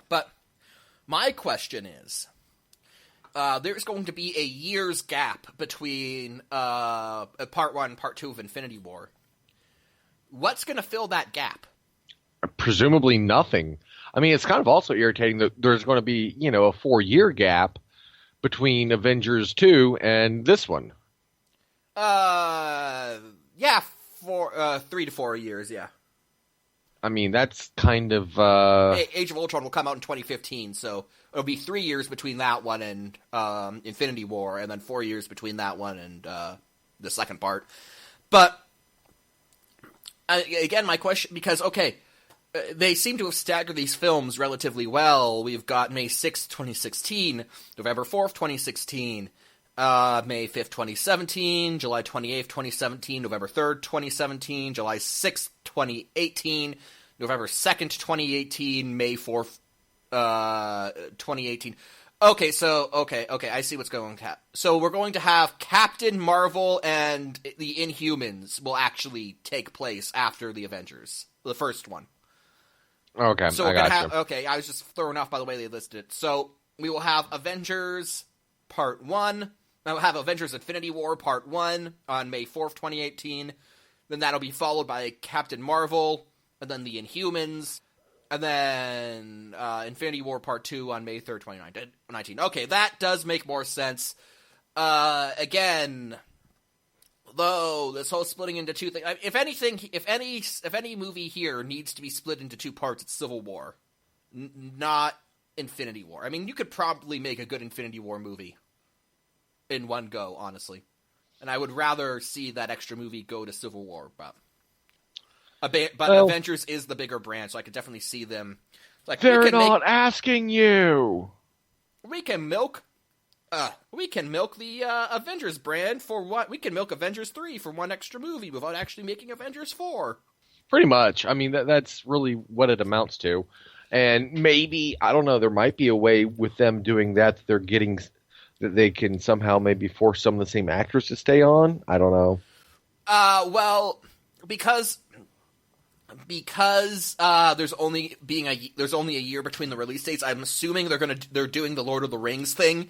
But my question is, there's going to be a year's gap between Part 1 and Part 2 of Infinity War. What's going to fill that gap? Presumably nothing. I mean, it's kind of also irritating that there's going to be, a 4-year gap between Avengers 2 and this one. 3 to 4 years, yeah. I mean, that's kind of... Age of Ultron will come out in 2015, so it'll be 3 years between that one and Infinity War, and then 4 years between that one and the second part. But, again, my question, because, okay, they seem to have staggered these films relatively well. We've got May 6th, 2016, November 4th, 2016, May 5th, 2017, July 28th, 2017, November 3rd, 2017, July 6th, 2018, November 2nd, 2018, May 4th, 2018. Okay, I see what's going to happen. So we're going to have Captain Marvel and the Inhumans will actually take place after the Avengers, the first one. Okay, so I got you. Okay, I was just thrown off by the way they listed it. So we will have Avengers Part 1. We'll have Avengers Infinity War Part 1 on May 4th, 2018. Then that'll be followed by Captain Marvel, and then the Inhumans, and then Infinity War Part 2 on May 3rd, 2019. Okay, that does make more sense. Again, though, this whole splitting into two things. If anything, if any movie here needs to be split into two parts, it's Civil War, not Infinity War. I mean, you could probably make a good Infinity War movie in one go, honestly. And I would rather see that extra movie go to Civil War, but Avengers is the bigger brand, so I could definitely see them. Like, they're not asking you. We can milk the Avengers brand for what? We can milk Avengers 3 for one extra movie without actually making Avengers 4. Pretty much. I mean, that's really what it amounts to. And maybe, I don't know, there might be a way with them doing that that they can somehow maybe force some of the same actors to stay on. I don't know. Well, because there's only a year between the release dates, I'm assuming they're doing the Lord of the Rings thing,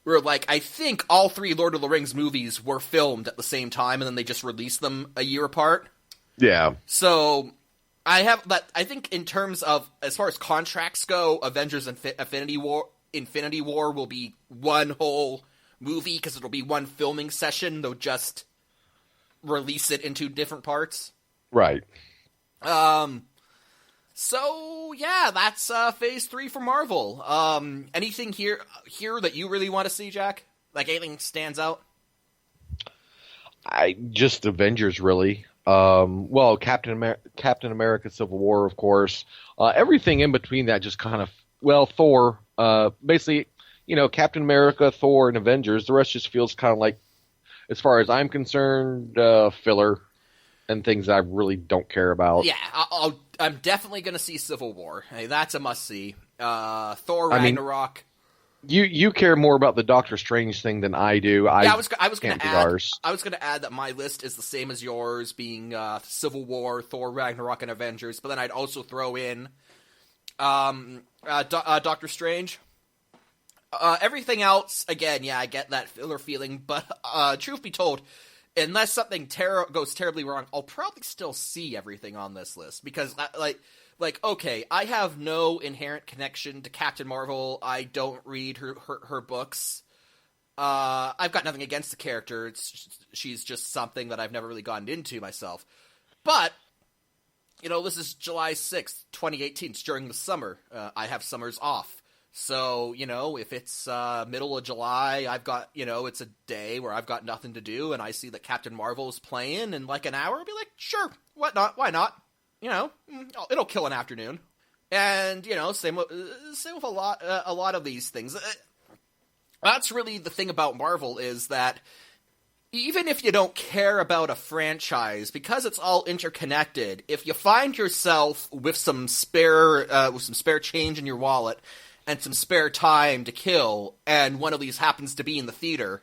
where, like, I think all 3 Lord of the Rings movies were filmed at the same time, and then they just released them a year apart. Yeah. So I think in terms of, as far as contracts go, Avengers Infinity War will be one whole movie, because it'll be one filming session. They'll just release it into different parts. Right. So yeah, that's Phase 3 for Marvel. Anything here that you really want to see, Jack? Like, anything stands out? Just Avengers, really. Well, Captain America: Civil War, of course. Everything in between that just kind of, well, Thor. Basically, Captain America, Thor, and Avengers. The rest just feels kind of like, as far as I'm concerned, filler and things I really don't care about. Yeah, I'm definitely going to see Civil War. Hey, that's a must-see. Thor Ragnarok. You care more about the Doctor Strange thing than I do. I was going to add that my list is the same as yours, being Civil War, Thor Ragnarok, and Avengers. But then I'd also throw in Doctor Strange. Everything else, again, yeah, I get that filler feeling. But truth be told, unless something goes terribly wrong, I'll probably still see everything on this list, because, okay, I have no inherent connection to Captain Marvel. I don't read her books. I've got nothing against the character. She's just something that I've never really gotten into myself. But, this is July 6th, 2018. It's during the summer. I have summers off. So, if it's middle of July, I've got, it's a day where I've got nothing to do, and I see that Captain Marvel is playing in like an hour, I'll be like, sure, what not? Why not? It'll kill an afternoon. And, same with a lot of these things. That's really the thing about Marvel, is that even if you don't care about a franchise, because it's all interconnected, if you find yourself with some spare change in your wallet and some spare time to kill, and one of these happens to be in the theater,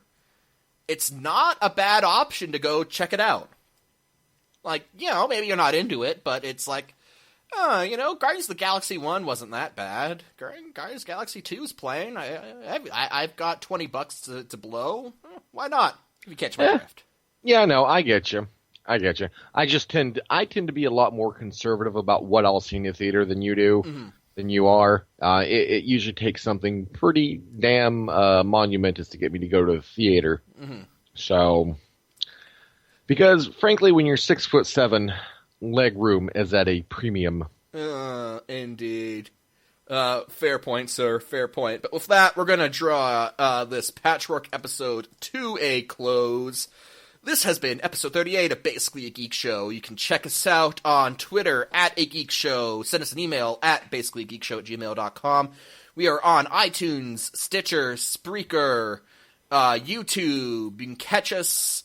it's not a bad option to go check it out. Like, maybe you're not into it, but it's like, Guardians of the Galaxy 1 wasn't that bad. Guardians of the Galaxy 2 is playing. I've got $20 to blow. Why not? If you catch my drift. Yeah, no, I get you. I tend to be a lot more conservative about what I'll see in the theater than you do. Mm-hmm. Than you are. It usually takes something pretty damn monumentous to get me to go to the theater. Mm-hmm. So, because frankly, when you're 6'7", leg room is at a premium. Indeed. Fair point, sir. Fair point. But with that, we're gonna draw this patchwork episode to a close. This has been episode 38 of Basically a Geek Show. You can check us out on Twitter at A Geek Show. Send us an email at basicallygeekshow@gmail.com. We are on iTunes, Stitcher, Spreaker, YouTube. You can catch us...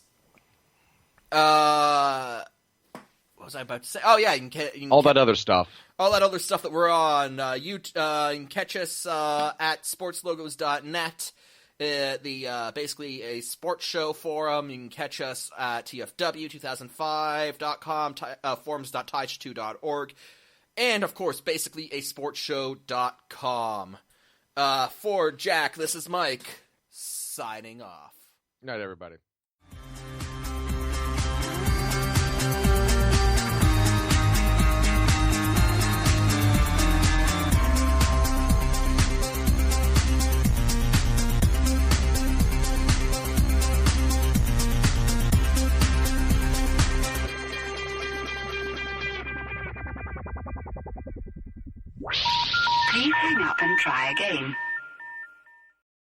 was I about to say? Oh, yeah, you can all that other stuff. All that other stuff that we're on. You can catch us at sportslogos.net. Basically a sports show forum. You can catch us at tfw2005.com, forums.tige2.org, and of course, basically a sportshow.com. For Jack, this is Mike, signing off. Good night, everybody. Please hang up and try again.